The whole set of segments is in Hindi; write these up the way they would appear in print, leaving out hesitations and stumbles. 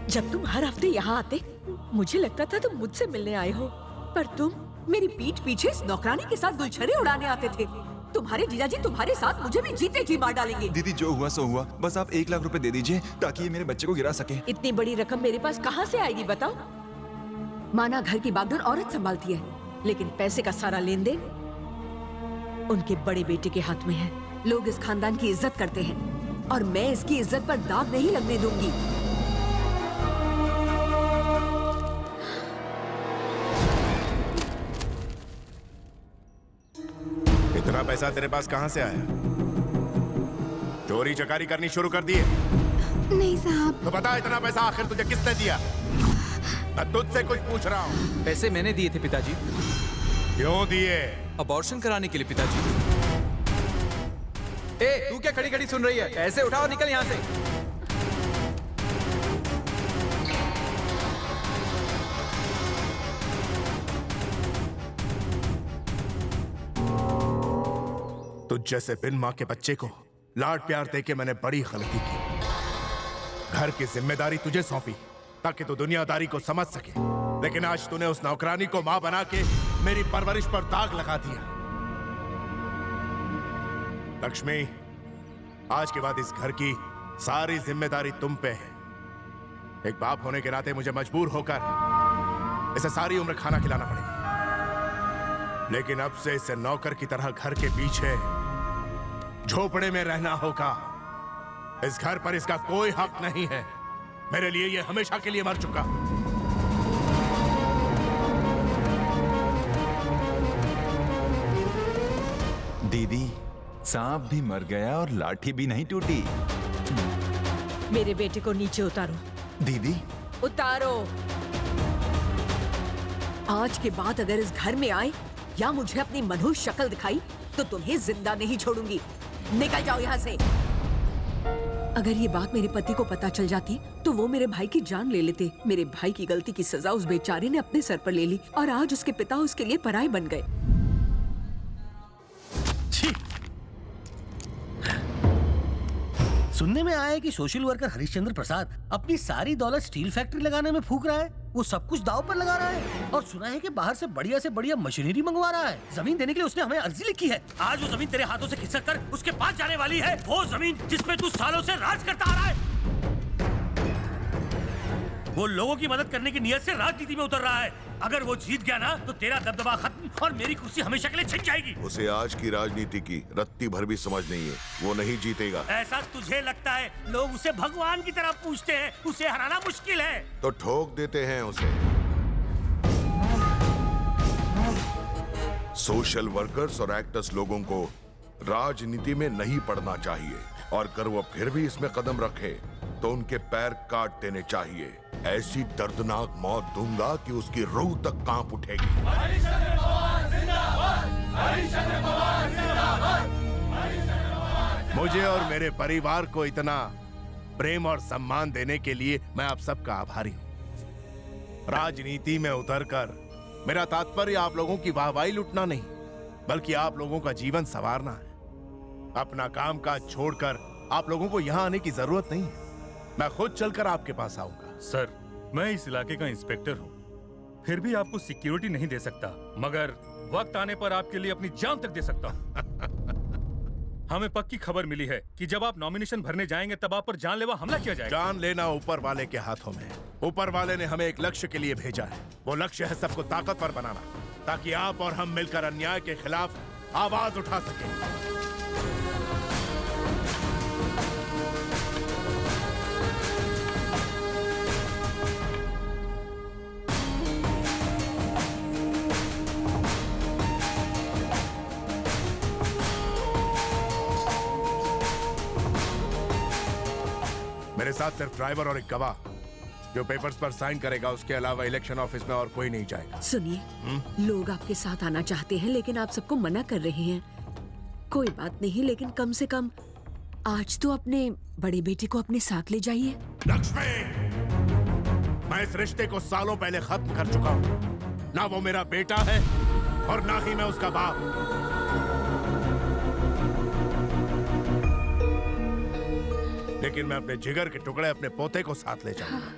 जब तुम हर हफ्ते यहाँ आते मुझे लगता था तुम मुझसे मिलने आए हो, पर तुम मेरी पीठ पीछे इस नौकरानी के साथ गुलछरे उड़ाने आते थे। तुम्हारे जीजाजी तुम्हारे साथ मुझे भी जीते जी मार डालेंगे। दीदी जो हुआ सो हुआ, बस आप 1 लाख रुपए दे दीजिए ताकि ये मेरे बच्चे को गिरा सके। इतनी बड़ी रकम मेरे पास कहाँ से आएगी बताओ? माना घर की बागडोर औरत संभालती है, लेकिन पैसे का सारा लेन देन उनके बड़े बेटे के हाथ में है। लोग इस खानदान की इज्जत करते हैं और मैं इसकी इज्जत पर दाग नहीं लगने दूंगी। इतना पैसा तेरे पास कहां से आया? चोरी चकारी करनी शुरू कर दी है? नहीं साहब। तो बता इतना पैसा आखिर तुझे किसने दिया? मैं तुझसे कुछ पूछ रहा हूँ। पैसे मैंने दिए थे पिताजी। क्यों दिए? अबॉर्शन कराने के लिए पिताजी। ए, तू क्या खड़ी खड़ी सुन रही है? पैसे उठाओ, निकल यहाँ से। तुझ जैसे बिन मां के बच्चे को लाड प्यार देके मैंने बड़ी गलती की। घर की जिम्मेदारी तुझे सौंपी ताकि तू दुनियादारी को समझ सके, लेकिन आज तूने उस नौकरानी को मां बना के मेरी परवरिश पर दाग लगा दिया। लक्ष्मी, आज के बाद इस घर की सारी जिम्मेदारी तुम पे है। एक बाप होने के नाते मुझे मजबूर होकर इसे सारी उम्र खाना खिलाना पड़ेगा, लेकिन अब से इसे नौकर की तरह घर के पीछे झोपड़े में रहना होगा। इस घर पर इसका कोई हक नहीं है। मेरे लिए ये हमेशा के लिए मर चुका। दीदी, सांप भी मर गया और लाठी भी नहीं टूटी। मेरे बेटे को नीचे उतारो। दीदी, उतारो। आज के बाद अगर इस घर में आए या मुझे अपनी मनहूस शक्ल दिखाई तो तुम्हें जिंदा नहीं छोड़ूंगी। निकल जाओ यहाँ से। अगर ये बात मेरे पति को पता चल जाती तो वो मेरे भाई की जान ले लेते। मेरे भाई की गलती की सजा उस बेचारे ने अपने सर पर ले ली और आज उसके पिता उसके लिए पराये बन गए। सुनने में आया है कि सोशल वर्कर हरिश्चंद्र प्रसाद अपनी सारी दौलत स्टील फैक्ट्री लगाने में फूंक रहा है। वो सब कुछ दांव पर लगा रहा है और सुना है कि बाहर से बढ़िया मशीनरी मंगवा रहा है। जमीन देने के लिए उसने हमें अर्जी लिखी है। आज वो जमीन तेरे हाथों से खिसक कर उसके पास जाने वाली है। वो जमीन जिसपे तू सालों से राज करता आ रहा है। वो लोगों की मदद करने की नियत से राजनीति में उतर रहा है। अगर वो जीत गया ना तो तेरा दबदबा खत्म और मेरी कुर्सी हमेशा के लिए छिन जाएगी। उसे आज की राजनीति की रत्ती भर भी समझ नहीं है। वो नहीं जीतेगा। ऐसा तुझे लगता है? लोग उसे भगवान की तरह पूछते हैं। उसे हराना मुश्किल है। तो ठोक देते हैं उसे। सोशल वर्कर्स और एक्टर्स लोगों को राजनीति में नहीं पड़ना चाहिए और अगर वो फिर भी इसमें कदम रखे तो उनके पैर काट देने चाहिए। ऐसी दर्दनाक मौत दूंगा कि उसकी रूह तक कांप उठेगी। मुझे और मेरे परिवार को इतना प्रेम और सम्मान देने के लिए मैं आप सबका आभारी हूं। राजनीति में उतरकर मेरा तात्पर्य आप लोगों की वाहवाही लुटना नहीं, बल्कि आप लोगों का जीवन संवारना है। अपना काम काज छोड़कर आप लोगों को यहाँ आने की जरूरत नहीं है। मैं खुद चलकर आपके पास आऊंगा। सर, मैं इस इलाके का इंस्पेक्टर हूँ, फिर भी आपको सिक्योरिटी नहीं दे सकता, मगर वक्त आने पर आपके लिए अपनी जान तक दे सकता हूँ। हमें पक्की खबर मिली है कि जब आप नॉमिनेशन भरने जाएंगे तब आप पर जानलेवा हमला किया जाएगा। जान लेना ऊपर वाले के हाथों में। ऊपर वाले ने हमें एक लक्ष्य के लिए भेजा है। वो लक्ष्य है सबको ताकतवर बनाना, ताकि आप और हम मिलकर अन्याय के खिलाफ आवाज उठा सकें। मेरे साथ सिर्फ ड्राइवर और एक गवाह जो पेपर्स पर साइन करेगा। उसके अलावा इलेक्शन ऑफिस में और कोई नहीं जाएगा। सुनिए, लोग आपके साथ आना चाहते हैं लेकिन आप सबको मना कर रहे हैं। कोई बात नहीं, लेकिन कम से कम आज तो अपने बड़े बेटे को अपने साथ ले जाइए। लक्ष्मी, मैं इस रिश्ते को सालों पहले खत्म कर चुका हूँ। ना वो मेरा बेटा है और ना ही मैं उसका बाप। लेकिन मैं अपने जिगर के टुकड़े अपने पोते को साथ ले जाऊंगा।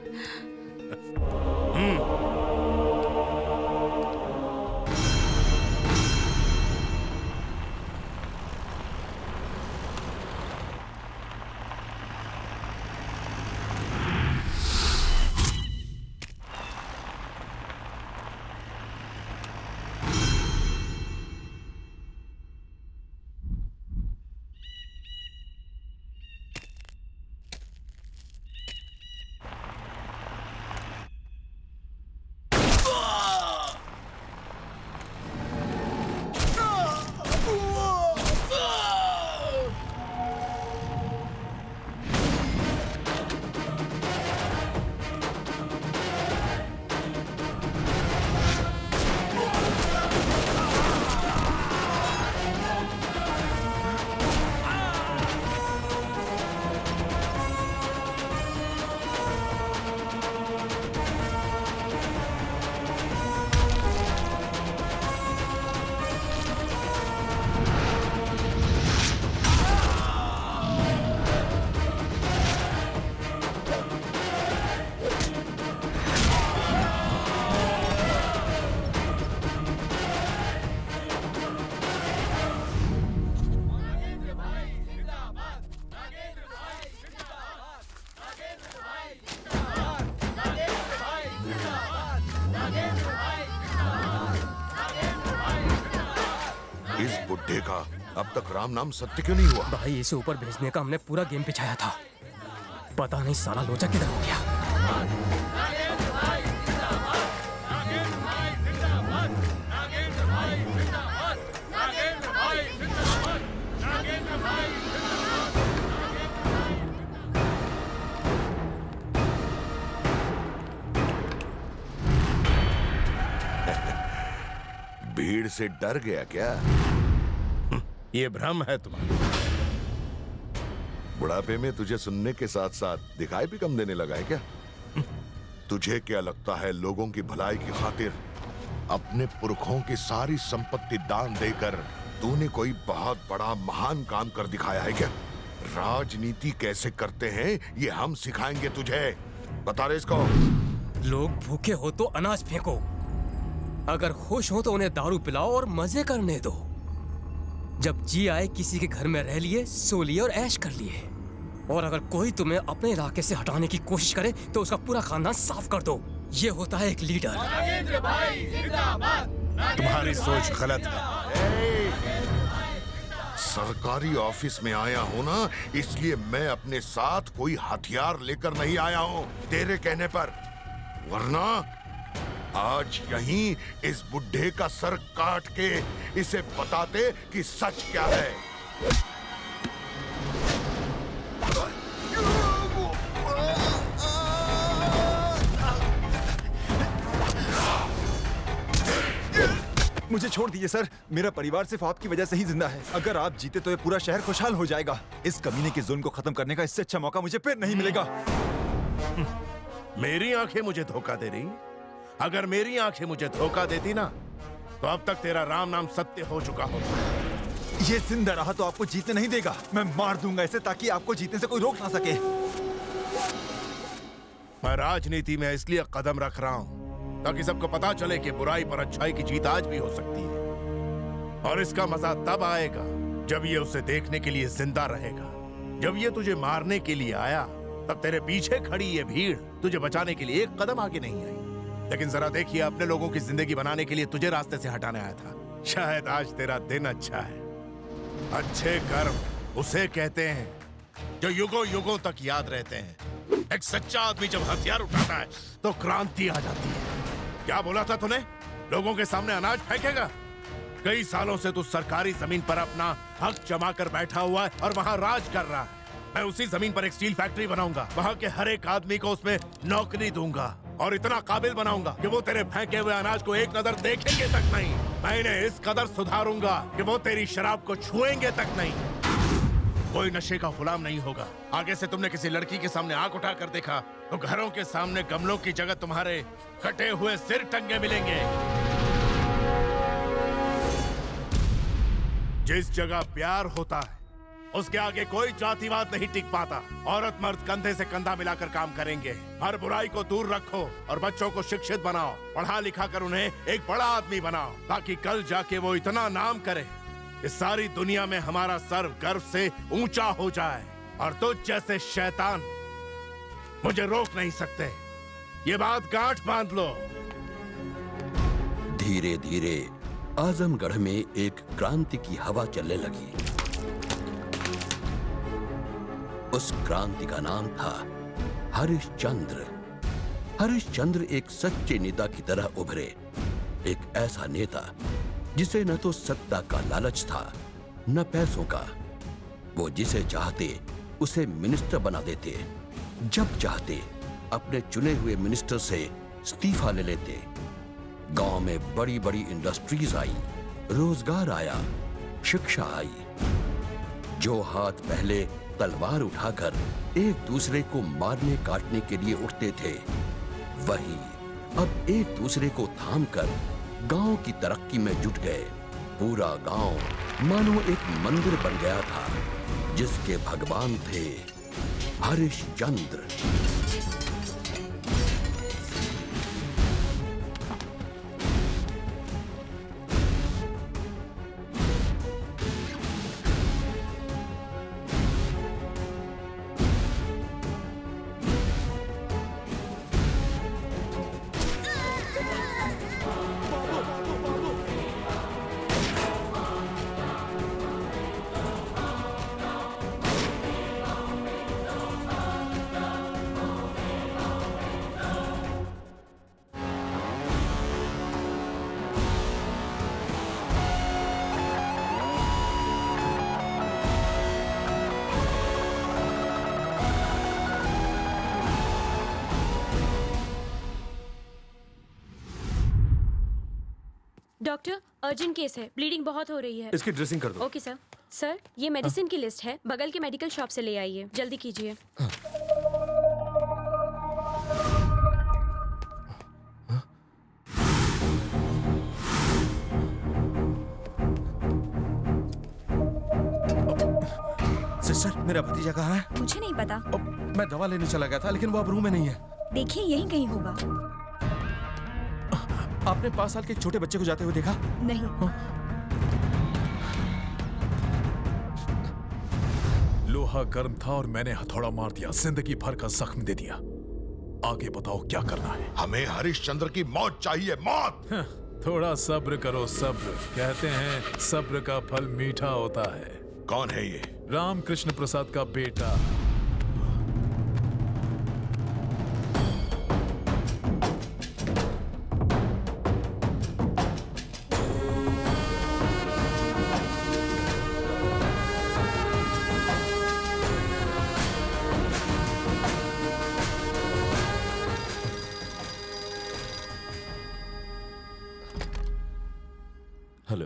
इस बुड्ढे का अब तक राम नाम सत्य क्यों नहीं हुआ? भाई इसे ऊपर भेजने का हमने पूरा गेम पिछाया था। पता नहीं साला लोचा किधर हो गया। भीड़ से डर गया क्या? ये भ्रम है तुम्हारा। बुढ़ापे में तुझे सुनने के साथ साथ दिखाई भी कम देने लगा है क्या? तुझे क्या लगता है लोगों की भलाई की खातिर अपने पुरखों की सारी संपत्ति दान देकर तूने कोई बहुत बड़ा महान काम कर दिखाया है क्या? राजनीति कैसे करते हैं ये हम सिखाएंगे तुझे। बता रहे इसको। लोग भूखे हो तो अनाज फेंको, अगर खुश हो तो उन्हें दारू पिलाओ और मजे करने दो। जब जी आए किसी के घर में रह लिए, सो लिए और ऐश कर लिए। और अगर कोई तुम्हें अपने इलाके से हटाने की कोशिश करे तो उसका पूरा खानदान साफ कर दो। ये होता है एक लीडर। तुम्हारी सोच गलत है। सरकारी ऑफिस में आया हूँ ना, इसलिए मैं अपने साथ कोई हथियार लेकर नहीं आया हूँ तेरे कहने पर, वरना आज यहीं इस बुड्ढे का सर काट के इसे बताते कि सच क्या है। मुझे छोड़ दीजिए सर, मेरा परिवार सिर्फ आपकी वजह से ही जिंदा है। अगर आप जीते तो ये पूरा शहर खुशहाल हो जाएगा। इस कमीने के जुल्म को खत्म करने का इससे अच्छा मौका मुझे फिर नहीं मिलेगा। मेरी आंखें मुझे धोखा दे रही? अगर मेरी आंखें मुझे धोखा देती ना तो अब तक तेरा राम नाम सत्य हो चुका होता। ये जिंदा रहा तो आपको जीतने नहीं देगा। मैं मार दूंगा इसे ताकि आपको जीतने से कोई रोक ना सके। मैं राजनीति में इसलिए कदम रख रहा हूं ताकि सबको पता चले कि बुराई पर अच्छाई की जीत आज भी हो सकती है। और इसका मजा तब आएगा जब ये उसे देखने के लिए जिंदा रहेगा। जब ये तुझे मारने के लिए आया तब तेरे पीछे खड़ी ये भीड़ तुझे बचाने के लिए एक कदम आगे नहीं आई। लेकिन जरा देखिए, अपने लोगों की जिंदगी बनाने के लिए तुझे रास्ते से हटाने आया था। शायद आज तेरा दिन अच्छा है। अच्छे कर्म उसे कहते हैं जो युगों युगों तक याद रहते हैं। एक सच्चा आदमी जब हथियार उठाता है तो क्रांति आ जाती है। क्या बोला था तूने? लोगों के सामने अनाज फेंकेगा? कई सालों से तू सरकारी जमीन पर अपना हक जमा कर बैठा हुआ है और वहां राज कर रहा है। मैं उसी जमीन पर एक स्टील फैक्ट्री बनाऊंगा, वहां के हर एक आदमी को उसमें नौकरी दूंगा और इतना काबिल बनाऊंगा कि वो तेरे फेंके हुए अनाज को एक नजर देखेंगे तक नहीं। मैं इन्हें इस कदर सुधारूंगा कि वो तेरी शराब को छुएंगे तक नहीं। कोई नशे का गुलाम नहीं होगा। आगे से तुमने किसी लड़की के सामने आंख उठा कर देखा तो घरों के सामने गमलों की जगह तुम्हारे कटे हुए सिर टंगे मिलेंगे। जिस जगह प्यार होता है उसके आगे कोई जातिवाद नहीं टिक पाता। औरत मर्द कंधे से कंधा मिलाकर काम करेंगे। हर बुराई को दूर रखो और बच्चों को शिक्षित बनाओ, पढ़ा लिखा कर उन्हें एक बड़ा आदमी बनाओ, ताकि कल जाके वो इतना नाम करे कि सारी दुनिया में हमारा सर गर्व से ऊंचा हो जाए। और तुझ जैसे शैतान मुझे रोक नहीं सकते, ये बात गांठ बांध लो। धीरे धीरे आजमगढ़ में एक क्रांति की हवा चलने लगी। उस क्रांति का नाम था हरिश्चंद्र। हरिश्चंद्र एक सच्चे नेता की तरह उभरे, एक ऐसा नेता जिसे न तो सत्ता का लालच था न पैसों का। वो जिसे चाहते उसे मिनिस्टर बना देते, जब चाहते अपने चुने हुए मिनिस्टर से इस्तीफा ले लेते। गांव में बड़ी बड़ी इंडस्ट्रीज आई, रोजगार आया, शिक्षा आई। जो हाथ पहले तलवार उठाकर एक दूसरे को मारने काटने के लिए उठते थे, वही अब एक दूसरे को थामकर गांव की तरक्की में जुट गए। पूरा गांव मानो एक मंदिर बन गया था, जिसके भगवान थे हरिश्चंद्र। डॉक्टर, अर्जेंट केस है, ब्लीडिंग बहुत हो रही है। इसकी ड्रेसिंग कर दो। Okay sir. सर, ये मेडिसिन की लिस्ट है, बगल के मेडिकल शॉप से ले आइए, जल्दी कीजिए। सिस्टर, मेरा भतीजा कहाँ है? मुझे नहीं पता। मैं दवा लेने चला गया था, लेकिन वो अब रूम में नहीं है। देखिए, यहीं कहीं होगा। आपने 5 साल के एक छोटे बच्चे को जाते हुए देखा? नहीं। लोहा गर्म था और मैंने हथौड़ा मार दिया, जिंदगी भर का जख्म दे दिया। आगे बताओ क्या करना है? हमें हरिश्चंद्र की मौत चाहिए, मौत। थोड़ा सब्र करो, सब्र। कहते हैं सब्र का फल मीठा होता है। कौन है ये? रामकृष्ण प्रसाद का बेटा। हेलो।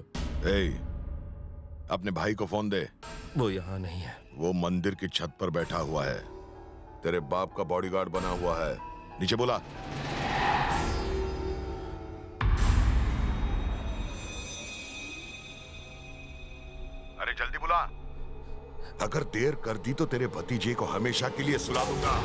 अपने भाई को फोन दे। वो यहाँ नहीं है। वो मंदिर की छत पर बैठा हुआ है, तेरे बाप का बॉडीगार्ड बना हुआ है। नीचे बुला। अरे जल्दी बुला। अगर देर कर दी तो तेरे भतीजे को हमेशा के लिए सुला दूंगा।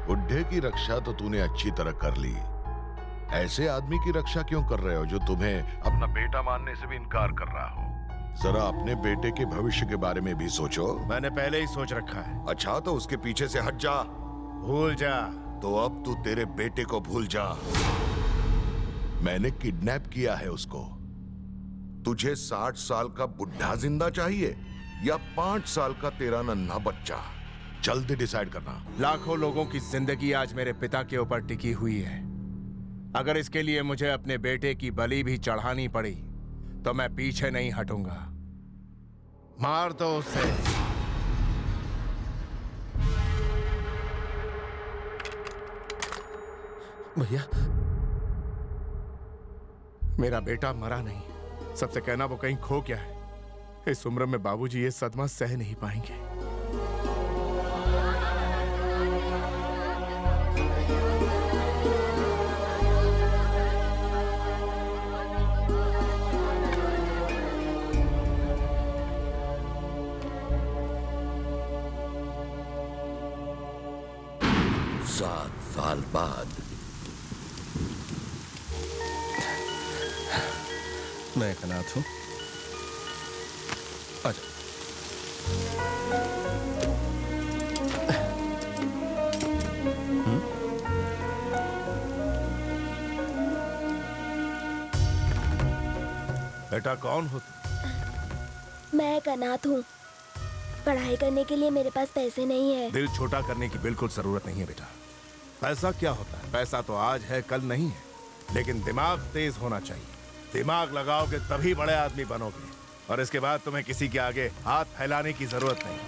बुढ़े की रक्षा तो तूने अच्छी तरह कर ली, ऐसे आदमी की रक्षा क्यों कर रहे हो जो तुम्हें अपना बेटा मानने से भी इनकार कर रहा हो? जरा अपने बेटे के भविष्य के बारे में भी सोचो। मैंने पहले ही सोच रखा है। अच्छा, तो उसके पीछे से हट जा। भूल जा। तो अब तू तेरे बेटे को भूल जा। मैंने किडनैप किया है उसको। तुझे 60 साल का बुढ़ा जिंदा चाहिए या 5 साल का तेरा नन्हा बच्चा? जल्दी डिसाइड करना। लाखों लोगों की जिंदगी आज मेरे पिता के ऊपर टिकी हुई है। अगर इसके लिए मुझे अपने बेटे की बलि भी चढ़ानी पड़ी तो मैं पीछे नहीं हटूंगा। मार दो उसे। भैया, मेरा बेटा मरा नहीं। सबसे कहना वो कहीं खो गया है। इस उम्र में बाबूजी ये सदमा सह नहीं पाएंगे। सात साल बाद मैं एक अनाथ हूं। आजा। बेटा कौन हो तुम? मैं एक अनाथ हूँ। पढ़ाई करने के लिए मेरे पास पैसे नहीं है। दिल छोटा करने की बिल्कुल जरूरत नहीं है बेटा। पैसा क्या होता है? पैसा तो आज है कल नहीं है, लेकिन दिमाग तेज होना चाहिए। दिमाग लगाओगे तभी बड़े आदमी बनोगे, और इसके बाद तुम्हें किसी के आगे हाथ फैलाने की जरूरत नहीं।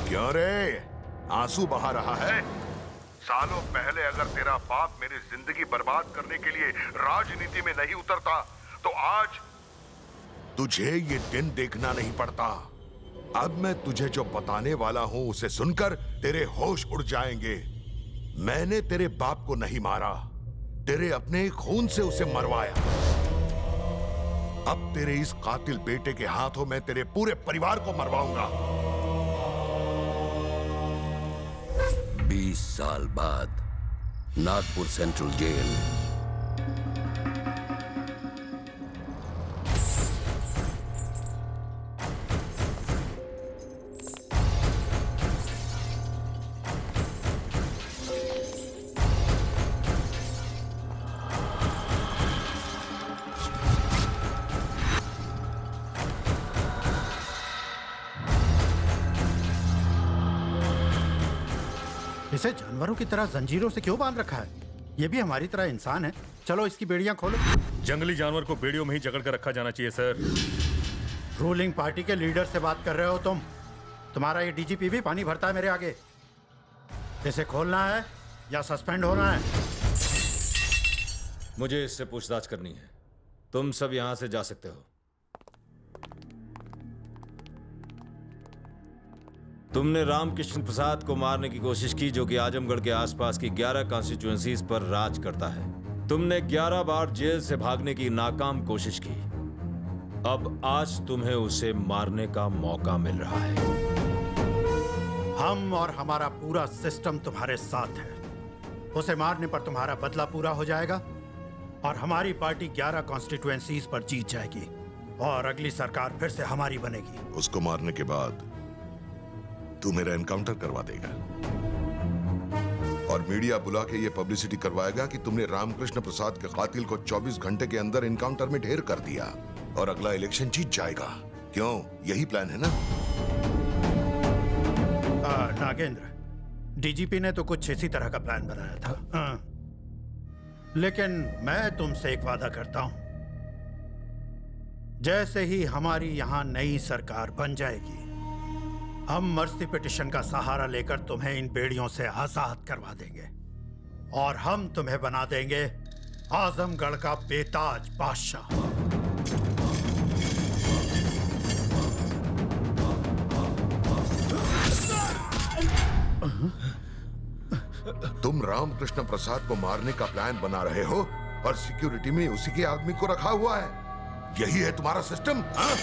क्यों रे आंसू बहा रहा है? सालों पहले अगर तेरा बाप मेरी जिंदगी बर्बाद करने के लिए राजनीति में नहीं उतरता तो आज तुझे ये दिन देखना नहीं पड़ता। अब मैं तुझे जो बताने वाला हूं उसे सुनकर तेरे होश उड़ जाएंगे। मैंने तेरे बाप को नहीं मारा, तेरे अपने खून से उसे मरवाया। अब तेरे इस कातिल बेटे के हाथों में तेरे पूरे परिवार को मरवाऊंगा। 20 साल बाद नागपुर सेंट्रल जेल। इसे जानवरों की तरह जंजीरों से क्यों बांध रखा है? ये भी हमारी तरह इंसान है। चलो इसकी बेड़ियां खोलो। जंगली जानवर को बेड़ियों में ही जकड़ कर रखा जाना चाहिए सर। रूलिंग पार्टी के लीडर से बात कर रहे हो तुम? तुम्हारा ये डीजीपी भी पानी भरता है मेरे आगे। इसे खोलना है या सस्पेंड होना है? मुझे इससे पूछताछ करनी है। तुम सब यहां से जा सकते हो। तुमने रामकृष्ण प्रसाद को मारने की कोशिश की, जो कि आजमगढ़ के आसपास की 11 कॉन्स्टिट्यूएंसीज पर राज करता है। तुमने 11 बार जेल से भागने की नाकाम कोशिश की। अब आज तुम्हें उसे मारने का मौका मिल रहा है। हम और हमारा पूरा सिस्टम तुम्हारे साथ है। उसे मारने पर तुम्हारा बदला पूरा हो जाएगा और हमारी पार्टी 11 कॉन्स्टिट्यूएंसीज पर जीत जाएगी और अगली सरकार फिर से हमारी बनेगी। उसको मारने के बाद तू मेरा एनकाउंटर करवा देगा और मीडिया बुला के ये पब्लिसिटी करवाएगा कि तुमने रामकृष्ण प्रसाद के कातिल को 24 घंटे के अंदर एनकाउंटर में ढेर कर दिया और अगला इलेक्शन जीत जाएगा। क्यों, यही प्लान है ना? नागेंद्र, डीजीपी ने तो कुछ इसी तरह का प्लान बनाया था। लेकिन मैं तुमसे एक वादा करता हूं, जैसे ही हमारी यहां नई सरकार बन जाएगी, हम मर्सी पिटिशन का सहारा लेकर तुम्हें इन बेड़ियों से आजाद करवा देंगे और हम तुम्हें बना देंगे आजमगढ़ का बेताज बादशाह। तुम रामकृष्ण प्रसाद को मारने का प्लान बना रहे हो और सिक्योरिटी में उसी के आदमी को रखा हुआ है। यही है तुम्हारा सिस्टम? हाँ?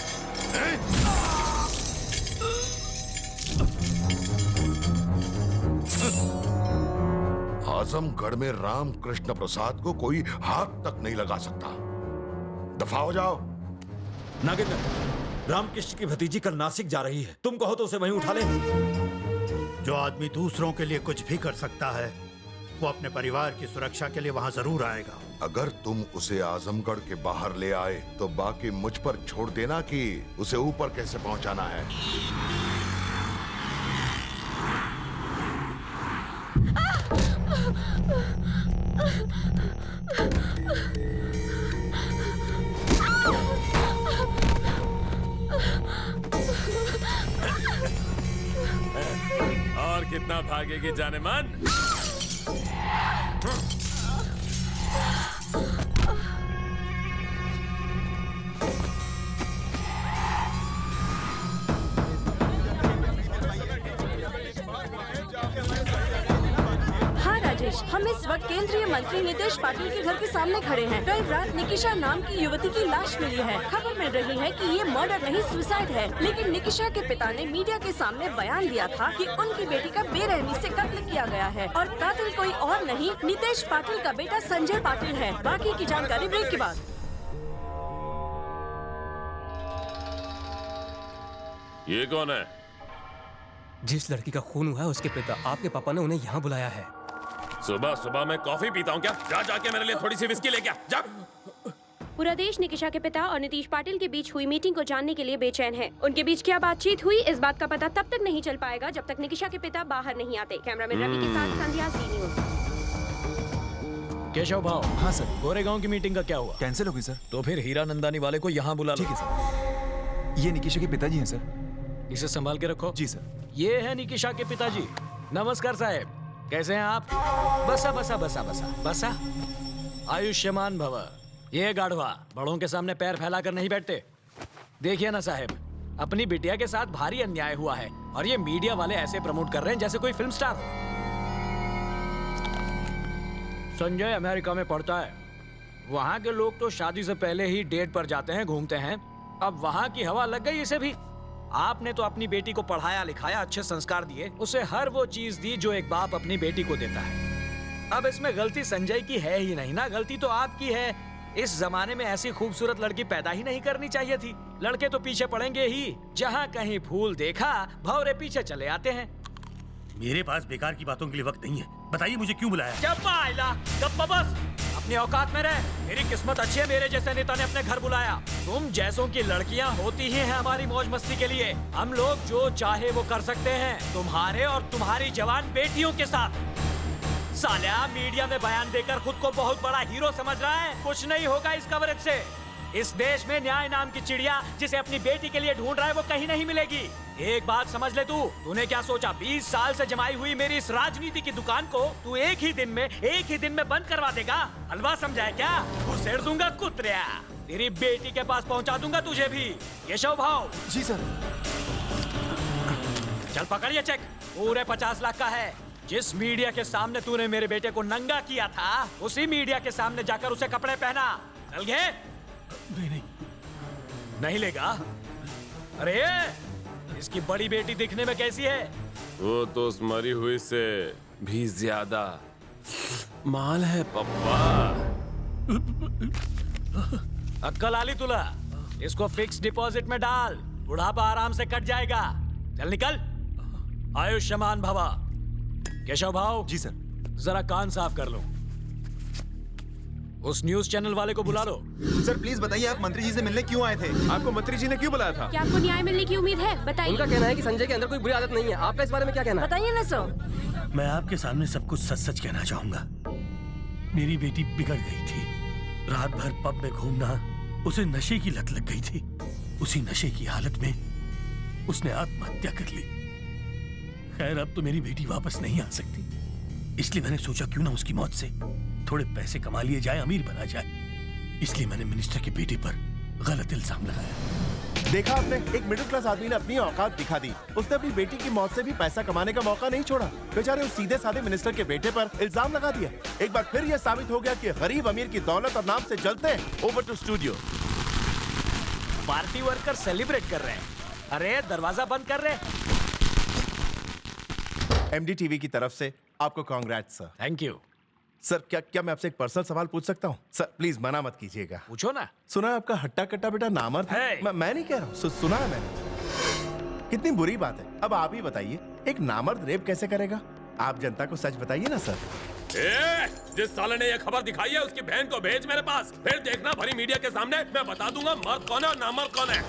आजमगढ़ में राम कृष्ण प्रसाद को कोई हाथ तक नहीं लगा सकता। दफा हो जाओ। नागेंद्र, रामकृष्ण की भतीजी कल नासिक जा रही है, तुम कहो तो उसे वहीं उठा ले। जो आदमी दूसरों के लिए कुछ भी कर सकता है, वो अपने परिवार की सुरक्षा के लिए वहां जरूर आएगा। अगर तुम उसे आजमगढ़ के बाहर ले आए तो बाकी मुझ पर छोड़ देना कि उसे ऊपर कैसे पहुंचाना है। और कितना भागेगी जाने मन? हाँ राजेश, हम इस वक्त केंद्रीय मंत्री नितेश पाटिल के घर के सामने खड़े हैं। कल रात निकिशा नाम की युवती की लाश मिली है। खबर मिल रही है कि ये मर्डर नहीं सुसाइड है, लेकिन निकिशा के पिता ने मीडिया के सामने बयान दिया था कि उनकी बेटी का बेरहमी से कत्ल किया गया है और कातिल कोई और नहीं, नितेश पाटिल का बेटा संजय पाटिल है। बाकी की जानकारी ब्रेक के बाद। ये कौन है? जिस लड़की का खून हुआ है उसके पिता। आपके पापा ने उन्हें यहाँ बुलाया है। सुबह सुबह मैं कॉफी पीता हूँ क्या? जा जाके मेरे लिए थोड़ी सी विस्की लेके आ, जा। पूरा देश निकिशा के पिता और नीतीश पाटिल के बीच हुई मीटिंग को जानने के लिए बेचैन है। उनके बीच क्या बातचीत हुई, इस बात का पता तब तक नहीं चल पाएगा जब तक निकिशा के पिता बाहर नहीं आते। कैमरामैन रवि के साथ संध्या, ज़ी न्यूज़। केशव भाव। हाँ सर। गोरेगांव की मीटिंग का क्या हुआ? कैंसिल हो गई सर। तो फिर हीरा नंदानी वाले को यहाँ बुला लो। ठीक है सर। ये निकिशा के पिताजी हैं सर। इसे संभाल के रखो। जी सर। ये है निकिशा के पिताजी। नमस्कार साहब, कैसे हैं आप? बसा बसा बसा बसा बसा। आयुष्मान भव। ये गाढ़वा बड़ों के सामने पैर फैलाकर नहीं बैठते। देखिए ना साहब, अपनी बिटिया के साथ भारी अन्याय हुआ है और ये मीडिया वाले ऐसे प्रमोट कर रहे हैं जैसे कोई फिल्म स्टार। संजय अमेरिका में पढ़ता है। वहाँ के लोग तो शादी से पहले ही डेट पर जाते हैं, घूमते हैं। अब वहाँ की हवा लग गई इसे भी। आपने तो अपनी बेटी को पढ़ाया लिखाया, अच्छे संस्कार दिए, उसे हर वो चीज दी जो एक बाप अपनी बेटी को देता है। अब इसमें गलती संजय की है ही नहीं ना, गलती तो आपकी है। इस जमाने में ऐसी खूबसूरत लड़की पैदा ही नहीं करनी चाहिए थी। लड़के तो पीछे पड़ेंगे ही, जहाँ कहीं फूल देखा भौरे पीछे चले आते हैं। मेरे पास बेकार की बातों के लिए वक्त नहीं है। बताइए मुझे क्यों बुलाया? बस अपनी औकात में रह। मेरी किस्मत अच्छी है, मेरे जैसे नेता ने अपने घर बुलाया। तुम जैसों की लड़कियां होती ही हैं हमारी मौज मस्ती के लिए। हम लोग जो चाहे वो कर सकते हैं, तुम्हारे और तुम्हारी जवान बेटियों के साथ। साल्या मीडिया में बयान देकर खुद को बहुत बड़ा हीरो समझ रहा है। कुछ नहीं होगा इस कवरेज से। इस देश में न्याय नाम की चिड़िया जिसे अपनी बेटी के लिए ढूंढ रहा है वो कहीं नहीं मिलेगी। एक बात समझ ले तूने क्या सोचा? 20 साल से जमाई हुई मेरी इस राजनीति की दुकान को तू एक ही दिन में बंद करवा देगा? हलवा समझा है क्या? घुसेड़ दूंगा कुत्रिया। तेरी बेटी के पास पहुंचा दूंगा तुझे भी। केशव भाव। जी सर। चल पकड़िए चेक, पूरे 50 लाख का है। जिस मीडिया के सामने तूने मेरे बेटे को नंगा किया था, उसी मीडिया के सामने जाकर उसे कपड़े पहना। चल गए? नहीं लेगा? अरे इसकी बड़ी बेटी दिखने में कैसी है? वो तो उस मरी हुई से भी ज्यादा माल है पप्पा। अक्कल आली तुला। इसको फिक्स डिपॉजिट में डाल, बुढ़ापा आराम से कट जाएगा। चल निकल। आयुष्मान भवा। केशव भाव। जी सर। जरा कान साफ कर लो। उस न्यूज चैनल वाले को बुला लो। सर प्लीज बताइए, आप मंत्री जी से मिलने क्यों आए थे? आपको मंत्री जी ने क्यों बुलाया था? क्या आपको न्याय मिलने की उम्मीद है? बताइए। उनका कहना है कि संजय के अंदर कोई बुरी आदत नहीं है। आपका इस बारे में क्या कहना है? बताइए ना सर। मैं आपके सामने सब कुछ सच सच कहना चाहूंगा। मेरी बेटी बिगड़ गई थी। रात भर पब में घूमना, उसे नशे की लत लग गई थी। उसी नशे की हालत में उसने आत्महत्या कर ली। खैर अब तो मेरी बेटी वापस नहीं आ सकती, इसलिए मैंने सोचा क्यों ना उसकी मौत से थोड़े पैसे कमा लिए जाए, अमीर बना जाए। इसलिए मैंने मिनिस्टर की बेटी पर गलत इल्जाम लगाया। देखा आपने, एक मिडिल क्लास आदमी ने अपनी औकात दिखा दी। उसने अपनी बेटी की मौत से भी पैसा कमाने का मौका नहीं छोड़ा। बेचारे उस सीधे साधे मिनिस्टर के बेटे पर इल्जाम लगा दिया। एक बार फिर यह साबित हो गया कि गरीब अमीर की दौलत और नाम से जलते हैं। Over to studio. Party worker celebrate कर रहे हैं। अरे दरवाजा बंद कर रहे। MDTV की तरफ से आपको congrats sir. Thank you sir. क्या मैं आपसे एक पर्सनल सवाल पूछ सकता हूँ सर? प्लीज मना मत कीजिएगा। पूछो ना। सुना है आपका हट्टा कट्टा बेटा नामर्द है। मैं नहीं कह रहा हूँ, सुना है मैंने। कितनी बुरी बात है। अब आप ही बताइए, एक नामर्द रेप कैसे करेगा? आप जनता को सच बताइए ना सर। जिस साले ने ये खबर दिखाई है उसकी बहन को भेज मेरे पास, फिर देखना भरी मीडिया के सामने मैं बता दूंगा मर्द कौन है और नामर्द कौन है।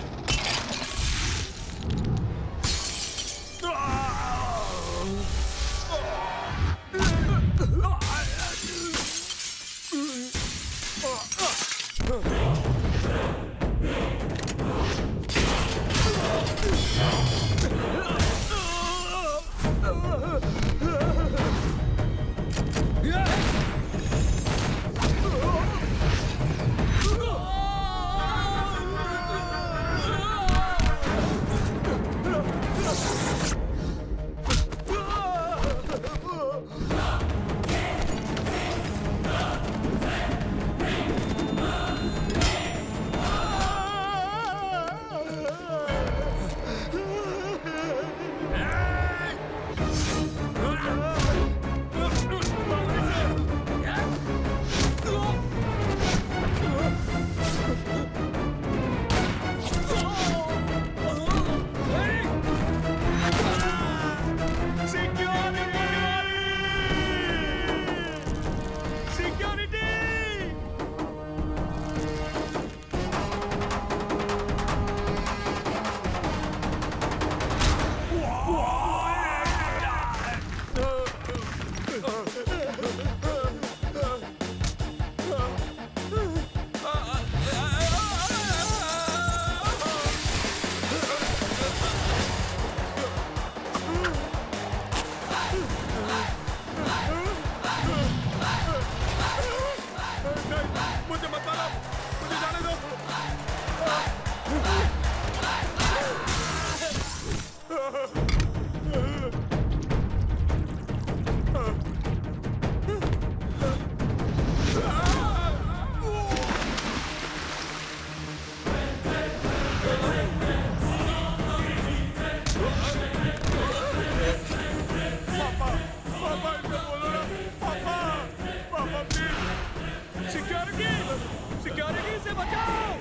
सिक्योरिटी से बचाओ,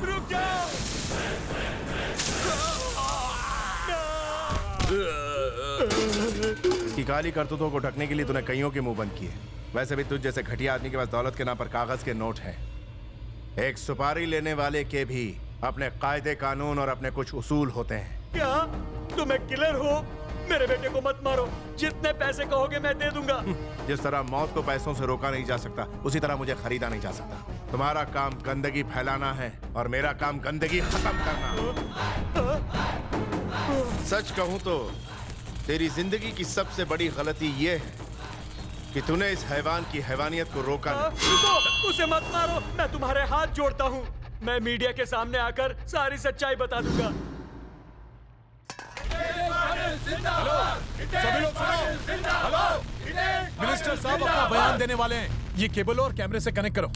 रुक जाओ। की काली करतूतों को ढकने के लिए तूने कईयों के मुंह बंद किए। वैसे भी तुझ जैसे घटिया आदमी के पास दौलत के नाम पर कागज के नोट हैं। एक सुपारी लेने वाले के भी अपने कायदे कानून और अपने कुछ उसूल होते हैं। क्या तुम एक किलर हो? मेरे बेटे को मत मारो, जितने पैसे कहोगे मैं दे दूंगा। जिस तरह मौत को पैसों से रोका नहीं जा सकता, उसी तरह मुझे खरीदा नहीं जा सकता। तुम्हारा काम गंदगी फैलाना है और मेरा काम गंदगी खत्म करना। सच कहूं तो तेरी जिंदगी की सबसे बड़ी गलती ये है कि तूने इस हैवान की हैवानियत को रोका नहीं। रुको, उसे मत मारो, मैं तुम्हारे हाथ जोड़ता हूँ। मैं मीडिया के सामने आकर सारी सच्चाई बता दूंगा। सभी लोग सुनो। हेलो, मिनिस्टर साहब अपना बयान देने वाले हैं। ये केबल और कैमरे से कनेक्ट करो।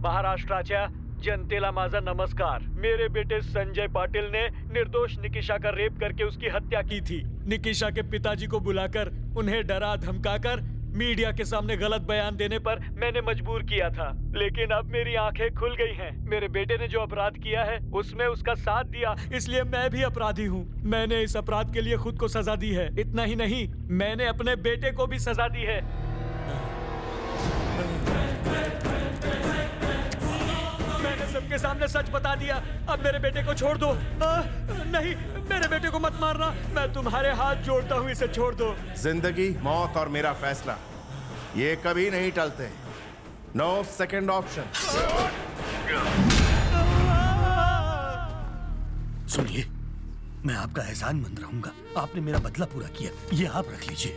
महाराष्ट्राच्या जनतेला माझा नमस्कार। मेरे बेटे संजय पाटिल ने निर्दोष निकिशा का रेप करके उसकी हत्या की थी। निकिशा के पिताजी को बुलाकर उन्हें डरा धमकाकर मीडिया के सामने गलत बयान देने पर मैंने मजबूर किया था, लेकिन अब मेरी आंखें खुल गई हैं। मेरे बेटे ने जो अपराध किया है उसमें उसका साथ दिया, इसलिए मैं भी अपराधी हूँ। मैंने इस अपराध के लिए खुद को सजा दी है। इतना ही नहीं, मैंने अपने बेटे को भी सजा दी है। मैंने सबके सामने सच बता दिया। अब मेरे बेटे को छोड़ दो। नहीं, मेरे बेटे को मत मारना। मैं तुम्हारे हाथ जोड़ता हूँ, इसे छोड़ दो। जिंदगी, मौत और मेरा फैसला ये कभी नहीं टलते। No second option. सुनिए, मैं आपका एहसानमंद रहूंगा। आपने मेरा बदला पूरा किया, ये आप रख लीजिए।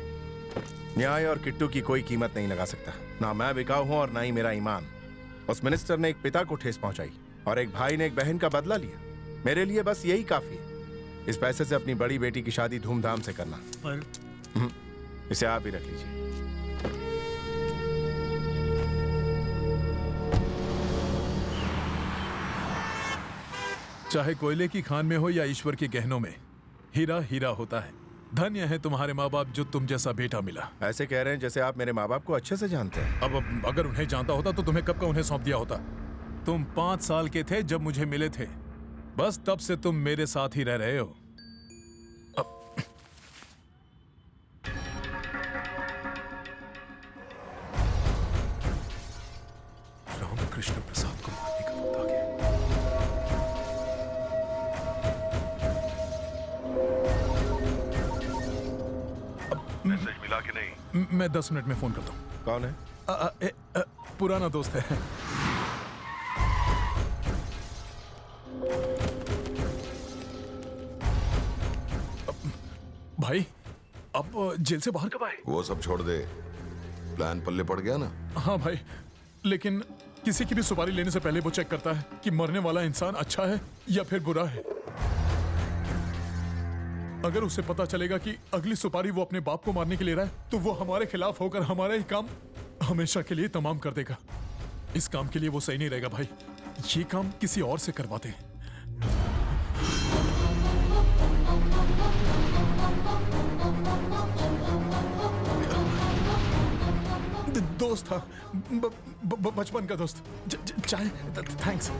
न्याय और किट्टू की कोई कीमत नहीं लगा सकता। ना मैं बिकाऊ हूं और ना ही मेरा ईमान। उस मिनिस्टर ने एक पिता को ठेस पहुंचाई और एक भाई ने एक बहन का बदला लिया। मेरे लिए बस यही काफी है। इस पैसे से अपनी बड़ी बेटी की शादी धूमधाम से करना। पर इसे आप ही रख लीजिए। चाहे कोयले की खान में हो या ईश्वर के गहनों में, हीरा हीरा होता है। धन्य है तुम्हारे माँ बाप जो तुम जैसा बेटा मिला। ऐसे कह रहे हैं जैसे आप मेरे माँ बाप को अच्छे से जानते हैं। अब अगर उन्हें जानता होता तो तुम्हें कब का उन्हें सौंप दिया होता। तुम 5 साल के थे जब मुझे मिले थे, बस तब से तुम मेरे साथ ही रह रहे हो। रामकृष्ण प्रसाद को मारने का वक्त आ गया। मैसेज मिला कि नहीं? मैं 10 मिनट में फोन करता हूँ। कौन है? पुराना दोस्त है। भाई अब जेल से बाहर कब आए? वो सब छोड़ दे, प्लान पल्ले पड़ गया ना? हाँ भाई, लेकिन किसी की भी सुपारी लेने से पहले वो चेक करता है कि मरने वाला इंसान अच्छा है या फिर बुरा है। अगर उसे पता चलेगा कि अगली सुपारी वो अपने बाप को मारने के लिए रहा है, तो वो हमारे खिलाफ होकर हमारा ही काम हमेशा के लिए तमाम कर देगा। इस काम के लिए वो सही नहीं रहेगा भाई। ये काम किसी और से करवाते हैं। दोस्त था, बचपन का दोस्त। चाय, थैंक्स।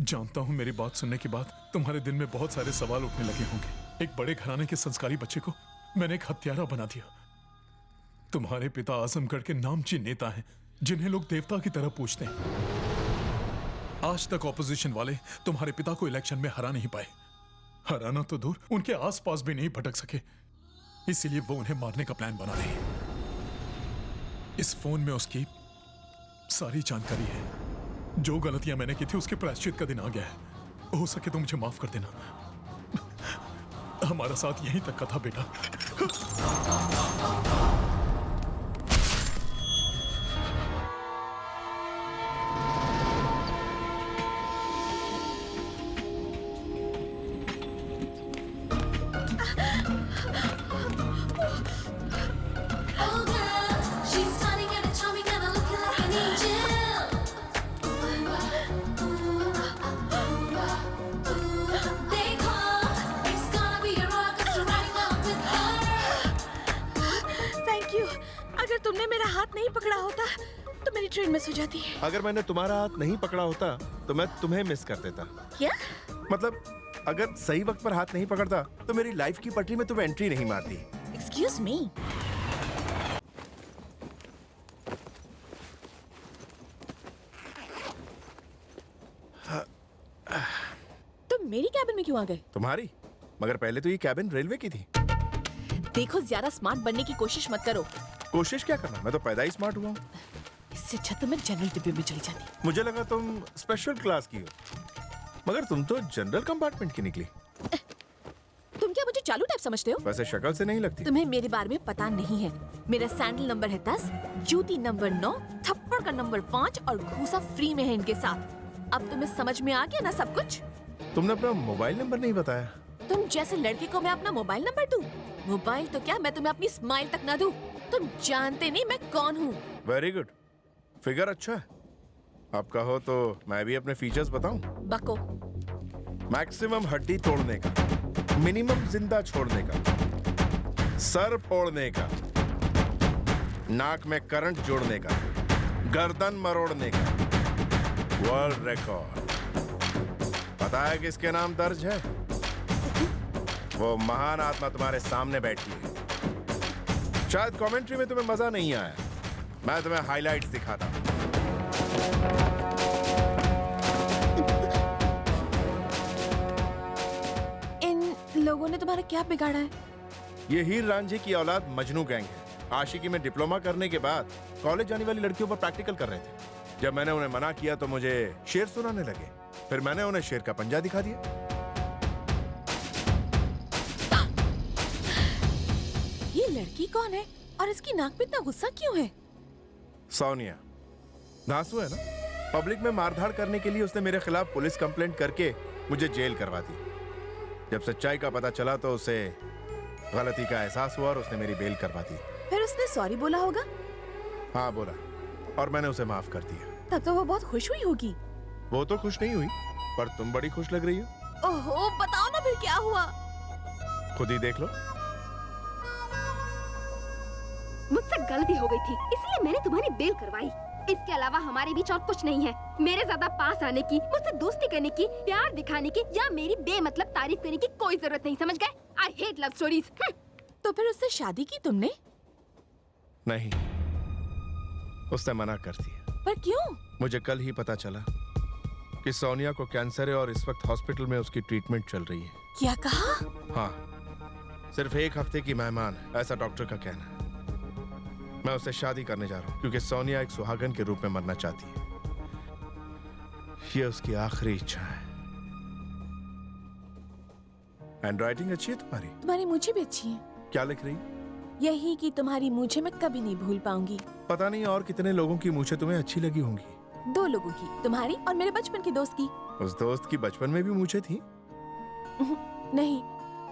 जानता हूं मेरी बात सुनने के बाद तुम्हारे दिल में बहुत सारे सवाल उठने लगे होंगे। एक बड़े घराने के संस्कारी बच्चे को मैंने एक हत्यारा बना दिया। तुम्हारे पिता आजमगढ़ के नामची नेता हैं, जिन्हें लोग देवता की तरह पूजते हैं। आज तक ऑपोजिशन वाले तुम्हारे पिता को इलेक्शन में हरा नहीं पाए। हराना तो दूर, उनके आसपास भी नहीं भटक सके। इसीलिए वो उन्हें मारने का प्लान बना रहे हैं। इस फोन में उसकी सारी जानकारी है। जो गलतियां मैंने की थी उसके प्रायश्चित का दिन आ गया है। हो सके तो मुझे माफ कर देना। हमारा साथ यहीं तक का था बेटा। ट्रेन मिस हो जाती है। अगर मैंने तुम्हारा हाथ नहीं पकड़ा होता तो मैं तुम्हें मिस कर देता। क्या? मतलब अगर सही वक्त पर हाथ नहीं पकड़ता तो मेरी लाइफ की पटरी में तुम एंट्री नहीं मारती। Excuse me. तुम मेरी कैबिन में क्यों आ गए? तुम्हारी? मगर पहले तो ये कैबिन रेलवे की थी। देखो, ज्यादा स्मार्ट बनने की कोशिश मत करो। कोशिश क्या करना, मैं तो पैदा ही स्मार्ट हुआ हूँ। इससे अच्छा तो मैं जनरल डिब्बे में चली जाती। मुझे लगा तुम स्पेशल क्लास की हो, मगर तुम तो जनरल कंपार्टमेंट की निकली। तुम क्या मुझे चालू टाइप समझते हो? वैसे शक्ल से नहीं लगती। तुम्हें मेरे बारे में पता नहीं है। मेरा सैंडल नंबर है 10, जूती नंबर 9, थप्पड़ का नंबर 5 और घूसा फ्री में है इनके साथ। अब तुम्हें समझ में आ गया ना सब कुछ? तुमने अपना मोबाइल नंबर नहीं बताया। तुम जैसे लड़के को मैं अपना मोबाइल नंबर दूं? मोबाइल तो क्या, मैं तुम्हें अपनी स्माइल तक ना दूं। तुम जानते नहीं मैं कौन हूँ। वेरी गुड, फिगर अच्छा है। आप कहो तो मैं भी अपने फीचर्स बताऊं? बको। मैक्सिमम हड्डी तोड़ने का, मिनिमम जिंदा छोड़ने का, सर फोड़ने का, नाक में करंट जोड़ने का, गर्दन मरोड़ने का, वर्ल्ड रिकॉर्ड। पता है किसके नाम दर्ज है? वो महान आत्मा तुम्हारे सामने बैठी है। शायद कमेंट्री में तुम्हें मजा नहीं आया, मैं तुम्हें हाइलाइट्स दिखाता हूं। इन लोगों ने तुम्हारा क्या बिगाड़ा है? ये हीर रांझे की औलाद मजनू गैंग है। आशिकी में डिप्लोमा करने के बाद कॉलेज जाने वाली लड़कियों पर प्रैक्टिकल कर रहे थे। जब मैंने उन्हें मना किया तो मुझे शेर सुनाने लगे। फिर मैंने उन्हें शेर का पंजा दिखा दिया। ये लड़की कौन है और इसकी नाक पे इतना गुस्सा क्यों है? सोनिया। धांसू है ना? पब्लिक में मारधाड़ करने के लिए उसने मेरे खिलाफ पुलिस कंप्लेंट करके मुझे जेल करवा दी। जब सच्चाई का पता चला तो उसे गलती का एहसास हुआ और उसने मेरी बेल करवा दी। फिर उसने सॉरी बोला होगा। हाँ बोला, और मैंने उसे माफ कर दिया। तब तो वो बहुत खुश हुई होगी। वो तो खुश नहीं हुई, पर तुम बड़ी खुश लग रही हो। ओहो, बताओ ना फिर क्या हुआ। खुद ही देख लो। मुझसे गलती हो गई थी, इसलिए मैंने तुम्हारी बेल करवाई। इसके अलावा हमारे बीच और कुछ नहीं है। मेरे ज्यादा पास आने की, मुझसे दोस्ती करने की, प्यार दिखाने की या मेरी बेमतलब तारीफ करने की कोई जरूरत नहीं, समझ गए? I hate love stories. तो फिर उससे शादी की तुमने? नहीं, उसने मना कर दिया। पर क्यों? मुझे कल ही पता चला कि सोनिया को कैंसर है और इस वक्त हॉस्पिटल में उसकी ट्रीटमेंट चल रही है। क्या कहा? हाँ, सिर्फ 1 हफ्ते की मेहमान, ऐसा डॉक्टर का कहना है। मैं उससे शादी करने जा रहा हूँ क्योंकि सोनिया एक सुहागन के रूप में मरना चाहती है। ये उसकी आखिरी इच्छा है। हैंडराइटिंग अच्छी है तुम्हारी? तुम्हारी मूछें भी अच्छी हैं। क्या लिख रही? यही कि तुम्हारी मूछें मैं कभी नहीं भूल पाऊंगी। पता नहीं और कितने लोगों की मूछें तुम्हें अच्छी लगी होंगी। 2 लोगों की, तुम्हारी और मेरे बचपन के दोस्त की। उस दोस्त की बचपन में भी मूछें थी? नहीं,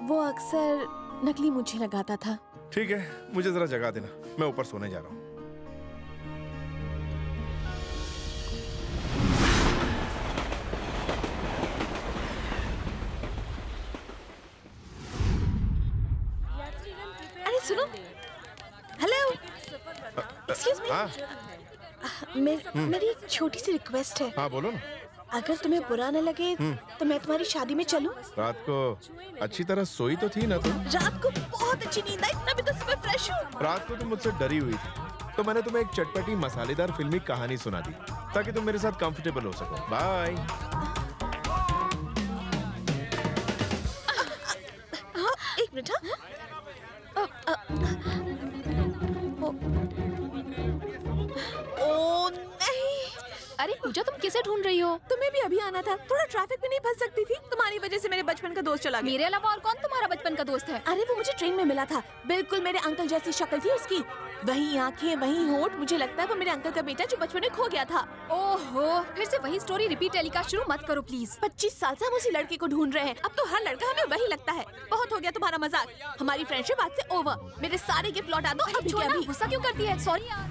वो अक्सर नकली मूछें लगाता था। ठीक है, मुझे जरा जगा देना, मैं ऊपर सोने जा रहा हूँ। अरे सुनो, हेलो, एक्सक्यूज मी, मेरी एक छोटी सी रिक्वेस्ट है। हाँ बोलो ना। अगर तुम्हें बुरा न लगे तो मैं तुम्हारी शादी में चलूं? रात को अच्छी तरह सोई तो थी ना तुम? रात को बहुत अच्छी नींद आई, तभी तो सुबह फ्रेश हूँ। रात को तुम मुझसे डरी हुई थी, तो मैंने तुम्हें एक चटपटी मसालेदार फिल्मी कहानी सुना दी ताकि तुम मेरे साथ कंफर्टेबल हो सको। बाय। हाँ, 1 मिनट। ओ नहीं। अरे पूजा, तुम किसे ढूंढ रही हो? तुम्हें भी अभी आना था, थोड़ा ट्रैफिक में नहीं फंस सकती थी? तुम्हारी वजह से मेरे बचपन का दोस्त चला गया। मेरे अलावा और कौन तुम्हारा बचपन का दोस्त है? अरे वो मुझे ट्रेन में मिला था, बिल्कुल मेरे अंकल जैसी शक्ल थी उसकी, वही आंखें, वही होठ। मुझे लगता है वो मेरे अंकल का बेटा जो बचपन में खो गया था। ओहो, फिर से वही स्टोरी रिपीट टेलीकास्ट शुरू मत करो प्लीज। 25 साल से हम उसी लड़के को ढूंढ रहे हैं, अब तो हर लड़का हमें वही लगता है। बहुत हो गया तुम्हारा मजाक, हमारी फ्रेंडशिप आज से ओवर। मेरे सारे गिफ्ट लौटा दो अभी के अभी। गुस्सा क्यों करती है? सॉरी यार।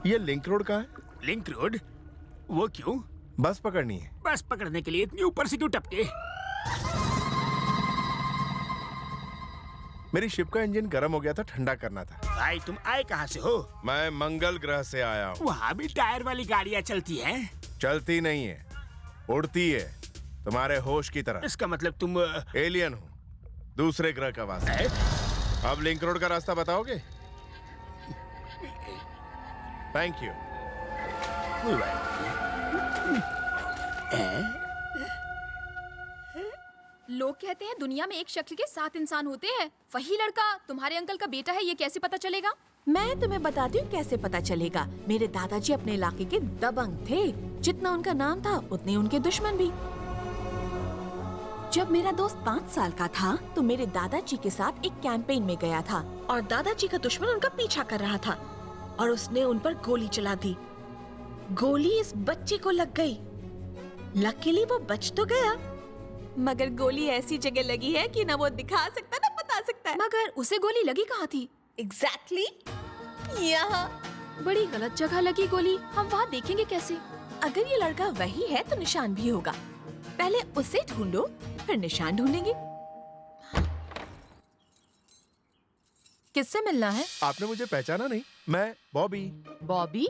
ये लिंक रोड कहाँ है? Link road? वो क्यों? बस पकड़नी है। बस पकड़ने के लिए इतनी ऊपर से क्यों टपके? मेरी शिप का इंजन गर्म हो गया था, ठंडा करना था। भाई तुम आए कहाँ से हो? मैं मंगल ग्रह से आया हूँ। वहाँ भी टायर वाली गाड़ियाँ चलती हैं? चलती नहीं है, उड़ती है, तुम्हारे होश की तरह। इसका मतलब तुम एलियन हो, दूसरे ग्रह का वासी। अब लिंक रोड का रास्ता बताओगे? Thank you. लोग कहते हैं दुनिया में एक शक्ल के 7 इंसान होते हैं। वही लड़का तुम्हारे अंकल का बेटा है, ये कैसे पता चलेगा? मैं तुम्हें बताती हूँ कैसे पता चलेगा। मेरे दादाजी अपने इलाके के दबंग थे। जितना उनका नाम था उतने उनके दुश्मन भी। जब मेरा दोस्त 5 साल का था तो मेरे दादाजी के साथ एक कैंपेन में गया था और दादाजी का दुश्मन उनका पीछा कर रहा था और उसने उन पर गोली चला दी। गोली इस बच्चे को लग गई। लकीली वो बच तो गया, मगर गोली ऐसी जगह लगी है कि ना वो दिखा सकता ना बता सकता है। मगर उसे गोली लगी कहाँ थी? एग्जैक्टली यहाँ। बड़ी गलत जगह लगी गोली। हम वहाँ देखेंगे कैसे? अगर ये लड़का वही है तो निशान भी होगा। पहले उसे ढूंढो, फिर निशान ढूंढेंगे। किससे मिलना है? आपने मुझे पहचाना नहीं? मैं बॉबी। बॉबी?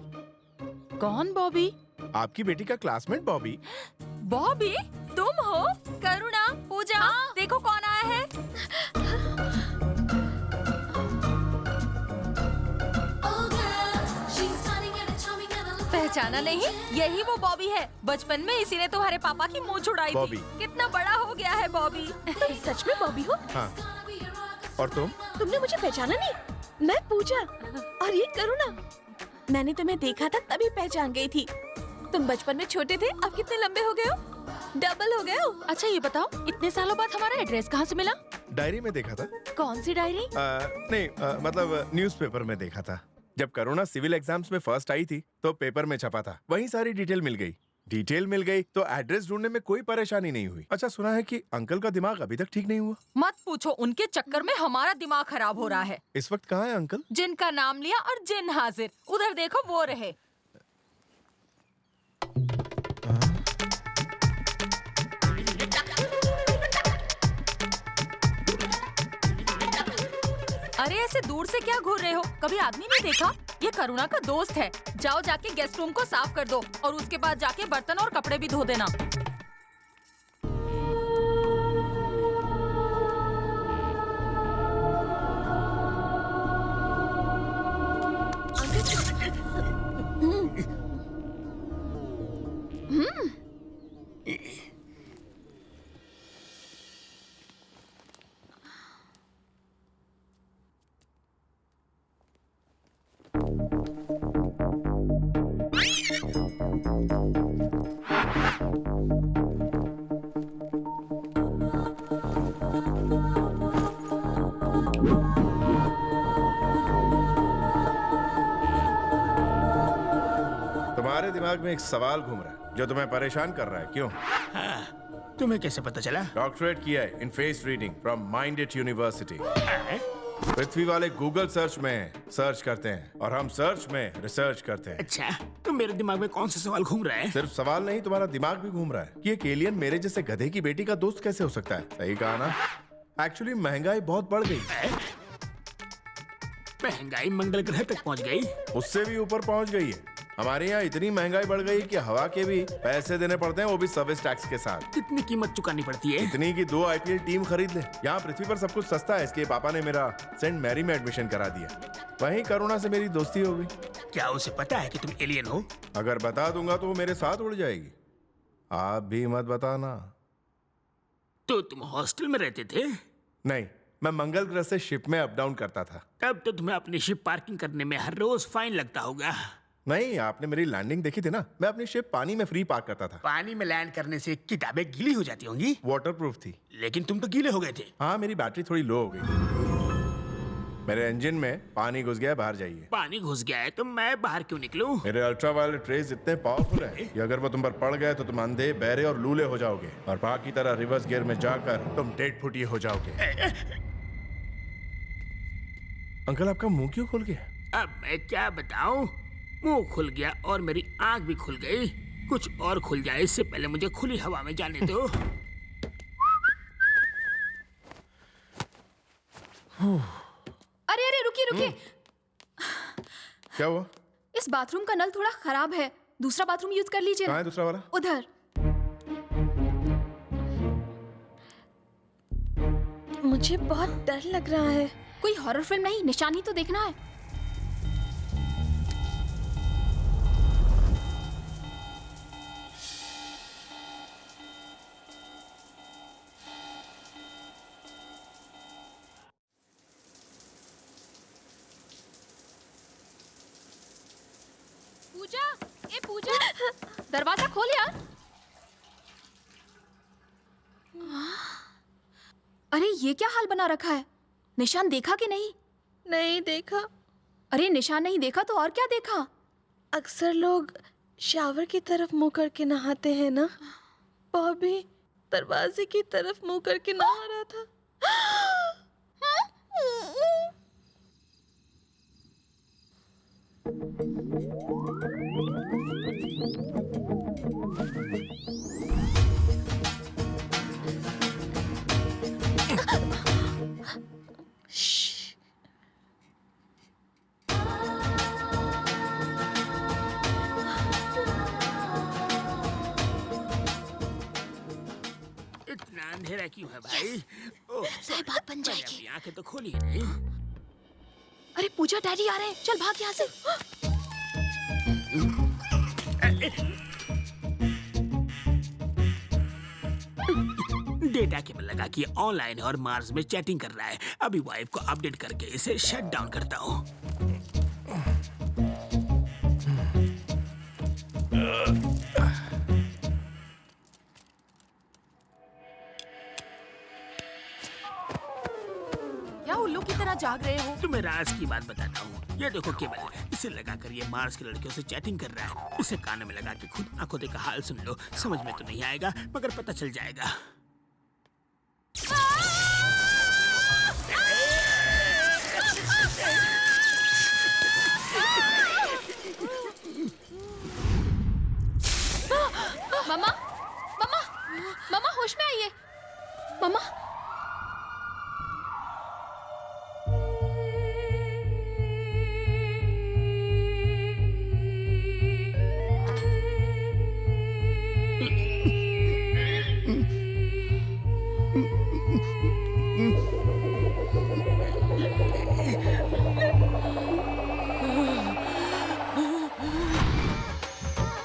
कौन बॉबी? आपकी बेटी का क्लासमेट बॉबी। बॉबी? तुम हो? करुणा, पूजा, देखो कौन आया है। पहचाना नहीं? यही वो बॉबी है। बचपन में इसी ने तुम्हारे पापा की मूंछ छुड़ाई थी। कितना बड़ा हो गया है बॉबी। तुम सच में बॉबी हो? हाँ। और तुम? तुमने मुझे पहचाना नहीं? मैं पूजा और ये करुणा। मैंने तुम्हें देखा था तभी पहचान गई थी। तुम बचपन में छोटे थे, अब कितने लंबे हो गए हो? डबल हो गए हो। अच्छा ये बताओ, इतने सालों बाद हमारा एड्रेस कहाँ से मिला? डायरी में देखा था। कौन सी डायरी? नहीं, मतलब न्यूज़पेपर में देखा था। जब करुणा सिविल एग्जाम्स में फर्स्ट आई थी तो पेपर में छपा था, वहीं सारी डिटेल मिल गई तो एड्रेस ढूंढने में कोई परेशानी नहीं हुई। अच्छा, सुना है कि अंकल का दिमाग अभी तक ठीक नहीं हुआ? मत पूछो, उनके चक्कर में हमारा दिमाग खराब हो रहा है। इस वक्त कहाँ है अंकल? जिनका नाम लिया और जिन हाजिर, उधर देखो वो रहे। अरे ऐसे दूर से क्या घूर रहे हो? कभी आदमी नहीं देखा? ये करुणा का दोस्त है। जाओ जाके गेस्ट रूम को साफ कर दो और उसके बाद जाके बर्तन और कपड़े भी धो देना। तुम्हारे दिमाग में एक सवाल घूम रहा है जो तुम्हें परेशान कर रहा है, क्यों? हाँ, तुम्हें कैसे पता चला? डॉक्टरेट किया है in face reading from minded university. पृथ्वी वाले गूगल सर्च में सर्च करते हैं और हम सर्च में रिसर्च करते हैं। अच्छा, तो मेरे दिमाग में कौन सा सवाल घूम रहा है? सिर्फ सवाल नहीं, तुम्हारा दिमाग भी घूम रहा है कि एक एलियन मेरे जैसे गधे की बेटी का दोस्त कैसे हो सकता है। सही कहा ना? एक्चुअली महंगाई बहुत बढ़ गई है। महंगाई मंगल ग्रह तक पहुंच गई? उससे भी ऊपर पहुंच गई है। हमारे यहाँ इतनी महंगाई बढ़ गई कि हवा के भी पैसे देने पड़ते हैं, वो भी सर्विस टैक्स के साथ। कितनी कीमत चुकानी पड़ती है? इतनी की 2 IPL टीम खरीद ले। यहाँ पृथ्वी पर सब कुछ सस्ता है, इसलिए पापा ने मेरा सेंट मैरी में एडमिशन करा दिया। वहीं करुणा से मेरी दोस्ती हो गई। क्या उसे पता है कि तुम एलियन हो? अगर बता दूंगा तो वो मेरे साथ उड़ जाएगी। आप भी मत बताना। तो तुम हॉस्टल में रहते थे? नहीं, मैं मंगल ग्रह से शिप में अप डाउन करता था। तब तो तुम्हें अपनी शिप पार्किंग करने में हर रोज फाइन लगता होगा। नहीं, आपने मेरी लैंडिंग देखी थी ना? मैं अपनी शिप पानी में फ्री पार्क करता था। पानी में लैंड करने से किताबें गीली हो जाती होंगी? वाटरप्रूफ थी। लेकिन तुम तो गीले हो गए थे। हाँ, मेरी बैटरी थोड़ी लो हो गई। मेरे इंजन में पानी घुस गया, बाहर जाइए। पानी घुस गया है तो मैं बाहर क्यों निकलूं? मेरे अल्ट्रावायलेट रेज इतने पावरफुल है कि अगर वो तुम पर पड़ गए तो तुम अंधे, बहरे और लूले हो जाओगे और बाकी तरह रिवर्स गियर में जाकर तुम डेढ़ फुटिए हो जाओगे। अंकल, आपका मुंह क्यों खुल गया? अब मैं क्या बताऊं? मुंह खुल गया और मेरी आंख भी खुल गई। कुछ और खुल जाए इससे पहले मुझे खुली हवा में जाने दो। अरे अरे रुकिए रुकिए। क्या हुआ? इस बाथरूम का नल थोड़ा खराब है। दूसरा बाथरूम यूज कर लीजिए। कहाँ है दूसरा वाला? उधर। मुझे बहुत डर लग रहा है। कोई हॉरर फिल्म नहीं, निशानी तो देखना है। पूजा, ए पूजा, दरवाजा खोल यार। अरे ये क्या हाल बना रखा है? निशान देखा कि नहीं? नहीं देखा। अरे निशान नहीं देखा तो और क्या देखा? अक्सर लोग शावर की तरफ मुंह करके नहाते हैं ना, वो भी दरवाजे की तरफ मुंह करके नहा रहा था। इतना अंधेरा क्यों है भाई? सही बात बन जाएगी। अपनी आंखें तो खोली नहीं। अरे पूजा, डैडी आ रहे हैं, चल भाग यहाँ से। डेटा केबल लगा कि ऑनलाइन और मार्स में चैटिंग कर रहा है। अभी वाइफ को अपडेट करके इसे शट डाउन करता हूँ। क्या उल्लू की तरह जाग रहे हो? तुम्हें राज की बात बताता हूँ। ये देखो केबल, इसे लगाकर ये मार्स की लड़कियों से चैटिंग कर रहा है। इसे कान में लगा के खुद आंखों देखा हाल सुन लो। समझ में तो नहीं आएगा मगर पता चल जाएगा। मम्मा, मम्मा, मम्मा होश में आइए। मम्मा।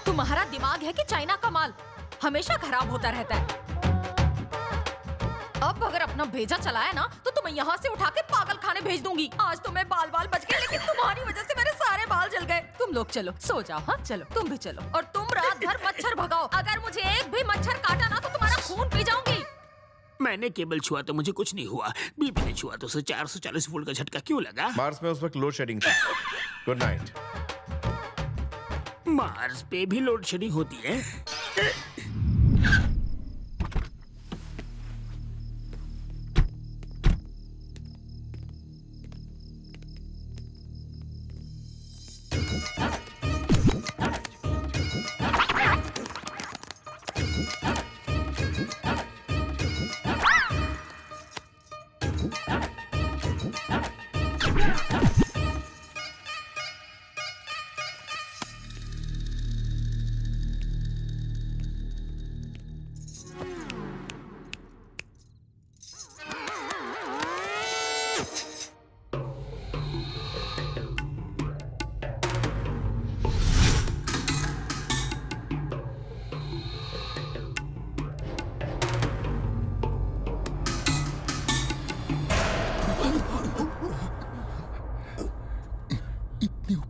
तुम्हारा दिमाग है कि चाइना का माल? हमेशा खराब होता रहता है। अब अगर अपना भेजा चलाया ना तो तुम्हें यहाँ से उठा के पागल खाने भेज दूंगी। आज तो मैं बाल बच गए, लेकिन तुम्हारी वजह से मेरे सारे बाल जल गए। तुम लोग चलो, सो जाओ। हाँ चलो, तुम भी चलो। और तुम रात भर मच्छर भगाओ। अगर मुझे एक भी मच्छर काटा ना तो तुम्हारा खून पी जाऊंगी। मैंने केबल छुआ तो मुझे कुछ नहीं हुआ। बीबी ने छुआ तो उसे 440 वोल्ट का झटका क्यों लगा? मार्स में उस वक्त लोड शेडिंग थी। Good night. मार्स पे भी लोड शेडिंग होती है?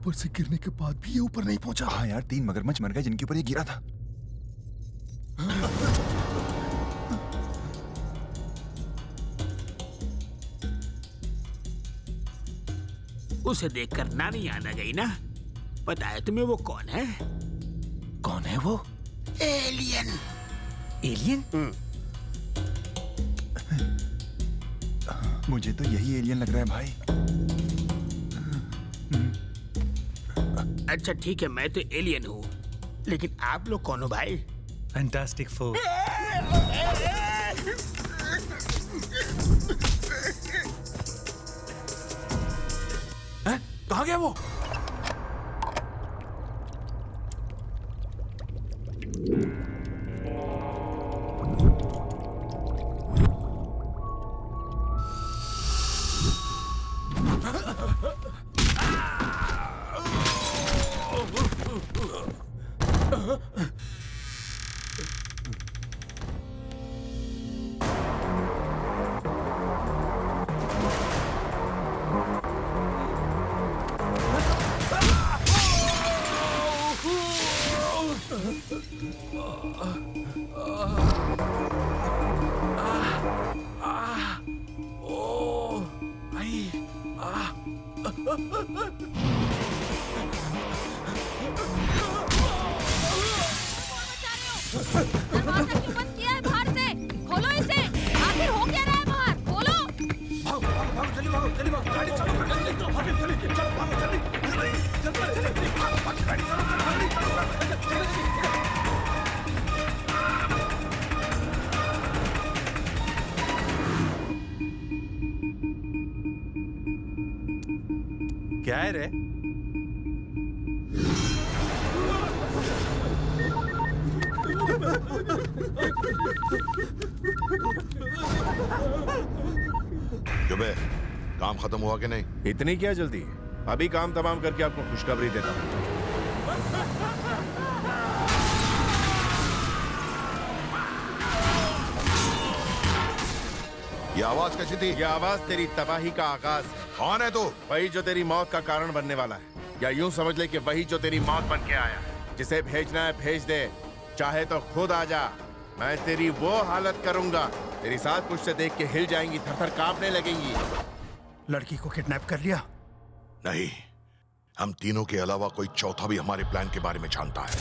ऊपर से गिरने के बाद भी ये ऊपर नहीं पहुंचा। हाँ यार, 3 मगरमच्छ मर गए जिनके ऊपर ये गिरा था। उसे देखकर नानी याद आ गई ना? पता है तुम्हें वो कौन है? कौन है वो? एलियन। एलियन? मुझे तो यही एलियन लग रहा है भाई। अच्छा ठीक है, मैं तो एलियन हूँ, लेकिन आप लोग कौन हो भाई? Fantastic four. कहाँ गया वो? दरवाजा क्यों बंद किया है बाहर से? खोलो इसे। आखिर हो क्या रहा है बाहर? खोलो। क्या है रे? क्यों बे? काम खत्म हुआ कि नहीं? इतनी क्या जल्दी? अभी काम तमाम करके आपको खुशखबरी देता हूँ। ये आवाज कैसी थी? ये आवाज तेरी तबाही का आगाज है। कौन है तू? वही जो तेरी मौत का कारण बनने वाला है, या यूं समझ ले कि वही जो तेरी मौत बन के आया है। जिसे भेजना है भेज दे, चाहे तो खुद आ जा। मैं तेरी वो हालत करूंगा, तेरी साथ कुछ से देख के हिल जाएंगी, थर-थर कांपने लगेंगी। लड़की को किडनैप कर लिया? नहीं, हम तीनों के अलावा कोई चौथा भी हमारे प्लान के बारे में जानता है,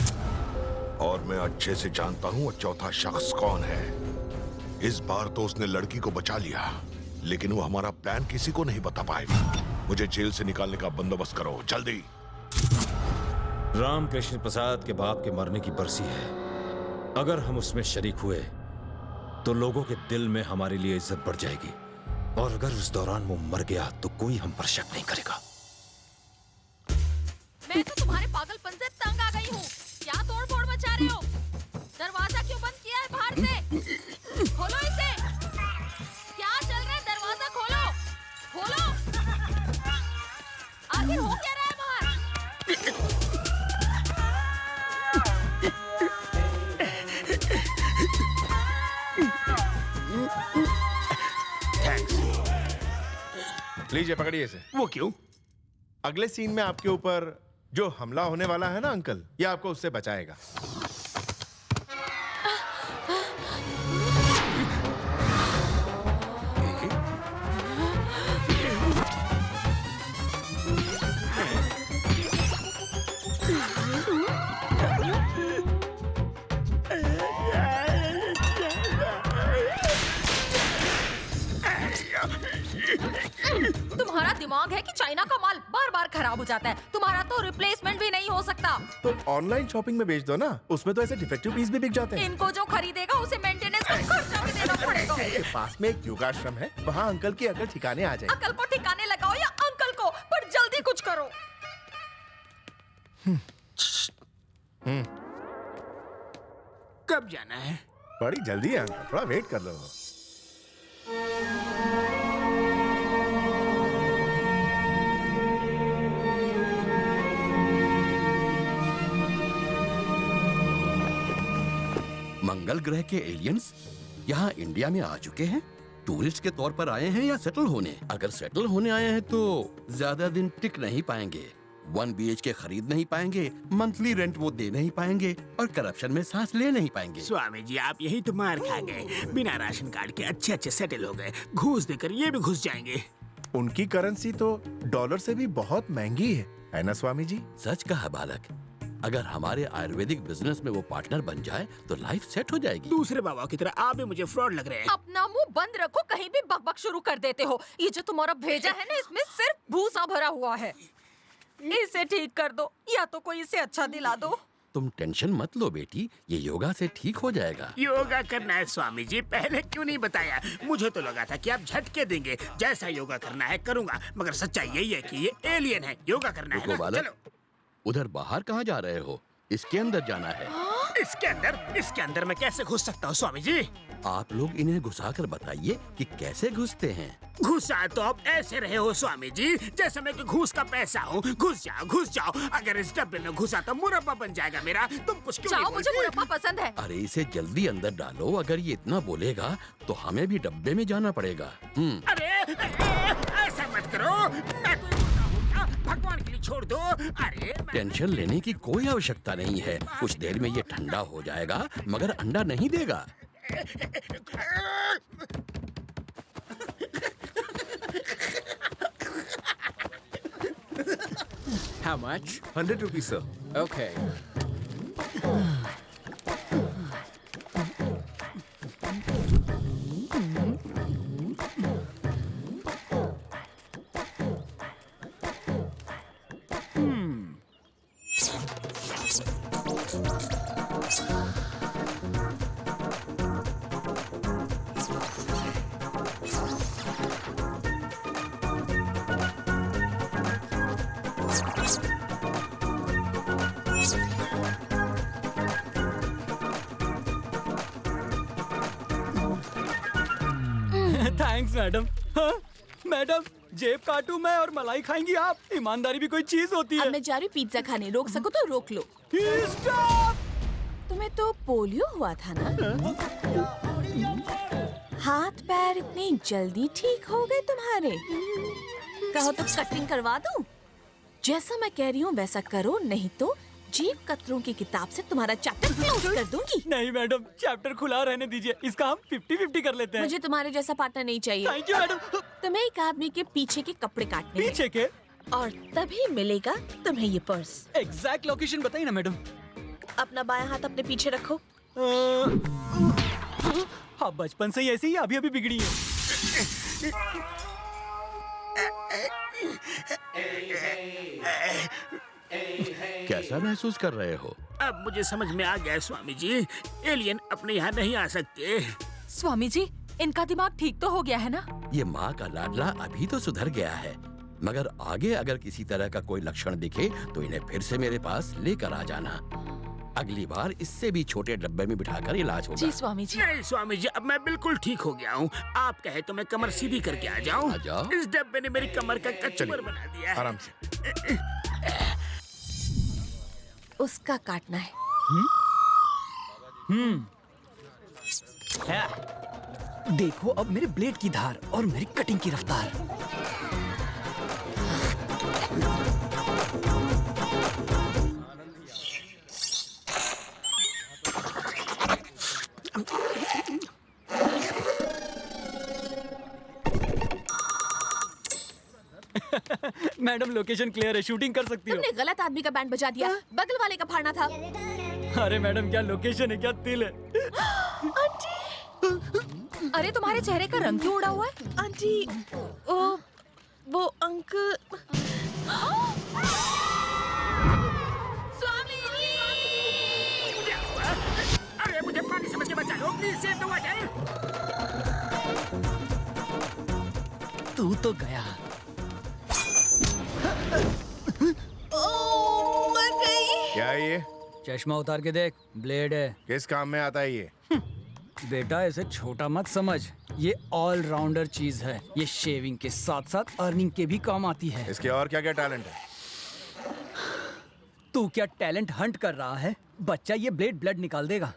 और मैं अच्छे से जानता हूँ वो चौथा शख्स कौन है। इस बार तो उसने लड़की को बचा लिया, लेकिन वो हमारा प्लान किसी को नहीं बता पाएगा। मुझे जेल से निकालने का बंदोबस्त करो, जल्दी। रामकृष्ण प्रसाद के बाप के मरने की बरसी है। अगर हम उसमें शरीक हुए तो लोगों के दिल में हमारे लिए इज्जत बढ़ जाएगी, और अगर उस दौरान वो मर गया तो कोई हम पर शक नहीं करेगा। मैं तो तुम्हारे पागलपन से तंग आ गई हूँ। क्या तोड़-फोड़ मचा रहे हो? दरवाजा क्यों बंद किया है बाहर से? खोलो इसे। क्या चल रहा है? दरवाजा खोलो, खोलो। आखिर हो क्या रहा है बाहर? लीजिए, पकड़िए इसे। वो क्यों? अगले सीन में आपके ऊपर जो हमला होने वाला है ना अंकल, ये आपको उससे बचाएगा। तुम्हारा दिमाग है कि चाइना का माल बार बार खराब हो जाता है। तुम्हारा तो रिप्लेसमेंट भी नहीं हो सकता। तो ऑनलाइन शॉपिंग में बेच दो ना, उसमें तो ऐसे डिफेक्टिव पीस भी बिक जाते हैं। इनको जो खरीदेगा उसे मेंटेनेंस का खर्चा भी देना पड़ेगा। पास में एक योगाश्रम है, वहाँ अंकल की अकल ठिकाने आ जाए। अकल को ठिकाने लगाओ या अंकल को, पर जल्दी कुछ करो। कब जाना है? बड़ी जल्दी है अंकल, थोड़ा वेट कर लो। मंगल ग्रह के एलियंस यहाँ इंडिया में आ चुके हैं। टूरिस्ट के तौर पर आए हैं या सेटल होने? अगर सेटल होने आए हैं तो ज्यादा दिन टिक नहीं पाएंगे, 1 BHK खरीद नहीं पाएंगे, मंथली रेंट वो दे नहीं पाएंगे, और करप्शन में सांस ले नहीं पाएंगे। स्वामी जी, आप यही तो मार खा गए। बिना राशन कार्ड के अच्छे अच्छे सेटल हो गए, घूस देकर ये भी घुस जाएंगे। उनकी करेंसी तो डॉलर से भी बहुत महंगी है ना स्वामी जी? सच कहा बालक। अगर हमारे आयुर्वेदिक बिजनेस में वो पार्टनर बन जाए तो लाइफ सेट हो जाएगी। दूसरे बाबा की तरह आप भी मुझे फ्रॉड लग रहे हैं। अपना मुंह बंद रखो, कहीं भी बकबक शुरू कर देते हो। ये जो तुम्हारा भेजा है ना, इसमें सिर्फ भूसा भरा हुआ है। इसे ठीक कर दो, या तो कोई इसे अच्छा दिला दो। तुम टेंशन मत लो बेटी, ये योगा से ठीक हो जाएगा। योगा करना है स्वामी जी, पहले क्यों नहीं बताया? मुझे तो लगा था कि आप झटके देंगे। जैसा योगा करना है करूंगा, मगर सच्चाई यही है कि ये एलियन है। योगा करना है ना? चलो। उधर बाहर कहाँ जा रहे हो? इसके अंदर जाना है। इसके अंदर मैं कैसे घुस सकता हूँ स्वामी जी? आप लोग इन्हें घुसाकर बताइए कि कैसे घुसते हैं। घुसा तो आप ऐसे रहे हो स्वामी जी, जैसे मैं कि घूस का पैसा हूँ। घुस जाओ। अगर इस डब्बे में घुसा तो मुरब्बा बन जाएगा मेरा। तुम कुछ क्यों नहीं मुझे मुरब्बा पसंद है। अरे इसे जल्दी अंदर डालो, अगर ये इतना बोलेगा तो हमें भी डब्बे में जाना पड़ेगा। अरे ऐसा मत करो, मैं कोई मुर्गा हूँ क्या? भगवान के लिए छोड़ दो। अरे टेंशन लेने की कोई आवश्यकता नहीं है, कुछ देर में ये ठंडा हो जाएगा, मगर अंडा नहीं देगा। How much? 100 rupees, sir. Okay. Thanks madam. हाँ? मैडम, जेब काटूं मैं और मलाई खाएंगी आप? ईमानदारी भी कोई चीज होती है। अब मैं जा रही हूँ पिज्जा खाने, रोक सको तो रोक लो। स्टॉप! तुम्हें तो पोलियो हुआ था ना? हाथ पैर इतनी जल्दी ठीक हो गए तुम्हारे? कहो तो कटिंग करवा दूं? जैसा मैं कह रही हूँ वैसा करो, नहीं तो जेब कतरों की किताब से तुम्हारा चैप्टर क्लोज कर दूंगी। नहीं मैडम, चैप्टर खुला रहने दीजिए, इसका हम 50-50 कर लेते हैं। मुझे तुम्हारे जैसा पार्टनर नहीं चाहिए। Thank you madam. तुम्हें एक आदमी के पीछे के कपड़े काटने हैं। पीछे के? और तभी मिलेगा तुम्हें ये पर्स। एग्जैक्ट लोकेशन बताइए ना मैडम। अपना बायां हाथ अपने पीछे रखो। हाँ, बचपन से ही ऐसे ही अभी अभी बिगड़ी है। कैसा महसूस कर रहे हो? अब मुझे समझ में आ गया स्वामी जी, एलियन अपने यहाँ नहीं आ सकते। स्वामी जी, इनका दिमाग ठीक तो हो गया है ना? ये माँ का लाडला अभी तो सुधर गया है, मगर आगे अगर किसी तरह का कोई लक्षण दिखे तो इन्हें फिर से मेरे पास लेकर आ जाना। अगली बार इससे भी छोटे डब्बे में बिठाकर इलाज होगा। जी स्वामी जी। नहीं स्वामी जी, अब मैं बिल्कुल ठीक हो गया हूँ। आप कहे तो मैं कमर सीधी करके आ जाऊँ। आ जाओ। इस डब्बे ने मेरी कमर का कचूमर बना दिया है। आराम से। उसका काटना है। देखो अब मेरे ब्लेड की धार और मेरी कटिंग की रफ्तार। मैडम, लोकेशन क्लियर है, शूटिंग कर सकती हो। तुमने गलत आदमी का बैंड बजा दिया, बगल वाले का फाड़ना था। अरे मैडम, क्या लोकेशन है, क्या तिल है। आंटी, अरे तुम्हारे चेहरे का रंग क्यों उड़ा हुआ है? आंटी, वो अंकल। स्वामी जी! अरे मुझे पानी समझ के बचा लो, प्लीज सेव द वाटर। तू तो गया। मर गई। क्या है ये? चश्मा उतार के देख, ब्लेड है। किस काम में आता है ये? बेटा, इसे छोटा मत समझ, ये ऑलराउंडर चीज है। ये शेविंग के साथ साथ अर्निंग के भी काम आती है। इसके और क्या क्या टैलेंट है? तू क्या टैलेंट हंट कर रहा है? बच्चा, ये ब्लेड ब्लड निकाल देगा।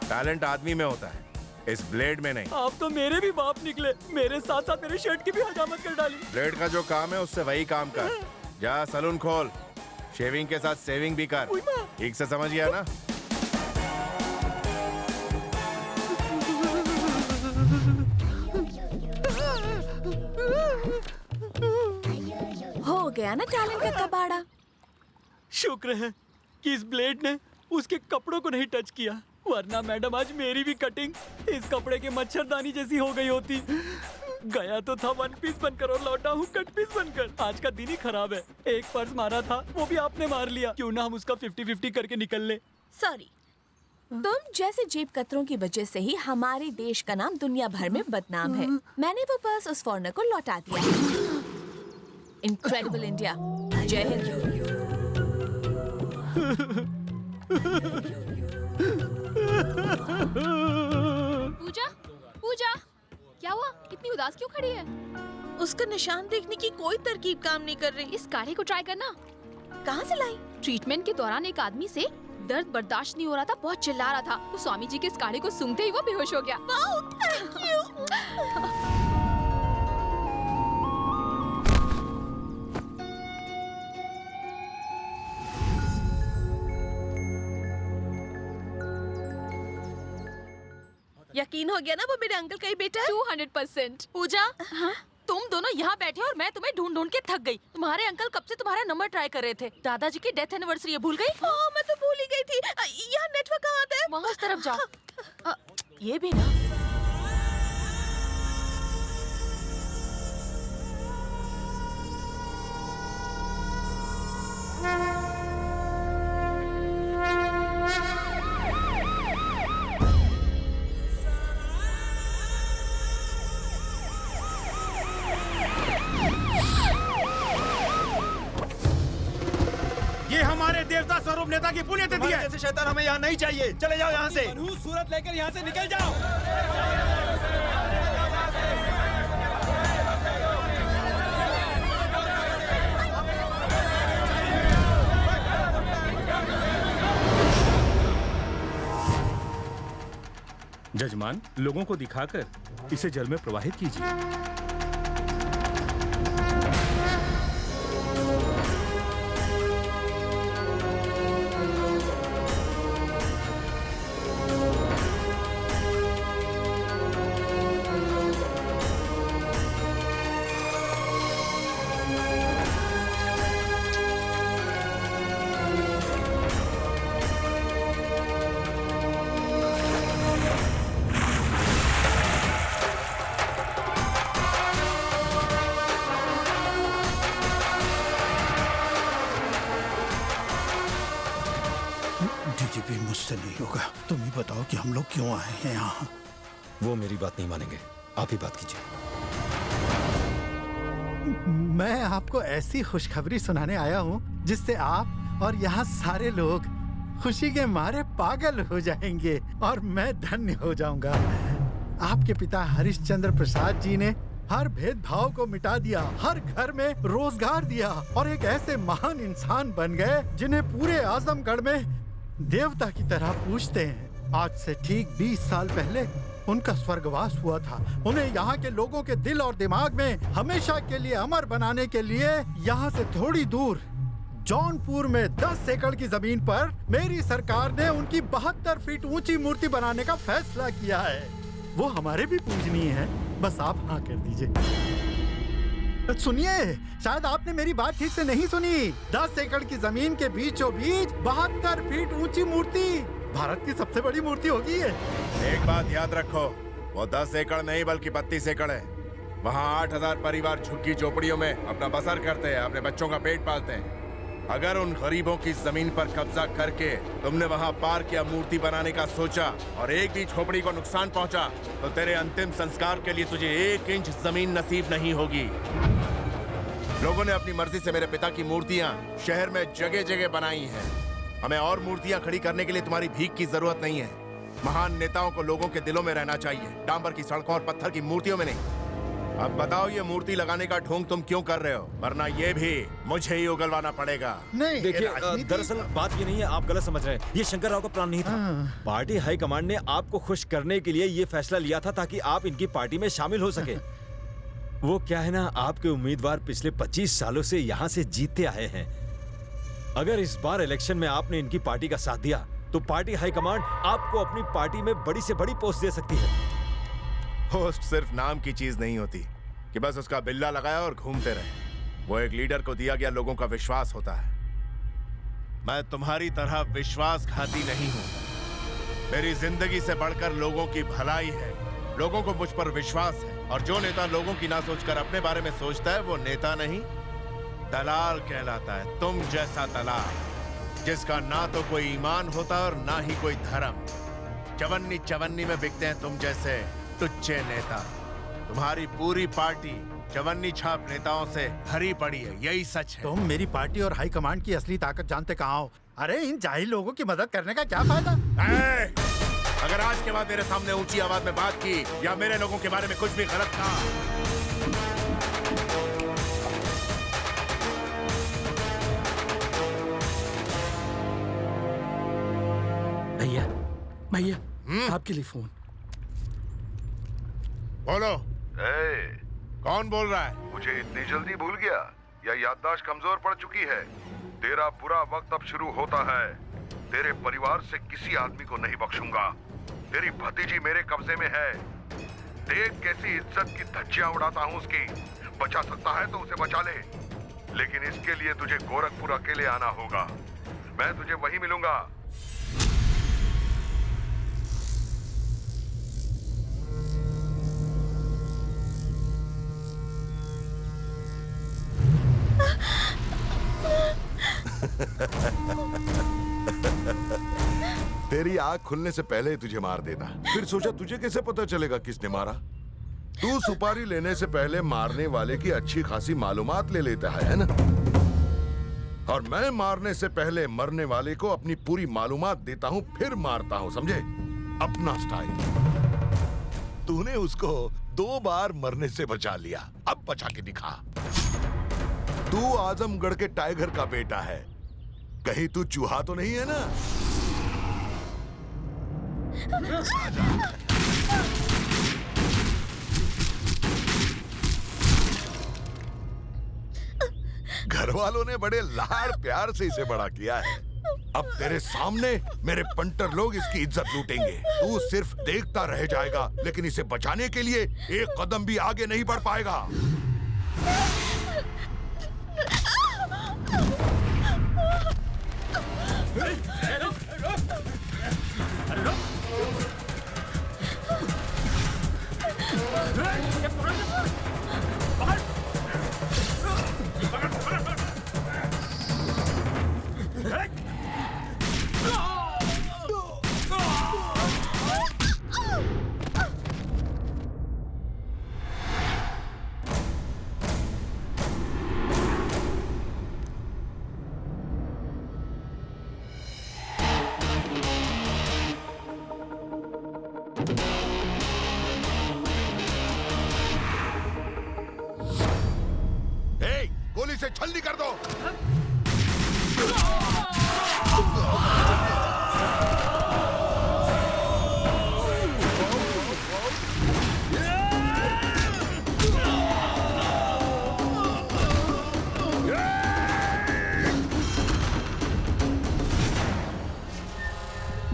टैलेंट आदमी में होता है, इस ब्लेड में नहीं। आप तो मेरे भी बाप निकले, मेरे साथ साथ मेरे शर्ट की भी हजामत कर डाली। ब्लेड का जो काम है उससे वही काम कर। जा सलून खोल, शेविंग के साथ सेविंग भी कर। ठीक से समझ गया ना? हो गया ना टैलेंट का कबाड़ा। शुक्र है कि इस ब्लेड ने उसके कपड़ों को नहीं टच किया, वरना मैडम आज मेरी भी कटिंग इस कपड़े के मच्छरदानी जैसी हो गई होती। गया तो था वन पीस बनकर और लौटा हूँ कट पीस बनकर। आज का दिन ही खराब है। एक पर्स मारा था, वो भी आपने मार लिया। क्यों ना हम उसका 50-50 करके निकल ले। सॉरी, तुम जैसे जेब कतरों की वजह से ही हमारे देश का नाम दुनिया भर में बदनाम है। मैंने वो पर्स उस फॉरेनर को लौटा दिया। Incredible India. जय हिंद। पूजा, पूजा, क्या हुआ? इतनी उदास क्यों खड़ी है? उसका निशान देखने की कोई तरकीब काम नहीं कर रही। इस काढ़े को ट्राई करना। कहाँ से लाई? ट्रीटमेंट के दौरान एक आदमी से दर्द बर्दाश्त नहीं हो रहा था, बहुत चिल्ला रहा था। तो स्वामी जी के इस काढ़े को सूंघते ही वो बेहोश हो गया। Wow, thank you. यकीन हो गया ना वो मेरे अंकल का ही बेटा है? 200%। पूजा, हाँ? तुम दोनों यहाँ बैठे और मैं तुम्हें ढूंढ ढूंढ के थक गई। तुम्हारे अंकल कब से तुम्हारा नंबर ट्राई कर रहे थे। दादाजी की डेथ एनिवर्सरी है, भूल गई? मैं तो भूल ही गई थी। यहाँ नेटवर्क कहाँ आता है? वहाँ उस तरफ जाओ। ये भी ना। ये हमारे देवता स्वरूप नेता की पुण्यतिथि है। जैसे शैतान हमें यहाँ नहीं चाहिए, चले जाओ यहाँ से। सूरत लेकर यहाँ से निकल जाओ। जजमान, लोगों को दिखाकर इसे जल में प्रवाहित कीजिए। डीजीपी, मुझसे नहीं होगा। तुम ही बताओ कि हम लोग क्यों आए हैं यहाँ। वो मेरी बात नहीं मानेंगे, आप ही बात कीजिए। मैं आपको ऐसी खुशखबरी सुनाने आया हूँ जिससे आप और यहाँ सारे लोग खुशी के मारे पागल हो जाएंगे और मैं धन्य हो जाऊंगा। आपके पिता हरिश्चंद्र प्रसाद जी ने हर भेदभाव को मिटा दिया, हर घर में रोजगार दिया और एक ऐसे महान इंसान बन गए जिन्हें पूरे आजमगढ़ में देवता की तरह पूजते हैं। आज से ठीक 20 साल पहले उनका स्वर्गवास हुआ था। उन्हें यहाँ के लोगों के दिल और दिमाग में हमेशा के लिए अमर बनाने के लिए यहाँ से थोड़ी दूर जौनपुर में 10 एकड़ की जमीन पर मेरी सरकार ने उनकी 72 फीट ऊंची मूर्ति बनाने का फैसला किया है। वो हमारे भी पूजनीय है, बस आप हाँ कर दीजिए। सुनिए, शायद आपने मेरी बात ठीक से नहीं सुनी। 10 एकड़ की जमीन के बीचों बीच 72 फीट ऊंची मूर्ति भारत की सबसे बड़ी मूर्ति होगी ये। एक बात याद रखो, वो 10 एकड़ नहीं बल्कि 32 एकड़ है। वहाँ 8000 परिवार झुग्गी झोपड़ियों में अपना बसर करते हैं, अपने बच्चों का पेट पालते हैं। अगर उन गरीबों की जमीन पर कब्जा करके तुमने वहाँ पार्क या मूर्ति बनाने का सोचा और एक भी झोपड़ी को नुकसान पहुँचा तो तेरे अंतिम संस्कार के लिए तुझे 1 इंच जमीन नसीब नहीं होगी। लोगों ने अपनी मर्जी से मेरे पिता की मूर्तियाँ शहर में जगह जगह बनाई हैं। हमें और मूर्तियाँ खड़ी करने के लिए तुम्हारी भीख की जरूरत नहीं है। महान नेताओं को लोगों के दिलों में रहना चाहिए, डांबर की सड़कों और पत्थर की मूर्तियों में नहीं। अब बताओ, ये मूर्ति लगाने का ढोंग तुम क्यों कर रहे हो? वरना ये भी मुझे ही उगलवाना पड़ेगा। नहीं, देखिए, दरअसल बात ये नहीं है, आप गलत समझ रहे हैं। ये शंकर राव का प्लान नहीं था। पार्टी हाईकमांड ने आपको खुश करने के लिए ये फैसला लिया था ताकि आप इनकी पार्टी में शामिल हो सके। वो क्या है ना, आपके उम्मीदवार पिछले 25 सालों से यहाँ से जीतते आए हैं। अगर इस बार इलेक्शन में आपने इनकी पार्टी का साथ दिया तो पार्टी हाईकमांड आपको अपनी पार्टी में बड़ी से बड़ी पोस्ट दे सकती है। पोस्ट सिर्फ नाम की चीज नहीं होती कि बस उसका बिल्ला लगाया और घूमते रहे। वो एक लीडर को दिया गया लोगों का विश्वास होता है। मैं तुम्हारी तरह विश्वासघाती नहीं हूं। मेरी जिंदगी से बढ़कर लोगों की भलाई है। लोगों को मुझ पर विश्वास है और जो नेता लोगों की ना सोचकर अपने बारे में सोचता है वो नेता नहीं, दलाल कहलाता है। तुम जैसा दलाल जिसका ना तो कोई ईमान होता और ना ही कोई धर्म। चवन्नी चवन्नी में बिकते हैं तुम जैसे टुच्चे नेता। तुम्हारी पूरी पार्टी चवन्नी छाप नेताओं से भरी पड़ी है, यही सच है। तुम मेरी पार्टी और हाईकमांड की असली ताकत जानते कहाँ हो? अरे इन जाहिल लोगों की मदद करने का क्या फायदा? अगर आज के बाद मेरे सामने ऊंची आवाज में बात की या मेरे लोगों के बारे में कुछ भी गलत कहा, भैया आपके लिए फोन। बोलो। कौन बोल रहा है? मुझे इतनी जल्दी भूल गया या याददाश्त कमजोर पड़ चुकी है? तेरा बुरा वक्त अब शुरू होता है। तेरे परिवार से किसी आदमी को नहीं बख्शूंगा। तेरी भतीजी मेरे कब्जे में है। देख कैसी इज्जत की धज्जियां उड़ाता हूँ उसकी। बचा सकता है तो उसे बचा ले, लेकिन इसके लिए तुझे गोरखपुर अकेले आना होगा। मैं तुझे वहीं मिलूंगा। तेरी आंख खुलने से पहले ही तुझे मार देता। फिर सोचा तुझे कैसे पता चलेगा किसने मारा? तू सुपारी लेने से पहले मारने वाले की अच्छी खासी मालूमात ले लेता है ना? और मैं मारने से पहले मरने वाले को अपनी पूरी मालूमात देता हूं, फिर मारता हूं, समझे? अपना स्टाइल। तूने उसको 2 बार मरने से बचा लिया, अब बचा के दिखा। तू आजमगढ़ के टाइगर का बेटा है, कहीं तू चूहा तो नहीं है ना? घर वालों ने बड़े लाड़ प्यार से इसे बड़ा किया है। अब तेरे सामने मेरे पंटर लोग इसकी इज्जत लूटेंगे। तू सिर्फ देखता रह जाएगा, लेकिन इसे बचाने के लिए एक कदम भी आगे नहीं बढ़ पाएगा। गोली से छलनी कर दो।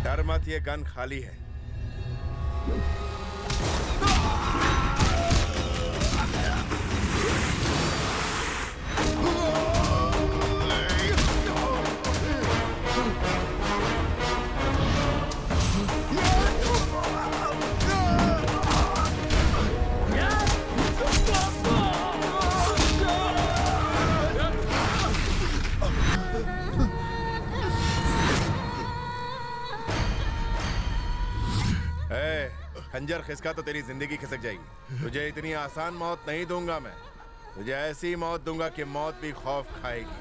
डर मत, ये गन खाली है। खंजर खिसका तो तेरी जिंदगी खिसक जाएगी। तुझे इतनी आसान मौत नहीं दूंगा मैं। तुझे ऐसी मौत दूंगा कि मौत भी खौफ खाएगी।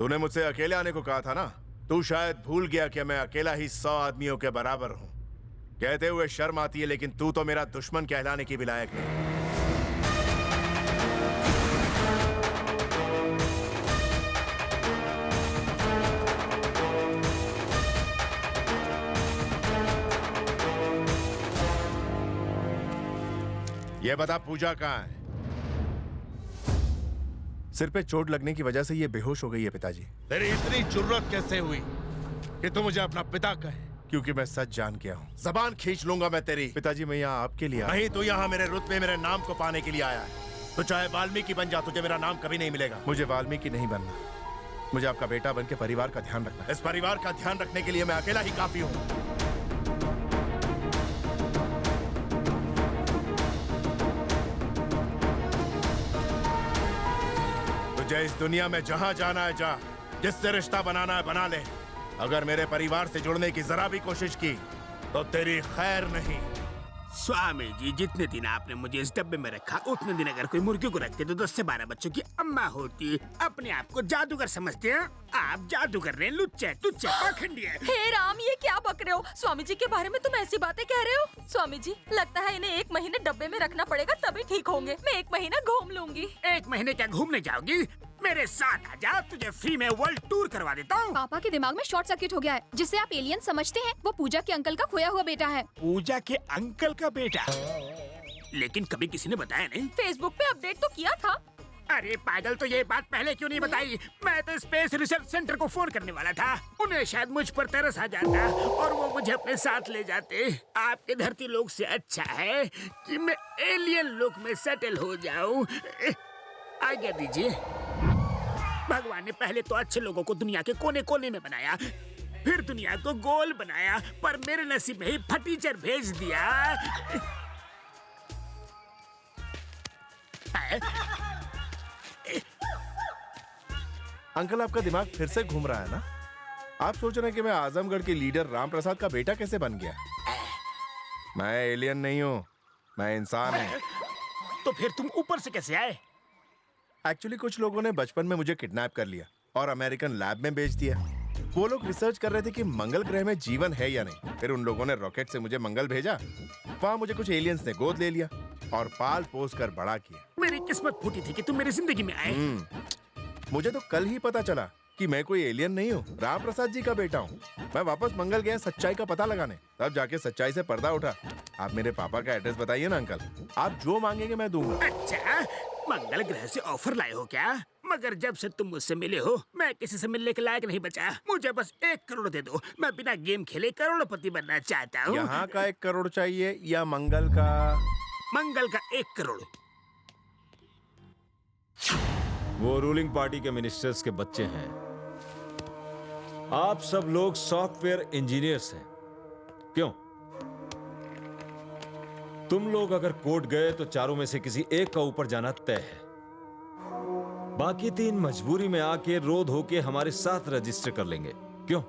तूने मुझसे अकेले आने को कहा था ना। तू शायद भूल गया कि मैं अकेला ही 100 आदमियों के बराबर हूं। कहते हुए शर्म आती है, लेकिन तू तो मेरा दुश्मन कहलाने की भी लायक नहीं। ये बता पूजा कहाँ है? सिर पे चोट लगने की वजह से ये बेहोश हो गई है पिताजी। तेरी इतनी जुर्रत कैसे हुई कि तू मुझे अपना पिता कहे? क्योंकि मैं सच जान गया हूँ। जबान खींच लूंगा मैं तेरी। पिताजी मैं यहाँ आपके लिए नहीं, तू यहाँ मेरे रुतबे, मेरे नाम को पाने के लिए आया है। तो चाहे वाल्मीकि बन जा, तुझे मेरा नाम कभी नहीं मिलेगा। मुझे वाल्मीकि नहीं बनना, मुझे आपका बेटा बन के परिवार का ध्यान रखना। इस परिवार का ध्यान रखने के लिए मैं अकेला ही काफी हूँ। तुझे इस दुनिया में जहां जाना है जा, जिससे रिश्ता बनाना है बना ले। अगर मेरे परिवार से जुड़ने की जरा भी कोशिश की तो तेरी खैर नहीं। स्वामी जी, जितने दिन आपने मुझे इस डब्बे में रखा, उतने दिन अगर कोई मुर्गी को रखते तो 10 से 12 बच्चों की अम्मा होती। अपने आप को जादूगर समझते हैं आप? जादूगर ने लुच्चे तुच्चे पाखंडी है। हे राम, ये क्या बक रहे हो? स्वामी जी के बारे में तुम ऐसी बातें कह रहे हो? स्वामी जी, लगता है इन्हें 1 महीने डब्बे में रखना पड़ेगा, तभी ठीक होंगे। मैं 1 महीना घूम लूंगी। 1 महीने क्या घूमने जाओगी? मेरे साथ आ जा, तुझे फ्री में वर्ल्ड टूर करवा देता हूँ। पापा के दिमाग में शॉर्ट सर्किट हो गया है। जिसे आप एलियन समझते हैं, वो पूजा के अंकल का खोया हुआ बेटा है। पूजा के अंकल का बेटा? लेकिन कभी किसी ने बताया नहीं। फेसबुक पे अपडेट तो किया था। अरे पागल, तो ये बात पहले क्यों नहीं बताई? मैं तो स्पेस रिसर्च सेंटर को फोन करने वाला था। उन्हें शायद मुझ पर तरस आ जाता और वो मुझे अपने साथ ले जाते। आपके धरती लोग से अच्छा है कि मैं एलियन लोक में सेटल हो जाऊं। आज्ञा दीजिए। भगवान ने पहले तो अच्छे लोगों को दुनिया के कोने कोने में बनाया, फिर दुनिया को गोल बनाया, पर मेरे नसीब में ही फटीचर भेज दिया। अंकल, आपका दिमाग फिर से घूम रहा है ना? आप सोच रहे हैं कि मैं आजमगढ़ के लीडर राम प्रसाद का बेटा कैसे बन गया? मैं एलियन नहीं हूँ, मैं इंसान हूँ। तो फिर तुम ऊपर से कैसे आए? एक्चुअली कुछ लोगों ने बचपन में मुझे किडनैप कर लिया और अमेरिकन लैब में भेज दिया। वो लोग रिसर्च कर रहे थे कि मंगल ग्रह में जीवन है या नहीं। फिर उन लोगों ने रॉकेट से मुझे मंगल भेजा। वहाँ मुझे कुछ एलियंस ने गोद ले लिया और पाल पोस कर बड़ा किया। मेरी किस्मत फूटी थी कि तुम मेरी जिंदगी में आए। मुझे तो कल ही पता चला कि मैं कोई एलियन नहीं हूँ, राम प्रसाद जी का बेटा हूँ। मैं वापस मंगल गया सच्चाई का पता लगाने, तब जाके सच्चाई से पर्दा उठा। आप मेरे पापा का एड्रेस बताइए ना अंकल, आप जो मांगेंगे मैं दूंगा। अच्छा, मंगल ग्रह से ऑफर लाए हो क्या? मगर जब से तुम मुझसे मिले हो, मैं किसी से मिलने के लायक नहीं बचा। मुझे बस 1 करोड़ दे दो, मैं बिना गेम खेले करोड़पति बनना चाहता हूँ। यहाँ का 1 करोड़ चाहिए या मंगल का? मंगल का 1 करोड़। वो रूलिंग पार्टी के मिनिस्टर्स के बच्चे हैं। आप सब लोग सॉफ्टवेयर इंजीनियर्स हैं, क्यों? तुम लोग अगर कोर्ट गए तो चारों में से किसी एक का ऊपर जाना तय है। बाकी 3 मजबूरी में आके रोध होके हमारे साथ रजिस्टर कर लेंगे, क्यों?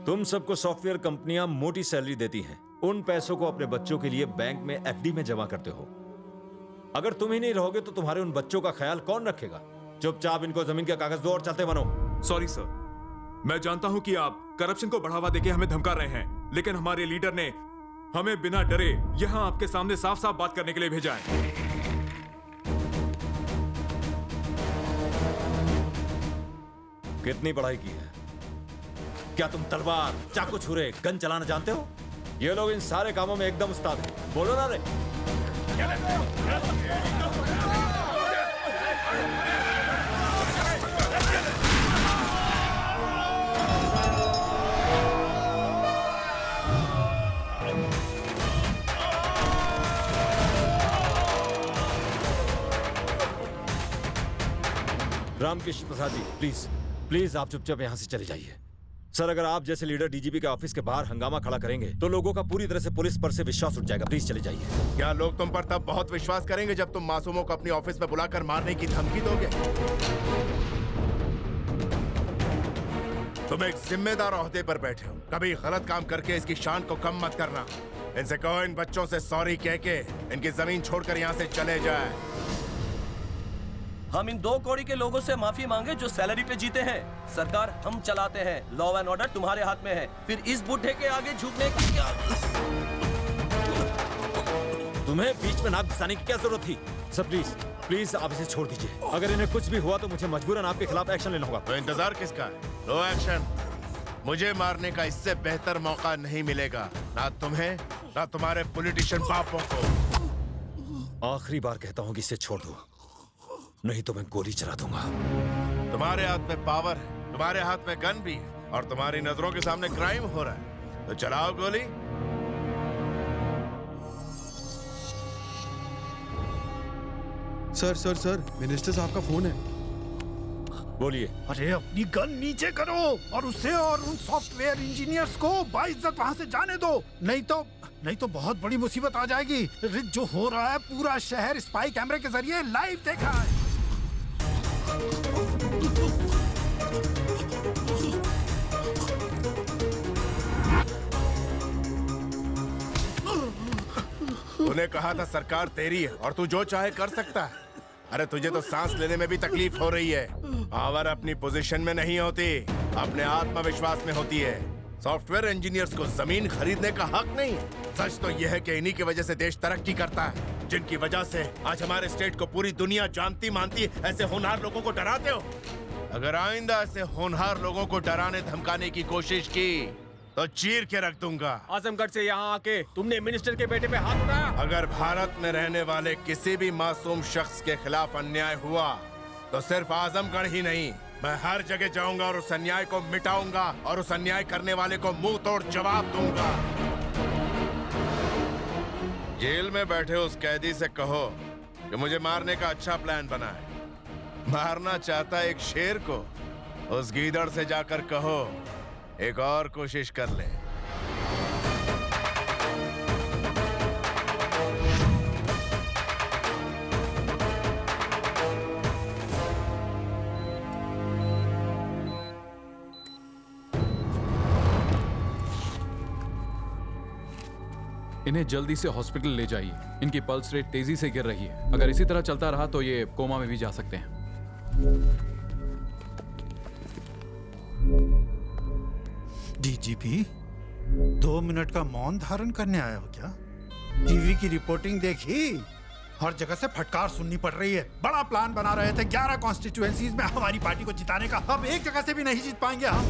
तुम सबको सॉफ्टवेयर कंपनियां मोटी सैलरी देती हैं। उन पैसों को अपने बच्चों के लिए बैंक में एफडी में जमा करते हो। अगर तुम ही नहीं रहोगे तो तुम्हारे उन बच्चों का ख्याल कौन रखेगा? चुपचाप इनको जमीन के कागज दो और चलते बनो। सॉरी सर, मैं जानता हूं कि आप करप्शन को बढ़ावा देके हमें धमका रहे हैं, लेकिन हमारे लीडर ने हमें बिना डरे यहां आपके सामने साफ साफ बात करने के लिए भेजा है। कितनी पढ़ाई की है? क्या तुम तलवार, चाकू, छुरे, गन चलाना जानते हो? ये लोग इन सारे कामों में एकदम उस्ताद हैं। बोलो ना रे। रामकृष्ण प्रसाद जी, प्लीज आप चुपचाप यहाँ से चले जाइए। सर, अगर आप जैसे लीडर डीजीपी के ऑफिस के बाहर हंगामा खड़ा करेंगे तो लोगों का पूरी तरह से पुलिस पर से विश्वास उठ जाएगा। प्लीज चले जाइए। क्या लोग तुम पर तब बहुत विश्वास करेंगे जब तुम मासूमों को अपनी ऑफिस में बुलाकर मारने की धमकी दोगे? तुम एक जिम्मेदार ओहदे पर बैठे हो, कभी गलत काम करके इसकी शान को कम मत करना। इनसे कहो इन बच्चों से सॉरी कह के इनकी जमीन छोड़कर यहाँ से चले जाए। हम इन 2 कौड़ी के लोगों से माफी मांगे जो सैलरी पे जीते हैं। सरकार हम चलाते हैं, लॉ एंड ऑर्डर तुम्हारे हाथ में है। फिर इस बुढ़े के आगे झुकने की क्या? तुम्हें बीच में नाक घुसाने की क्या जरूरत थी? सर प्लीज प्लीज आप इसे छोड़ दीजिए। अगर इन्हें कुछ भी हुआ तो मुझे मजबूरन आपके खिलाफ एक्शन लेना होगा। तो इंतजार किसका है? लो एक्शन। मुझे मारने का इससे बेहतर मौका नहीं मिलेगा, ना तुम्हें ना तुम्हारे पॉलिटिशियन बापों को। आखिरी बार कहता हूँ कि इसे छोड़ दो, नहीं तो मैं गोली चला दूंगा। तुम्हारे हाथ में पावर है, तुम्हारे हाथ में गन भी है, और तुम्हारी नजरों के सामने क्राइम हो रहा है, तो चलाओ गोली। सर सर सर, मिनिस्टर साहब का फोन है। बोलिए। अरे अपनी गन नीचे करो और उसे और उन सॉफ्टवेयर इंजीनियर्स को बाइज्जत वहाँ से जाने दो, नहीं तो बहुत बड़ी मुसीबत आ जाएगी। जो हो रहा है पूरा शहर स्पाई कैमरे के जरिए लाइव देखा है। तूने कहा था सरकार तेरी है और तू जो चाहे कर सकता है। अरे तुझे तो सांस लेने में भी तकलीफ हो रही है। पावर अपनी पोजीशन में नहीं होती, अपने आत्मविश्वास में होती है। सॉफ्टवेयर इंजीनियर्स को जमीन खरीदने का हक नहीं है। सच तो यह है कि इन्हीं की वजह से देश तरक्की करता है, जिनकी वजह से आज हमारे स्टेट को पूरी दुनिया जानती मानती। ऐसे होनहार लोगों को डराते हो। अगर आइंदा ऐसे होनहार लोगों को डराने धमकाने की कोशिश की तो चीर के रख दूंगा। आजमगढ़ से यहाँ आके तुमने मिनिस्टर के बेटे पे हाथ उठाया। अगर भारत में रहने वाले किसी भी मासूम शख्स के खिलाफ अन्याय हुआ तो सिर्फ आजमगढ़ ही नहीं, मैं हर जगह जाऊंगा और उस अन्याय को मिटाऊंगा और उस अन्याय करने वाले को मुंह तोड़ जवाब दूंगा। जेल में बैठे उस कैदी से कहो कि मुझे मारने का अच्छा प्लान बना है। मारना चाहता एक शेर को, उस गीदड़ से जाकर कहो एक और कोशिश कर ले। इन्हें जल्दी से हॉस्पिटल ले जाइए। इनकी पल्स रेट तेजी से गिर रही है। अगर इसी तरह चलता रहा तो ये कोमा में भी जा सकते हैं। डीजीपी 2 मिनट का मौन धारण करने आया हो क्या? टीवी की रिपोर्टिंग देखी? हर जगह से फटकार सुननी पड़ रही है। बड़ा प्लान बना रहे थे 11 कॉन्स्टिट्यूएंसीज में हमारी पार्टी को जिताने का। अब एक जगह से भी नहीं जीत पाएंगे हम।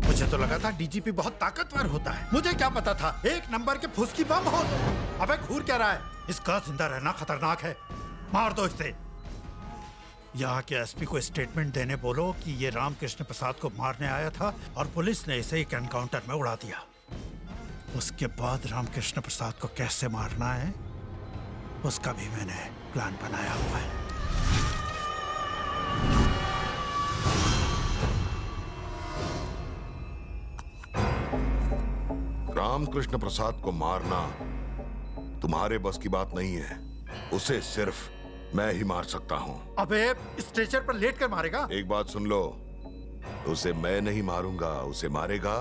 मुझे तो लगा था डीजीपी बहुत ताकतवर होता है। मुझे क्या पता था एक नंबर के फुसकी बम हो। अबे घूर क्या रहा है? इसका जिंदा रहना खतरनाक है। मार दो इसे। यहाँ के एसपी को स्टेटमेंट देने बोलो कि ये रामकृष्ण प्रसाद को मारने आया था और पुलिस ने इसे एक एनकाउंटर में उड़ा दिया। उसके बाद रामकृष्ण प्रसाद को कैसे मारना है उसका भी मैंने प्लान बनाया हुआ है। रामकृष्ण प्रसाद को मारना तुम्हारे बस की बात नहीं है। उसे सिर्फ मैं ही मार सकता हूँ। अबे स्ट्रेचर पर लेट कर मारेगा? एक बात सुन लो, उसे मैं नहीं मारूंगा, उसे मारेगा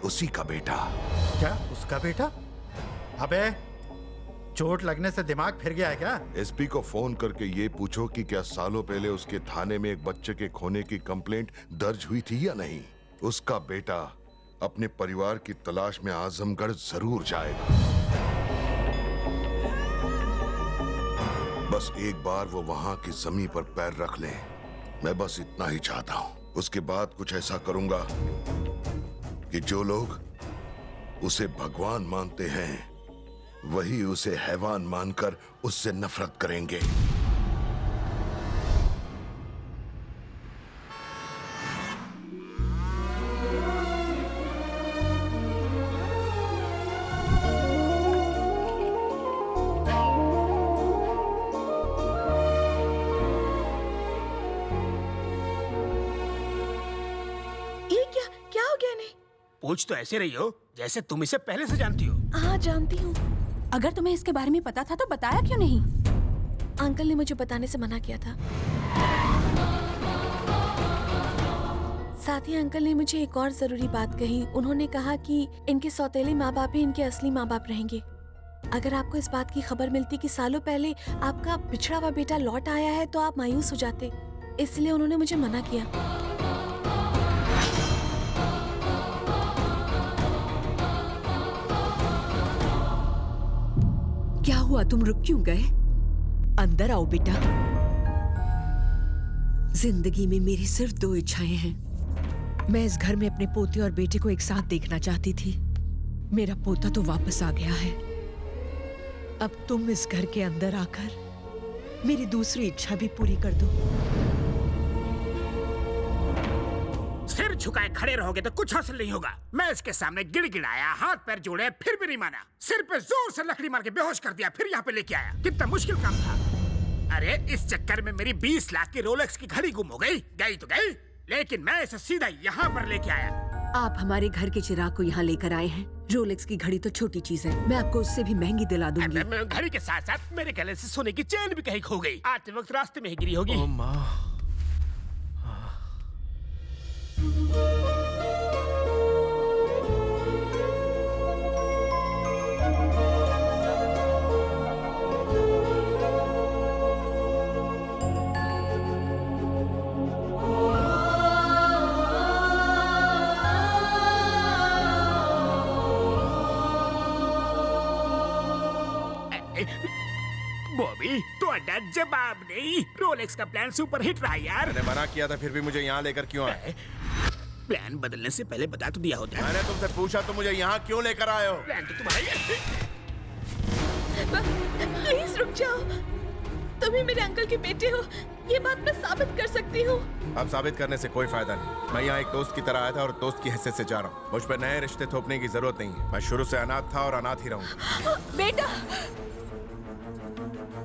उसी का बेटा। क्या उसका बेटा? अबे चोट लगने से दिमाग फिर गया है क्या? एसपी को फोन करके ये पूछो कि क्या सालों पहले उसके थाने में एक बच्चे के खोने की कंप्लेंट दर्ज हुई थी या नहीं। उसका बेटा अपने परिवार की तलाश में आजमगढ़ जरूर जाएगा। बस एक बार वो वहां की जमीन पर पैर रख ले, मैं बस इतना ही चाहता हूं। उसके बाद कुछ ऐसा करूंगा कि जो लोग उसे भगवान मानते हैं वही उसे हैवान मानकर उससे नफरत करेंगे। पूछ तो ऐसे रही हो जैसे तुम इसे पहले से जानती हो। हाँ जानती हूँ। अगर तुम्हें इसके बारे में पता था तो बताया क्यों नहीं? अंकल ने मुझे बताने से मना किया था। साथ ही अंकल ने मुझे एक और जरूरी बात कही। उन्होंने कहा कि इनके सौतेले माँ बाप ही इनके असली माँ बाप रहेंगे। अगर आपको इस बात की खबर मिलती कि सालों पहले आपका बिछड़ा हुआ बेटा लौट आया है तो आप मायूस हो जाते, इसलिए उन्होंने मुझे मना किया। क्या हुआ, तुम रुक क्यों गए? अंदर आओ बेटा। जिंदगी में मेरी सिर्फ 2 इच्छाएं हैं। मैं इस घर में अपने पोते और बेटे को एक साथ देखना चाहती थी। मेरा पोता तो वापस आ गया है। अब तुम इस घर के अंदर आकर मेरी दूसरी इच्छा भी पूरी कर दो। सिर झुकाए खड़े रहोगे तो कुछ हासिल नहीं होगा। मैं इसके सामने गिड़गिड़ाया, हाथ पैर जोड़े, फिर भी नहीं माना। सिर पे जोर से लकड़ी मार के बेहोश कर दिया, फिर यहाँ पे लेके आया। कितना मुश्किल काम था। अरे इस चक्कर में मेरी 20 लाख की रोलेक्स की घड़ी गुम हो गई। गई तो गई, लेकिन मैं इसे सीधा यहाँ पर लेके आया। आप हमारे घर के चिराग को यहाँ लेकर आए हैं। रोलेक्स की घड़ी तो छोटी चीज है, मैं आपको उससे भी महंगी दिला दूंगी। घड़ी के साथ साथ मेरे गले से सोने की चेन भी कहीं खो गई। आते वक्त रास्ते में ही गिरी होगी। ओ माँ। बॉबी तो अड्डा जवाब नहीं। रोलेक्स का प्लान सुपर हिट रहा यार। मैंने मना किया था, फिर भी मुझे यहाँ लेकर क्यों आए? प्लान बदलने से पहले बता तो दिया होता। मैंने तुमसे पूछा तो मुझे यहाँ क्यों लेकर आए हो? प्लान तो तुम्हारी। प्लीज रुक जाओ, तुम ही मेरे अंकल के बेटे हो, ये बात मैं साबित कर सकती हूँ। अब साबित करने से कोई फायदा नहीं। मैं यहाँ एक दोस्त की तरह आया था और दोस्त की हैसियत से जा रहा हूँ। मुझ पर नए रिश्ते थोपने की जरूरत नहीं है। मैं शुरू से अनाथ था और अनाथ ही रहूंगा। बेटा,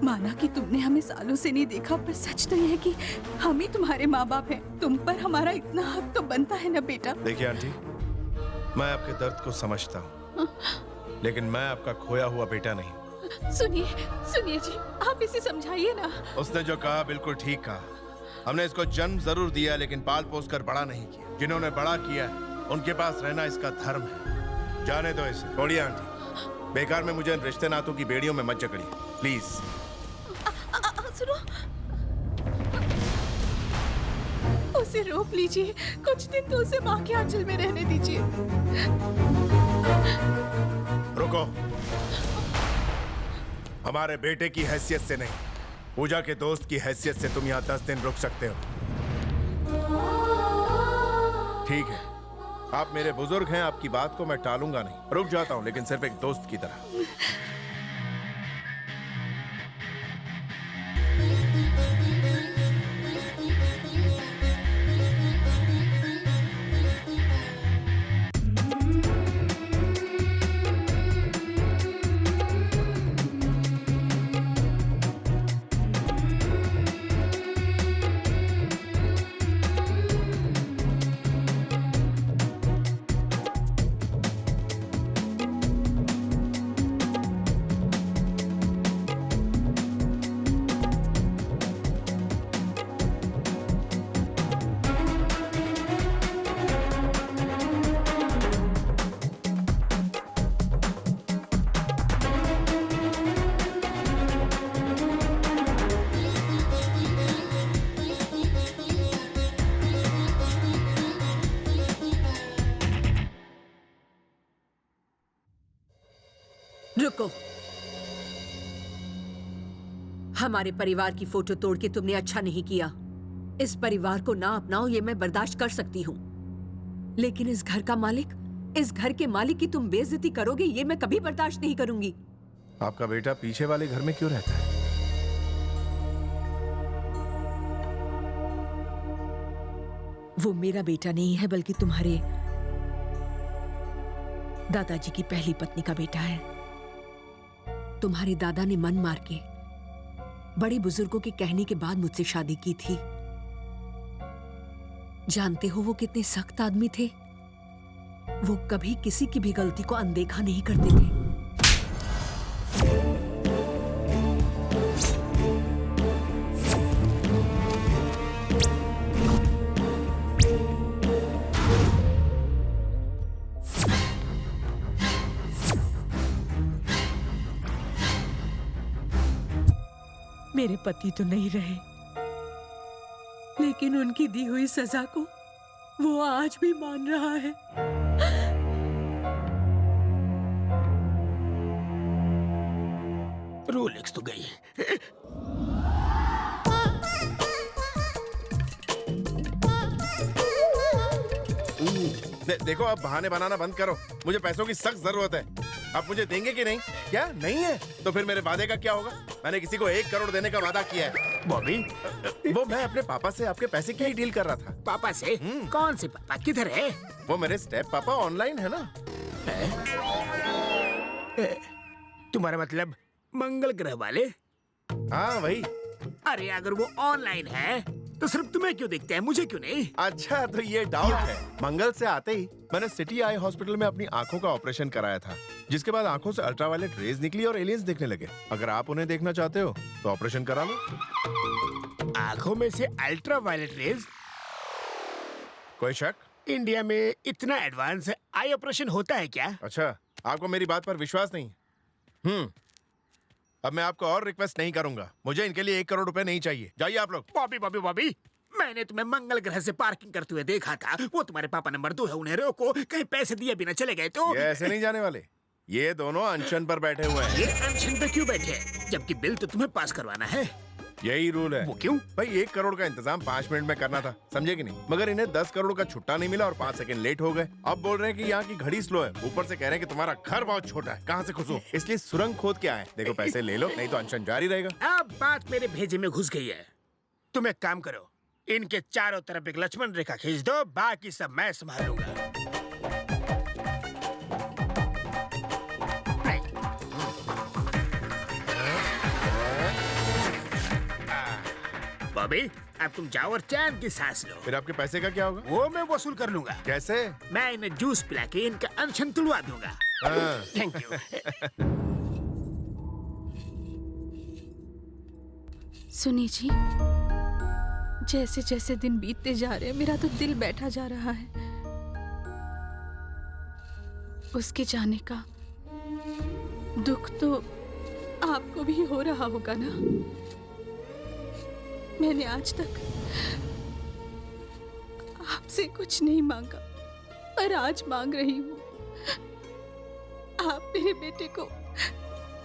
माना कि तुमने हमें सालों से नहीं देखा, पर सच तो ये है कि हम ही तुम्हारे माँ बाप हैं। तुम पर हमारा इतना हक तो बनता है ना बेटा। देखिए आंटी, मैं आपके दर्द को समझता हूँ, लेकिन मैं आपका खोया हुआ बेटा नहीं। सुनिए सुनिए जी, आप इसे समझाइए ना। उसने जो कहा बिल्कुल ठीक कहा। हमने इसको जन्म जरूर दिया, लेकिन पाल पोस कर बड़ा नहीं किया। जिन्होंने बड़ा किया है उनके पास रहना इसका धर्म है। जाने दो इसे। छोड़िए आंटी, बेकार में मुझे रिश्ते नातों की बेड़ियों में मत जकड़िए प्लीज। सुनो, उसे रोक लीजिए, कुछ दिन तो उसे माँ के आंचल में रहने दीजिए। रुको, हमारे बेटे की हैसियत से नहीं, पूजा के दोस्त की हैसियत से तुम यहाँ 10 दिन रुक सकते हो। ठीक है, आप मेरे बुजुर्ग हैं, आपकी बात को मैं टालूंगा नहीं। रुक जाता हूँ, लेकिन सिर्फ एक दोस्त की तरह। रुको, हमारे परिवार की फोटो तोड़ के तुमने अच्छा नहीं किया। इस परिवार को ना अपनाओ ये मैं बर्दाश्त कर सकती हूँ, लेकिन इस घर का मालिक, इस घर के मालिक की तुम बेइज्जती करोगे ये मैं कभी बर्दाश्त नहीं करूंगी। आपका बेटा पीछे वाले घर में क्यों रहता है? वो मेरा बेटा नहीं है, बल्कि तुम्हारे दादाजी की पहली पत्नी का बेटा है। तुम्हारे दादा ने मन मार के बड़े बुजुर्गों के कहने के बाद मुझसे शादी की थी। जानते हो वो कितने सख्त आदमी थे। वो कभी किसी की भी गलती को अनदेखा नहीं करते थे। मेरे पति तो नहीं रहे, लेकिन उनकी दी हुई सजा को वो आज भी मान रहा है। रोलेक्स तो गई। देखो, अब बहाने बनाना बंद करो। मुझे पैसों की सख्त जरूरत है। आप मुझे देंगे कि नहीं? क्या नहीं है तो फिर मेरे वादे का क्या होगा? मैंने किसी को 1 करोड़ देने का वादा किया है। बॉबी, वो मैं अपने पापा से आपके पैसे की ही डील कर रहा था। पापा से? कौन से पापा? किधर है? वो मेरे स्टेप पापा ऑनलाइन है ना। तुम्हारा मतलब मंगल ग्रह वाले? हाँ वही। अरे अगर वो ऑनलाइन है तो सिर्फ तुम्हें क्यों दिखते हैं, मुझे क्यों नहीं? अच्छा, तो ये डाउट है। मंगल से आते ही मैंने सिटी आई हॉस्पिटल में अपनी आंखों का ऑपरेशन कराया था, जिसके बाद आंखों से अल्ट्रावायलेट रेज निकली और एलियंस दिखने लगे। अगर आप उन्हें देखना चाहते हो तो ऑपरेशन करा लो। आंखों में से अल्ट्रावायलेट रेज? कोई शक? इंडिया में इतना एडवांस आई ऑपरेशन होता है क्या? अच्छा, आपको मेरी बात पर विश्वास नहीं? अब मैं आपको और रिक्वेस्ट नहीं करूंगा। मुझे इनके लिए 1 करोड़ रुपए नहीं चाहिए। जाइए आप लोग। बॉबी बॉबी बॉबी, मैंने तुम्हें मंगल ग्रह से पार्किंग करते हुए देखा था। वो तुम्हारे पापा नंबर 2 है, उन्हें रोको। कहीं पैसे दिए बिना चले गए तो? ये ऐसे नहीं जाने वाले। ये दोनों अनशन पर बैठे हुए हैं। ये अनशन पे क्यों बैठे हैं? जबकि बिल तो तुम्हें पास करवाना है। यही रूल है। वो क्यों? भाई 1 करोड़ का इंतजाम 5 मिनट में करना था, समझे कि नहीं? मगर इन्हें 10 करोड़ का छुट्टा नहीं मिला और 5 सेकंड लेट हो गए। अब बोल रहे हैं कि यहाँ की घड़ी स्लो है, ऊपर से कह रहे हैं कि तुम्हारा घर बहुत छोटा है। कहाँ से घुसूं? इसलिए सुरंग खोद के आए। देखो, पैसे ले लो, नहीं तो अनशन जारी रहेगा। अब बात मेरे भेजे में घुस गई है। तुम एक काम करो, इनके चारों तरफ एक लक्ष्मण रेखा खींच दो, बाकी सब मैं संभालूंगा। बॉबी, अब तुम जाओ और चैन की सांस लो। फिर आपके पैसे का क्या होगा? वो मैं वसूल कर लूंगा। कैसे? मैं इन्हें जूस पिला के इनका अनशन तुड़वा दूंगा। Thank you. सुनी जी, जैसे जैसे दिन बीतते जा रहे हैं मेरा तो दिल बैठा जा रहा है। उसके जाने का दुख तो आपको भी हो रहा होगा ना। मैंने आज तक आपसे कुछ नहीं मांगा, पर आज मांग रही हूँ। आप मेरे बेटे को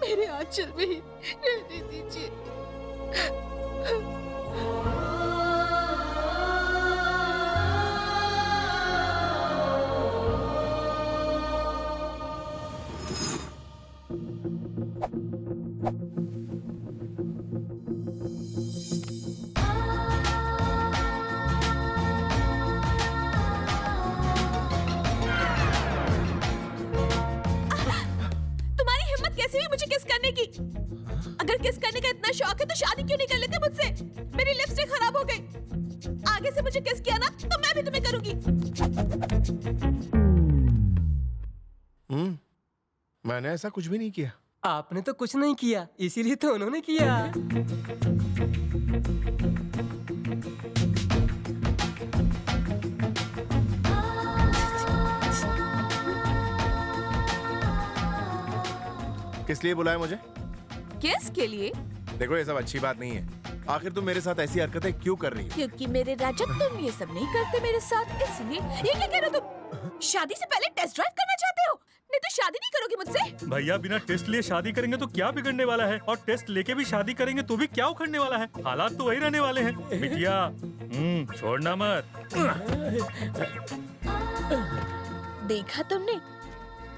मेरे आंचल में ही रहने दीजिए। अगर किस करने का इतना शौक है तो शादी क्यों नहीं कर लेते मुझसे? मेरी लिपस्टिक खराब हो गई। आगे से मुझे किस किया ना तो मैं भी तुम्हें करूंगी। मैंने ऐसा कुछ भी नहीं किया। आपने तो कुछ नहीं किया, इसीलिए तो उन्होंने किया। किस लिए बुलाया मुझे? किस के लिए? देखो, ये सब अच्छी बात नहीं है। आखिर तुम मेरे साथ ऐसी हरकतें क्यों कर रही हो? क्योंकि मेरे राजा तुम ये सब नहीं करते मेरे साथ, इसलिए। ये क्या कह रहे हो तुम? शादी से पहले टेस्ट ड्राइव करना चाहते हो? नहीं तो शादी नहीं करोगे मुझसे? भैया, बिना टेस्ट लिए शादी करेंगे तो क्या बिगड़ने वाला है, और टेस्ट लेके भी शादी करेंगे तो भी क्या उखड़ने वाला है। हालात तो वही रहने वाले हैं। बिटिया, छोड़ना मत। देखा तुमने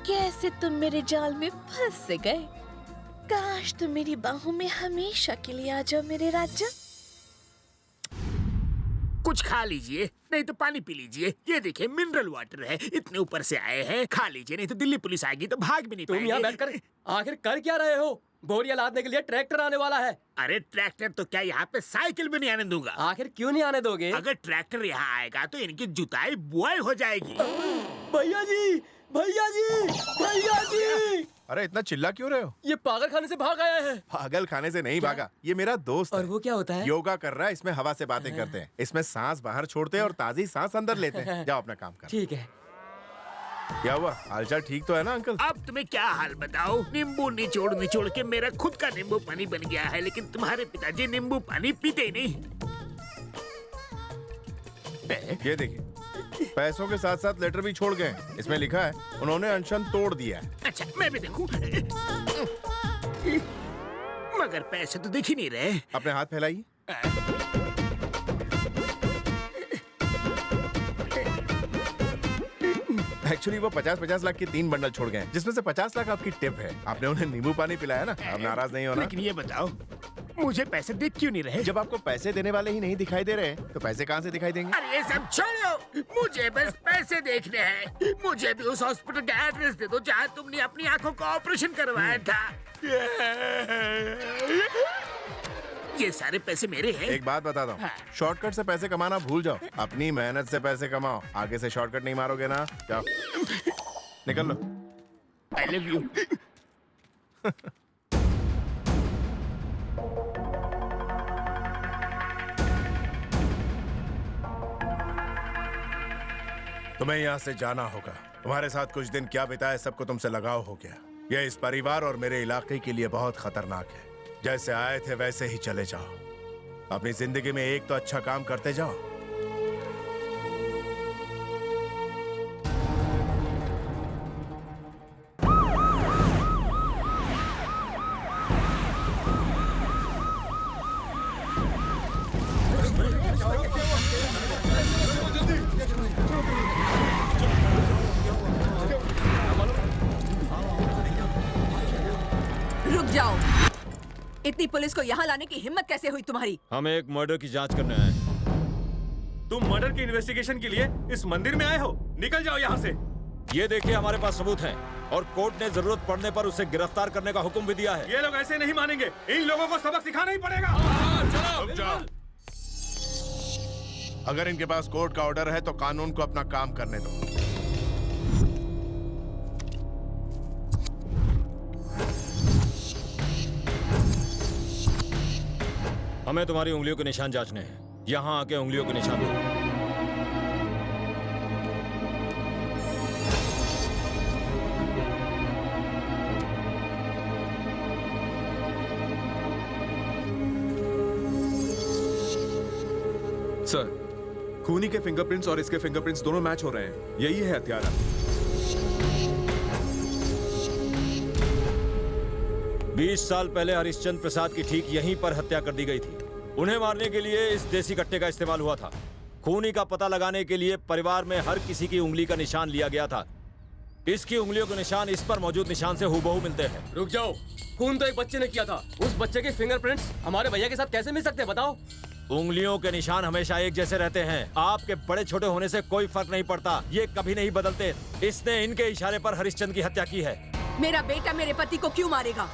कैसे तुम मेरे जाल में फंस गए? काश तुम मेरी बाहों में हमेशा के लिए आ जाओ मेरे राजा। कुछ खा लीजिए, नहीं तो पानी पी लीजिए। ये देखिए, मिनरल वाटर है, इतने ऊपर से आए हैं। खा लीजिए, नहीं तो दिल्ली पुलिस आएगी तो भाग भी नहीं पाएंगे। तुम यहाँ बैठकर आखिर कर क्या रहे हो? बोरियां लादने के लिए ट्रैक्टर आने वाला है। अरे ट्रैक्टर तो क्या, यहाँ पे साइकिल भी नहीं आने दूंगा। आखिर क्यों नहीं आने दोगे? अगर ट्रैक्टर यहाँ आएगा तो इनकी जुताई बुआई हो जाएगी। भैया जी, भैया जी, भैया जी! अरे इतना चिल्ला क्यों रहे हो? ये पागल खाने से भाग आया है। पागल खाने से नहीं भागा, ये मेरा दोस्त और वो क्या होता है? योगा कर रहा है, इसमें हवा से बातें करते हैं। इसमें सांस बाहर छोड़ते हैं और ताजी सांस अंदर लेते हैं। जाओ अपना काम करो। ठीक है। क्या हुआ? हालचाल ठीक तो है ना अंकल? अब तुम्हें क्या हाल बताओ? नींबू निचोड़ निचोड़ के मेरा खुद का नींबू पानी बन गया है, लेकिन तुम्हारे पिताजी नींबू पानी पीते ही नहीं। ये देखिए, पैसों के साथ साथ लेटर भी छोड़ गए। इसमें लिखा है उन्होंने अनशन तोड़ दिया है। अच्छा, मैं भी देखूं। मगर पैसे तो दिख ही नहीं रहे। अपने हाथ फैलाइए। एक्चुअली वो 50-50 लाख के 3 बंडल छोड़ गए, जिसमें से 50 लाख आपकी टिप है। आपने उन्हें नींबू पानी पिलाया ना, अब नाराज नहीं होना। लेकिन ये बताओ, मुझे पैसे दिख क्यों नहीं रहे? जब आपको पैसे देने वाले ही नहीं दिखाई दे रहे, तो पैसे कहाँ से दिखाई देंगे? अरे ये सब छोड़ो, मुझे बस पैसे देखने हैं। मुझे भी उस हॉस्पिटल का एड्रेस दे दो जहाँ तुमने अपनी आंखों का ऑपरेशन करवाया था। ये सारे पैसे मेरे हैं। एक बात बताता हूँ, शॉर्टकट से पैसे कमाना भूल जाओ, अपनी मेहनत से पैसे कमाओ। आगे से शॉर्टकट नहीं मारोगे ना, जाओ निकल लो। I love you। तुम्हें यहाँ से जाना होगा। तुम्हारे साथ कुछ दिन क्या बिताए सबको तुमसे लगाव हो गया। यह इस परिवार और मेरे इलाके के लिए बहुत खतरनाक है। जैसे आए थे वैसे ही चले जाओ। अपनी जिंदगी में एक तो अच्छा काम करते जाओ। रुक जाओ। इतनी पुलिस को यहाँ लाने की हिम्मत कैसे हुई तुम्हारी? हम एक मर्डर की जांच करने आए। तुम मर्डर की इन्वेस्टिगेशन के लिए इस मंदिर में आए हो? निकल जाओ यहाँ से। ये देखिए, हमारे पास सबूत हैं और कोर्ट ने जरूरत पड़ने पर उसे गिरफ्तार करने का हुक्म भी दिया है। ये लोग ऐसे नहीं मानेंगे, इन लोगों को सबक सिखाना ही पड़ेगा। रुक जाओ। अगर इनके पास कोर्ट का ऑर्डर है तो कानून को अपना काम करने दो। हमें तुम्हारी उंगलियों के निशान जांचने हैं। यहाँ आके उंगलियों के निशान दो। सर, खूनी के फिंगरप्रिंट्स और इसके फिंगरप्रिंट्स दोनों मैच हो रहे हैं। यही है हत्यारा। 20 साल पहले हरिश्चंद्र प्रसाद की ठीक यहीं पर हत्या कर दी गई थी। उन्हें मारने के लिए इस देसी कट्टे का इस्तेमाल हुआ था। खूनी का पता लगाने के लिए परिवार में हर किसी की उंगली का निशान लिया गया था। इसकी उंगलियों के निशान इस पर मौजूद निशान से हूबहू मिलते हैं। रुक जाओ, खून तो एक बच्चे ने किया था। उस बच्चे के फिंगरप्रिंट्स हमारे भैया के साथ कैसे मिल सकते हैं, बताओ? उंगलियों के निशान हमेशा एक जैसे रहते हैं। आपके बड़े छोटे होने से कोई फर्क नहीं पड़ता, ये कभी नहीं बदलते। इसने इनके इशारे पर हरिश्चंद्र की हत्या की है। मेरा बेटा मेरे पति को क्यों मारेगा?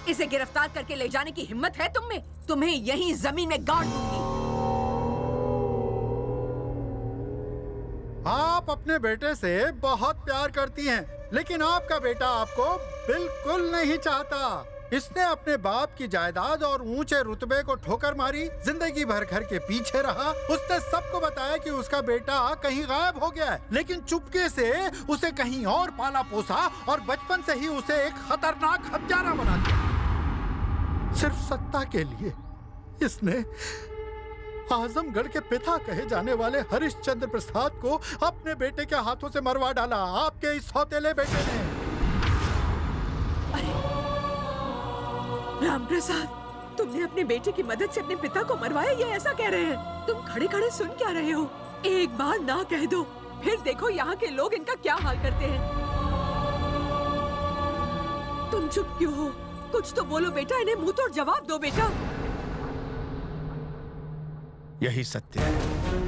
इसे गिरफ्तार करके ले जाने की हिम्मत है तुम में? तुम्हें यहीं जमीन में गाड़ दूंगी। आप अपने बेटे से बहुत प्यार करती हैं, लेकिन आपका बेटा आपको बिल्कुल नहीं चाहता। इसने अपने बाप की जायदाद और ऊंचे रुतबे को ठोकर मारी, जिंदगी भर घर के पीछे रहा। उसने सबको बताया कि उसका बेटा कहीं गायब हो गया है, लेकिन चुपके से उसे कहीं और पाला पोसा और बचपन से ही उसे एक खतरनाक हत्यारा बना दिया। सिर्फ सत्ता के लिए इसने आजमगढ़ के पिता कहे जाने वाले हरिश्चंद्र प्रसाद को अपने बेटे के हाथों से मरवा डाला। आपके इस सौतेले बेटे ने। राम प्रसाद, तुमने अपने बेटे की मदद से अपने पिता को मरवाया, ये ऐसा कह रहे हैं? तुम खड़े खड़े सुन क्या रहे हो? एक बार ना कह दो, फिर देखो यहाँ के लोग इनका क्या हाल करते हैं। तुम चुप क्यों हो? कुछ तो बोलो बेटा, इन्हें मुंह तोड़ जवाब दो बेटा। यही सत्य है।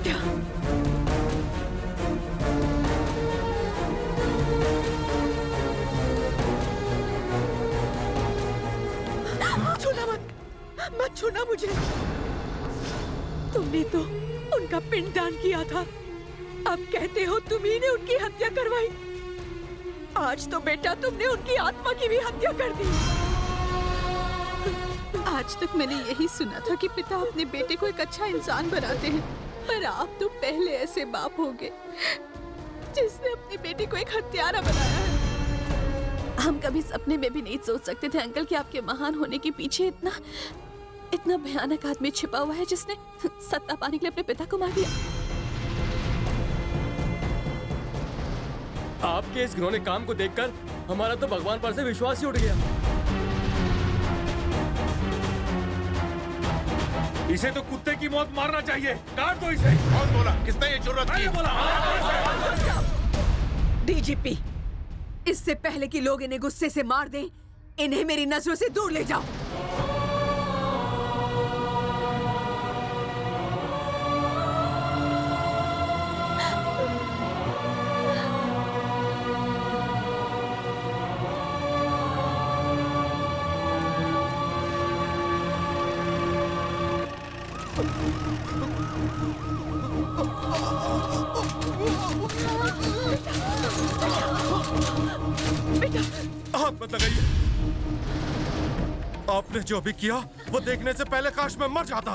क्या? छूना मत छूना मुझे। तुमने तो उनका पिंडदान किया था, अब कहते हो तुम्ही ने उनकी हत्या करवाई। आज तो बेटा तुमने उनकी आत्मा की भी हत्या कर दी। आज तक मैंने यही सुना था कि पिता अपने बेटे को एक अच्छा इंसान बनाते हैं, पर आप तो पहले ऐसे बाप होगे जिसने अपनी बेटी को एक हत्यारा बनाया है। हम कभी सपने में भी नहीं सोच सकते थे अंकल कि आपके महान होने के पीछे इतना भयानक आदमी छिपा हुआ है जिसने सत्ता पाने के लिए अपने पिता को मार दिया। आपके इस घिनौने काम को देखकर हमारा तो भगवान पर से विश्वास ही उठ गया। इसे तो कुत्ते की मौत मारना चाहिए। काट दो इसे। कौन बोला? किसने ये जुर्रत की? डीजीपी, इससे पहले कि लोग इन्हें गुस्से से मार दें, इन्हें मेरी नजरों से दूर ले जाओ। हाथ मत लगाइए। आपने जो भी किया वो देखने से पहले काश मैं मर जाता।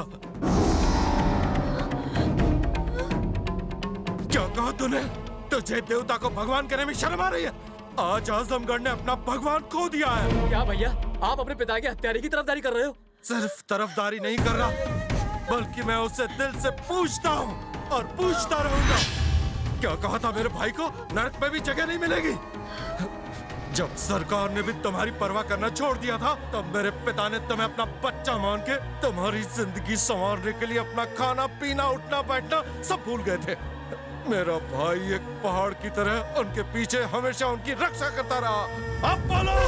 क्या कहा तूने? तुझे देवता को भगवान कहने में शर्म आ रही है? आज आजमगढ़ ने अपना भगवान खो दिया है। क्या भैया, आप अपने पिता के हत्यारे की तरफदारी कर रहे हो? सिर्फ तरफदारी नहीं कर रहा, बल्कि मैं उससे दिल से पूछता हूँ और पूछता रहूंगा। क्या कहा था मेरे भाई को? नरक में भी जगह नहीं मिलेगी। जब सरकार ने भी तुम्हारी परवाह करना छोड़ दिया था, तब मेरे पिता ने तुम्हें अपना बच्चा मान के तुम्हारी जिंदगी संवारने के लिए अपना खाना पीना उठना बैठना सब भूल गए थे। मेरा भाई एक पहाड़ की तरह उनके पीछे हमेशा उनकी रक्षा करता रहा। अब बोलो।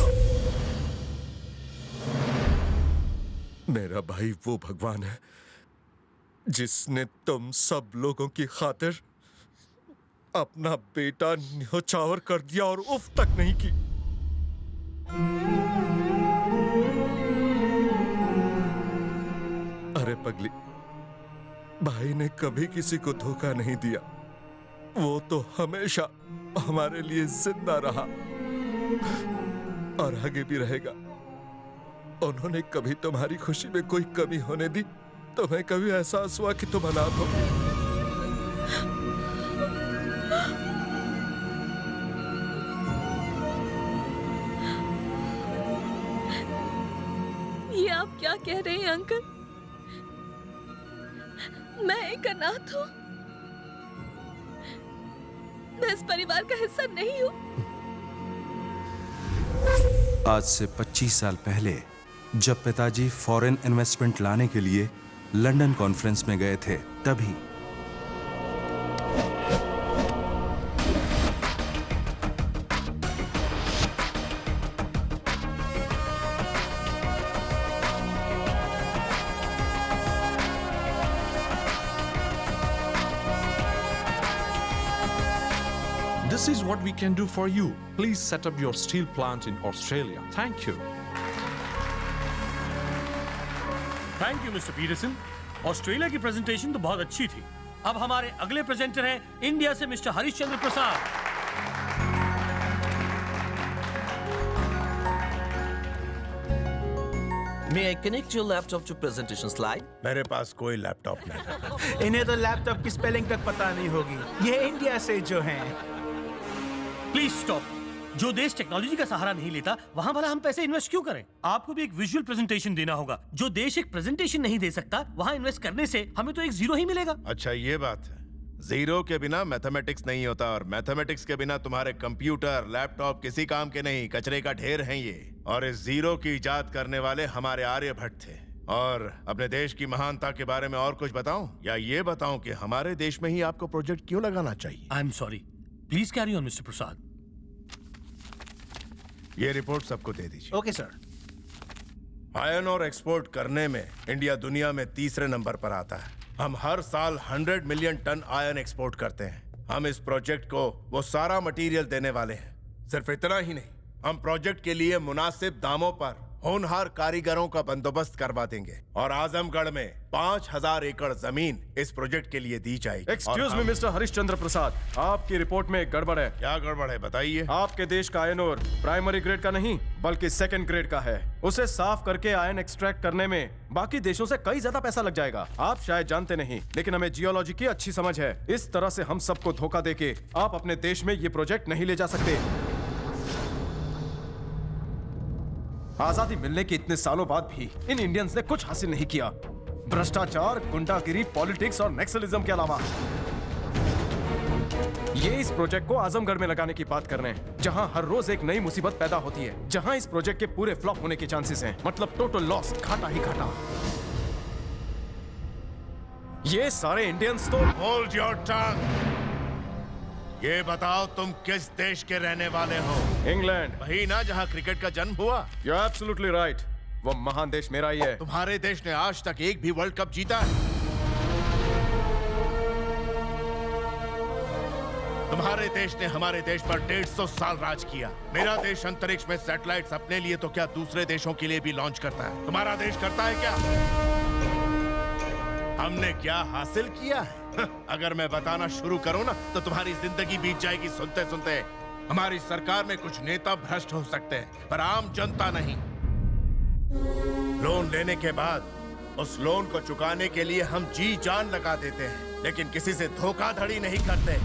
मेरा भाई वो भगवान है जिसने तुम सब लोगों की खातिर अपना बेटा न्योछावर कर दिया और उफ तक नहीं की। अरे पगली, भाई ने कभी किसी को धोखा नहीं दिया। वो तो हमेशा हमारे लिए जिंदा रहा और आगे भी रहेगा। उन्होंने कभी तुम्हारी खुशी में कोई कमी होने दी? तुम्हें कभी एहसास हुआ कि तुम अनाथ हो? ये आप क्या कह रहे हैं अंकल? मैं एक अनाथ हूँ? मैं इस परिवार का हिस्सा नहीं हूँ? आज से 25 साल पहले जब पिताजी फॉरेन इन्वेस्टमेंट लाने के लिए लंदन कॉन्फ्रेंस में गए थे, तभी This is what we can do for you. Please set up your steel plant in Australia. Thank you. Thank you mister Peterson. Australia की प्रेजेंटेशन तो बहुत अच्छी थी। अब हमारे अगले प्रेजेंटर हैं इंडिया से mister Harishchandra Prasad. May I connect your laptop to presentation slide? मेरे पास कोई लैपटॉप नहीं। इन्हें तो लैपटॉप की स्पेलिंग तक पता नहीं होगी। ये इंडिया से जो हैं। Please stop. जो देश टेक्नोलॉजी का सहारा नहीं लेता, वहां भला हम पैसे इन्वेस्ट क्यों करें? आपको भी एक विजुअल प्रेजेंटेशन देना होगा। जो देश एक प्रेजेंटेशन नहीं दे सकता, वहां इन्वेस्ट करने से हमें तो एक जीरो ही मिलेगा। अच्छा, ये बात है। जीरो के बिना मैथमेटिक्स नहीं होता, और मैथमेटिक्स के बिना तुम्हारे कंप्यूटर लैपटॉप किसी काम के नहीं, कचरे का ढेर हैं ये। और इस जीरो की इजाद करने वाले हमारे आर्यभट्ट थे। और अपने देश की महानता के बारे में और कुछ बताऊं, या ये बताऊं कि हमारे देश में ही आपको प्रोजेक्ट क्यों लगाना चाहिए? I am sorry, please carry on mister Prasad. ये रिपोर्ट सबको दे दीजिए। Okay sir. आयरन और एक्सपोर्ट करने में इंडिया दुनिया में तीसरे नंबर पर आता है। हम हर साल 100 मिलियन टन आयरन एक्सपोर्ट करते हैं। हम इस प्रोजेक्ट को वो सारा मटेरियल देने वाले हैं। सिर्फ इतना ही नहीं, हम प्रोजेक्ट के लिए मुनासिब दामों पर होनहार कारीगरों का बंदोबस्त करवा देंगे और आजमगढ़ में 5000 एकड़ जमीन इस प्रोजेक्ट के लिए दी जाएगी। एक्सक्यूज मी मिस्टर हरिश्चंद्र प्रसाद, आपकी रिपोर्ट में एक गड़बड़ है। क्या गड़बड़ है बताइए। आपके देश का आयन और प्राइमरी ग्रेड का नहीं बल्कि सेकंड ग्रेड का है। उसे साफ करके आयन एक्सट्रैक्ट करने में बाकी देशों से कई ज्यादा पैसा लग जाएगा। आप शायद जानते नहीं, लेकिन हमें जियोलॉजी की अच्छी समझ है। इस तरह से हम सबको धोखा देके आप अपने देश में ये प्रोजेक्ट नहीं ले जा सकते। आजादी मिलने के इतने सालों बाद भी इन इंडियंस ने कुछ हासिल नहीं किया, भ्रष्टाचार, गुंडागिरी, पॉलिटिक्स और नक्सलिज्म के अलावा। ये इस प्रोजेक्ट को आजमगढ़ में लगाने की बात कर रहे हैं, जहां हर रोज एक नई मुसीबत पैदा होती है, जहां इस प्रोजेक्ट के पूरे फ्लॉप होने के चांसेस हैं, मतलब टोटल लॉस, घाटा ही घाटा। ये सारे इंडियंस तो होल्ड योर टंग। ये बताओ तुम किस देश के रहने वाले हो? इंग्लैंड। वही ना जहां क्रिकेट का जन्म हुआ? You're absolutely right. वो महान देश मेरा ही है। तुम्हारे देश ने आज तक एक भी वर्ल्ड कप जीता है? तुम्हारे देश ने हमारे देश पर 150 साल राज किया। मेरा देश अंतरिक्ष में सैटेलाइट्स अपने लिए तो क्या दूसरे देशों के लिए भी लॉन्च करता है। तुम्हारा देश करता है क्या? हमने क्या हासिल किया है? अगर मैं बताना शुरू करूं ना तो तुम्हारी जिंदगी बीत जाएगी सुनते सुनते। हमारी सरकार में कुछ नेता भ्रष्ट हो सकते हैं, पर आम जनता नहीं। लोन लेने के बाद उस लोन को चुकाने के लिए हम जी जान लगा देते हैं, लेकिन किसी से धोखाधड़ी नहीं करते।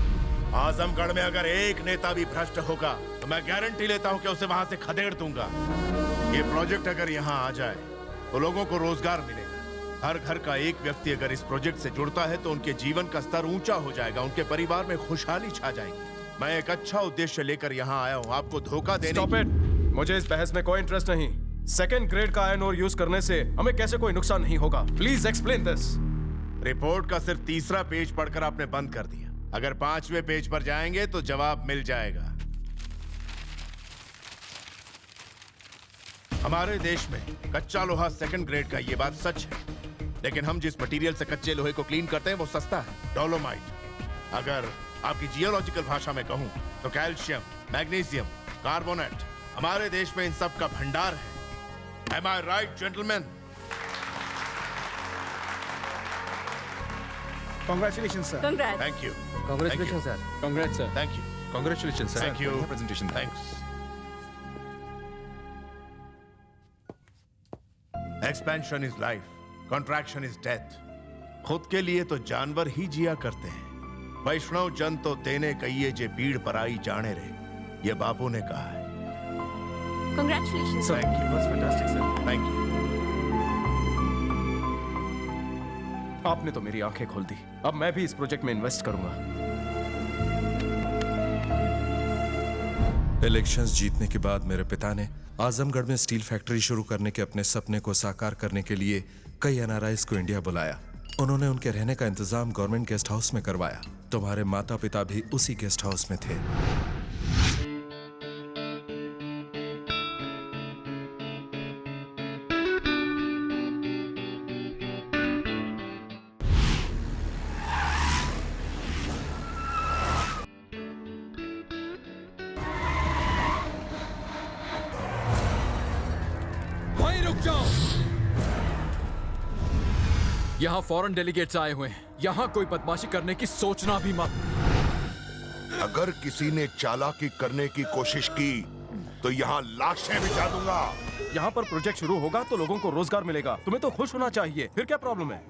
आजमगढ़ में अगर एक नेता भी भ्रष्ट होगा तो मैं गारंटी लेता हूं कि उसे वहां से खदेड़ दूंगा। ये प्रोजेक्ट अगर यहाँ आ जाए तो लोगों को रोजगार मिलेगा। हर घर का एक व्यक्ति अगर इस प्रोजेक्ट से जुड़ता है तो उनके जीवन का स्तर ऊंचा हो जाएगा, उनके परिवार में खुशहाली छा जाएगी। मैं एक अच्छा उद्देश्य लेकर यहाँ आया हूँ, आपको धोखा देने। Stop it! मुझे इस बहस में कोई इंटरेस्ट नहीं। सेकंड ग्रेड का आयन और यूज करने से हमें कैसे कोई नुकसान नहीं होगा? Please explain this. रिपोर्ट का सिर्फ तीसरा पेज पढ़कर आपने बंद कर दिया। अगर 5वें पेज पर जाएंगे तो जवाब मिल जाएगा। हमारे देश में कच्चा लोहा सेकंड ग्रेड का, ये बात सच है, लेकिन हम जिस मटेरियल से कच्चे लोहे को क्लीन करते हैं वो सस्ता है, डोलोमाइट। अगर आपकी जियोलॉजिकल भाषा में कहूं तो कैल्शियम, मैग्नीशियम, कार्बोनेट हमारे देश में इन सब का भंडार है। Am I right, gentlemen? Congratulations, sir. Congrats. Thank you. Congratulations, Thank you. sir. Congrats, sir. Thank you. Congratulations, sir. Thank you. बढ़िया presentation था। Thanks. Expansion is life. Contraction is death. खुद के लिए तो जानवर ही जिया करते हैं। वैष्णव जन तो तेने कहिए जे बीड़ पर आई जाने रे, ये बापू ने कहा है। Congratulations. Thank you. That's fantastic, sir. Thank you. आपने तो मेरी आंखें खोल दी। अब मैं भी इस प्रोजेक्ट में इन्वेस्ट करूंगा। इलेक्शंस जीतने के बाद मेरे पिता ने आजमगढ़ में स्टील फैक्ट्री शुरू करने के अपने सपने को साकार करने के लिए कई एनआरआईज को इंडिया बुलाया। उन्होंने उनके रहने का इंतजाम गवर्नमेंट गेस्ट हाउस में करवाया। तुम्हारे माता पिता भी उसी गेस्ट हाउस में थे। वहीं रुक जाओ। यहाँ फॉरेन डेलीगेट्स आए हुए हैं, यहाँ कोई बदमाशी करने की सोचना भी मत। अगर किसी ने चालाकी करने की कोशिश की तो यहाँ लाशें बिछा दूंगा। यहाँ पर प्रोजेक्ट शुरू होगा तो लोगों को रोजगार मिलेगा। तुम्हें तो खुश होना चाहिए, फिर क्या प्रॉब्लम है?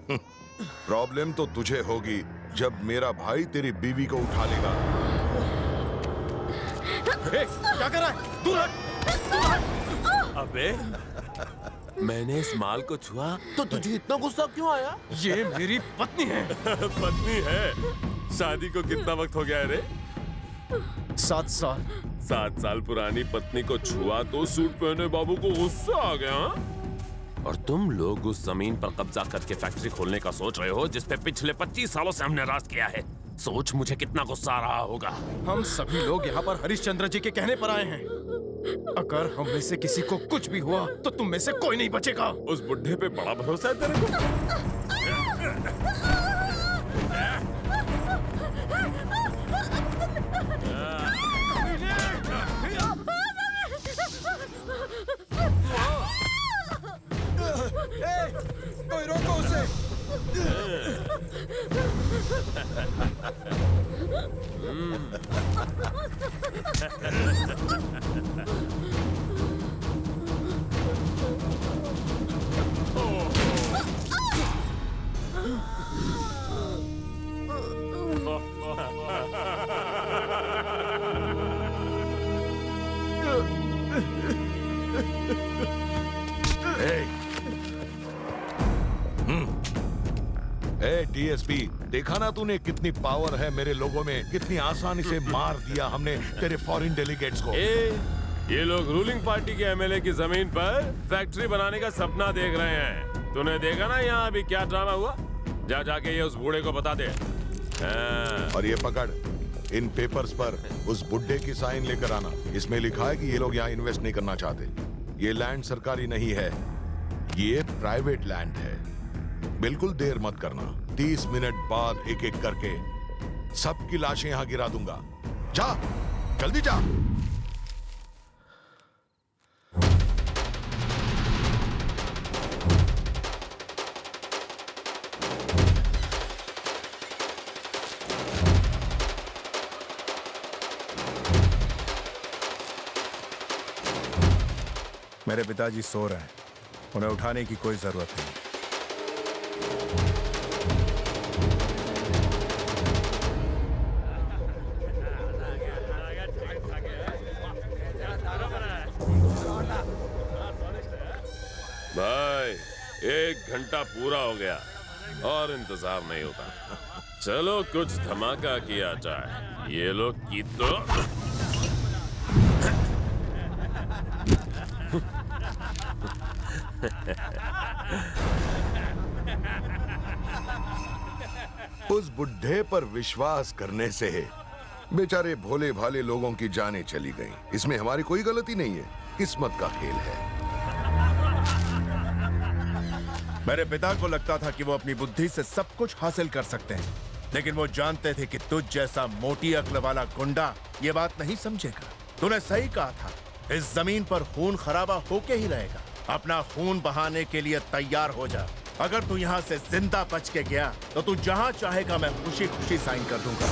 प्रॉब्लम तो तुझे होगी जब मेरा भाई तेरी बीवी को उठा लेगा। क्या कर रहा है? दूर हट! अबे मैंने इस माल को छुआ तो तुझे इतना गुस्सा क्यों आया? ये मेरी पत्नी है। पत्नी है? शादी को कितना वक्त हो गया है रे? 7 साल। 7 साल पुरानी पत्नी को छुआ तो सूट पहने बाबू को गुस्सा आ गया। और तुम लोग उस जमीन पर कब्जा करके फैक्ट्री खोलने का सोच रहे हो जिस पे पिछले 25 सालों से हमने राज किया है। सोच मुझे कितना गुस्सा आ रहा होगा। हम सभी लोग यहाँ पर हरिश्चंद्र जी के कहने पर आए हैं। अगर हम में से किसी को कुछ भी हुआ तो तुम में से कोई नहीं बचेगा। उस बुढ़े पे बड़ा भरोसा है तेरे को? कोई रोको उसे। डीएसपी, देखा ना तूने कितनी पावर है मेरे लोगों में, कितनी आसानी से मार दिया हमने तेरे फॉरेन डेलीगेट्स को। ये लोग रूलिंग पार्टी के एमएलए की जमीन पर फैक्ट्री बनाने का सपना देख रहे हैं। तूने देखा ना यहाँ अभी क्या ड्रामा हुआ? जा जाके ये उस बूढ़े को बता दे। और ये पकड़, इन पेपर्स पर उस बुड्ढे की साइन लेकर आना। इसमें लिखा है कि ये लोग यहाँ इन्वेस्ट नहीं करना चाहते। ये लैंड सरकारी नहीं है, ये प्राइवेट लैंड है। बिल्कुल देर मत करना, 30 मिनट बाद एक एक करके सबकी लाशें यहां गिरा दूंगा। जा, जल्दी जा। मेरे पिताजी सो रहे हैं, उन्हें उठाने की कोई जरूरत नहीं। भाई 1 घंटा पूरा हो गया और इंतजार नहीं होता। चलो कुछ धमाका किया जाए। ये लोग की तो उस बुड्ढे पर विश्वास करने से बेचारे भोले भाले लोगों की जानें चली गईं। इसमें हमारी कोई गलती नहीं है, किस्मत का खेल है। मेरे पिता को लगता था कि वो अपनी बुद्धि से सब कुछ हासिल कर सकते हैं, लेकिन वो जानते थे कि तुझ जैसा मोटी अक्ल वाला गुंडा ये बात नहीं समझेगा। तूने सही कहा था, इस जमीन पर खून खराबा होके ही रहेगा। अपना खून बहाने के लिए तैयार हो जा। अगर तू यहाँ से जिंदा बच के गया तो तू जहाँ चाहेगा मैं खुशी खुशी साइन कर दूंगा।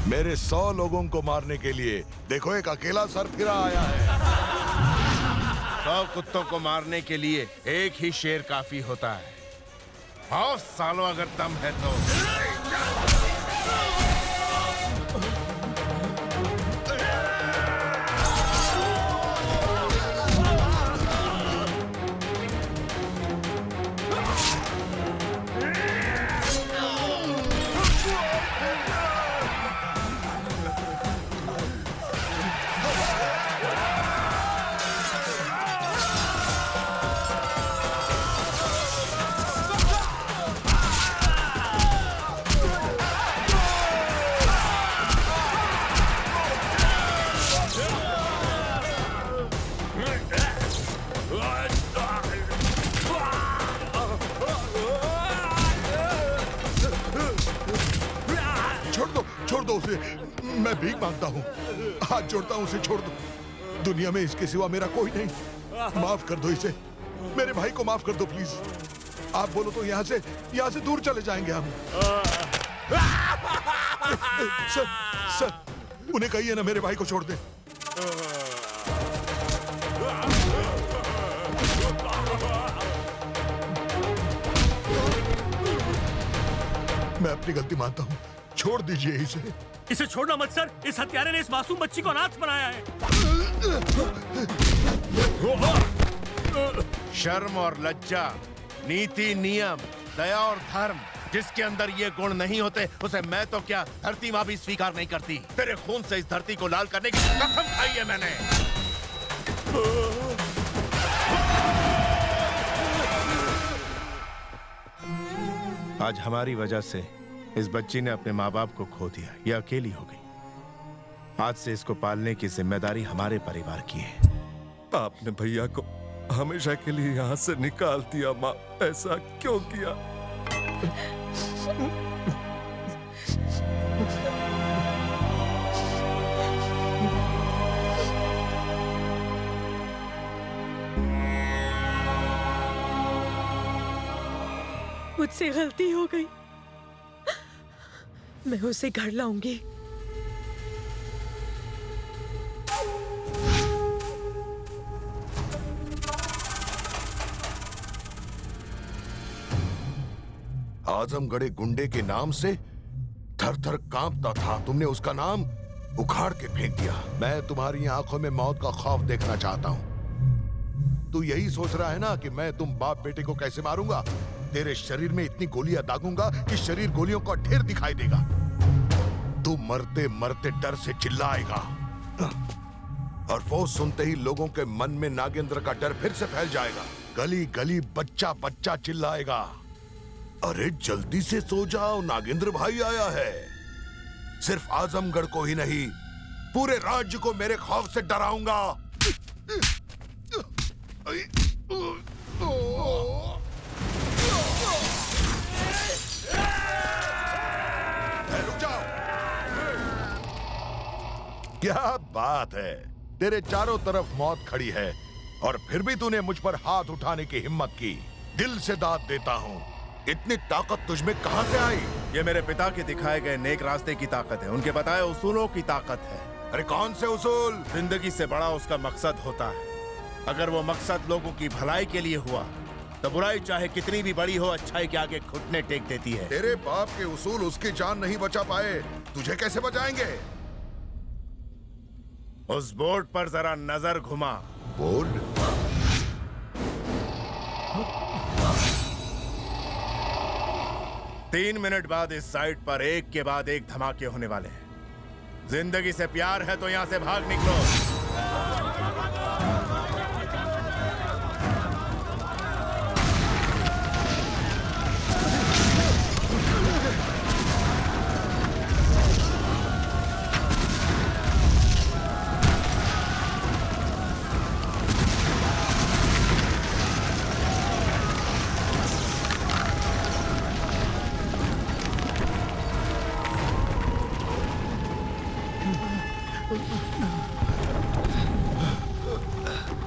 मेरे 100 लोगों को मारने के लिए देखो एक अकेला सरफिरा आया है। 100 कुत्तों को मारने के लिए एक ही शेर काफी होता है। आओ सालों, अगर दम है तो। छोड़ दो उसे, मैं भीख मांगता हूँ, हाथ जोड़ता हूँ, उसे छोड़ दो। दुनिया में इसके सिवा मेरा कोई नहीं। माफ कर दो इसे, मेरे भाई को माफ कर दो प्लीज। आप बोलो तो यहाँ से दूर चले जाएंगे हम। सर, उन्हें कहिए ना मेरे भाई को छोड़ दे। मैं अपनी गलती मानता हूँ, छोड़ दीजिए इसे। इसे छोड़ना मत सर, इस हत्यारे ने इस मासूम बच्ची को अनाथ बनाया है। शर्म और लज्जा, नीति नियम, दया और धर्म, जिसके अंदर ये गुण नहीं होते उसे मैं तो क्या धरती माँ भी स्वीकार नहीं करती। तेरे खून से इस धरती को लाल करने की कसम खाई है मैंने। आज हमारी वजह से इस बच्ची ने अपने माँ बाप को खो दिया, ये अकेली हो गई। आज से इसको पालने की जिम्मेदारी हमारे परिवार की है। आपने भैया को हमेशा के लिए यहाँ से निकाल दिया माँ। ऐसा क्यों किया? मुझसे गलती हो गई। मैं उसे घर लाऊंगी। आजमगढ़े गुंडे के नाम से थर थर कांपता था, तुमने उसका नाम उखाड़ के फेंक दिया। मैं तुम्हारी आंखों में मौत का खौफ देखना चाहता हूं। तू यही सोच रहा है ना कि मैं तुम बाप बेटे को कैसे मारूंगा? तेरे शरीर में इतनी गोलियां दागूंगा कि शरीर गोलियों का ढेर दिखाई देगा। तू मरते मरते डर से चिल्लाएगा और वो सुनते ही लोगों के मन में नागेंद्र का डर फिर से फैल जाएगा। गली गली बच्चा बच्चा चिल्लाएगा, अरे जल्दी से सो जाओ, नागेंद्र भाई आया है। सिर्फ आजमगढ़ को ही नहीं, पूरे राज्य को मेरे खौफ से डराऊंगा। रुक जाओ। क्या बात है, तेरे चारों तरफ मौत खड़ी है और फिर भी तूने मुझ पर हाथ उठाने की हिम्मत की। दिल से दाद देता हूँ। इतनी ताकत तुझमें कहां से आई? ये मेरे पिता के दिखाए गए नेक रास्ते की ताकत है, उनके बताए उसूलों की ताकत है। अरे कौन से उसूल? जिंदगी से बड़ा उसका मकसद होता है। अगर वो मकसद लोगों की भलाई के लिए हुआ तो बुराई चाहे कितनी भी बड़ी हो अच्छाई के आगे घुटने टेक देती है। तेरे बाप के उसूल उसकी जान नहीं बचा पाए, तुझे कैसे बचाएंगे? उस बोर्ड पर जरा नजर घुमा। बोर्ड? 3 मिनट बाद इस साइट पर एक के बाद एक धमाके होने वाले हैं। जिंदगी से प्यार है तो यहां से भाग निकलो।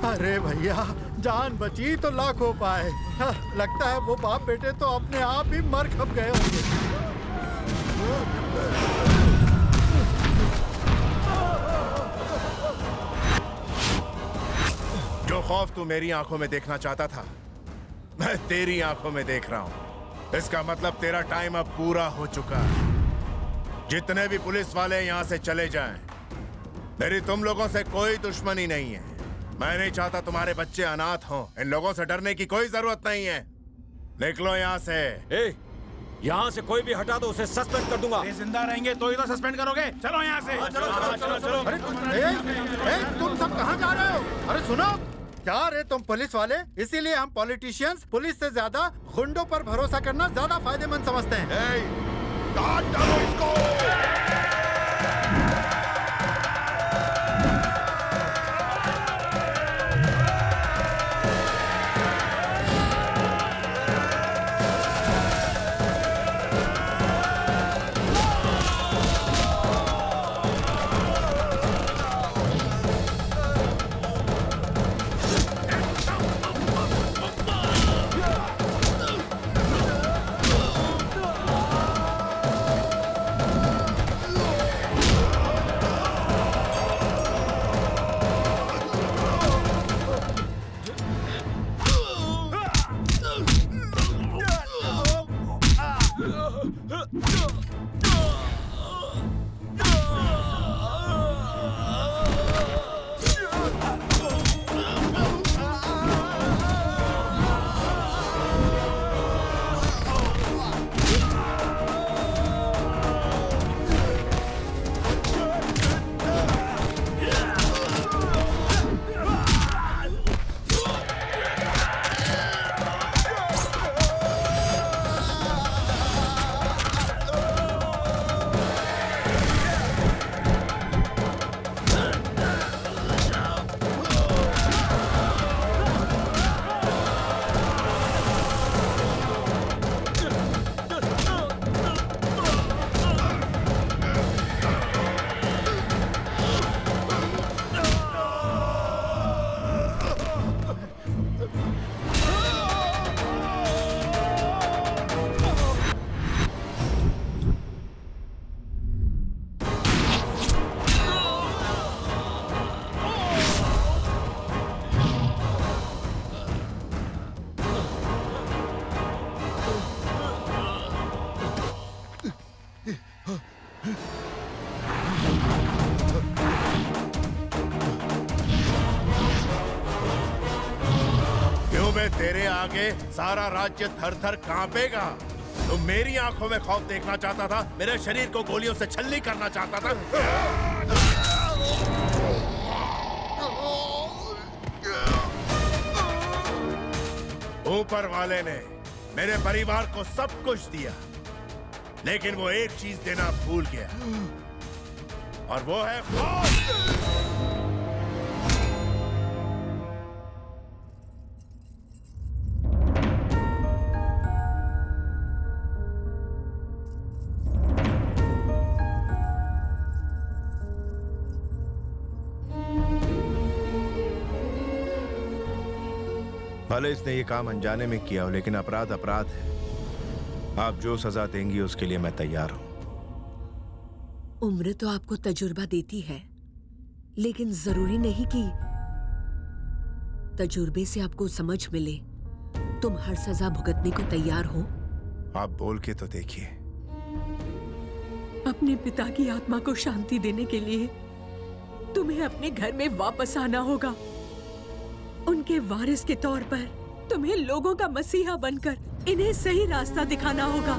अरे भैया, जान बची तो लाखों पाए। हाँ, लगता है वो बाप बेटे तो अपने आप ही मर खप गए होंगे। जो खौफ तू मेरी आंखों में देखना चाहता था, मैं तेरी आंखों में देख रहा हूं। इसका मतलब तेरा टाइम अब पूरा हो चुका है। जितने भी पुलिस वाले यहां से चले जाएं। मेरी तुम लोगों से कोई दुश्मनी नहीं है। मैं नहीं चाहता तुम्हारे बच्चे अनाथ हों। इन लोगों से डरने की कोई जरूरत नहीं है। निकलो यहाँ से। यहाँ से कोई भी हटा तो उसे सस्पेंड कर दूंगा। ये जिंदा रहेंगे तो ही तो सस्पेंड करोगे। चलो यहाँ से। चलो। अरे तुम सब कहाँ जा रहे हो? अरे सुनो, क्या रे तुम पुलिस वाले? इसीलिए हम पॉलिटिशियंस पुलिस से ज्यादा गुंडों पर भरोसा करना ज्यादा फायदेमंद समझते हैं। काट डालो इसको। दिनों में तेरे आगे सारा राज्य थर थर कांपेगा। तुम मेरी आंखों में खौफ देखना चाहता था, मेरे शरीर को गोलियों से छलनी करना चाहता था। ऊपर वाले ने मेरे परिवार को सब कुछ दिया, लेकिन वो एक चीज देना भूल गया, और वो है खौफ। भले इसने ये काम अनजाने में किया हो, लेकिन अपराध अपराध है। आप जो सजा देंगी उसके लिए मैं तैयार हूं। उम्र तो आपको तजुर्बा देती है, लेकिन जरूरी नहीं कि तजुर्बे से आपको समझ मिले। तुम हर सजा भुगतने को तैयार हो? आप बोल के तो देखिए। अपने पिता की आत्मा को शांति देने के लिए तुम्हें अपने घर में वापस आना होगा। उनके वारिस के तौर पर तुम्हें लोगों का मसीहा बनकर इन्हें सही रास्ता दिखाना होगा।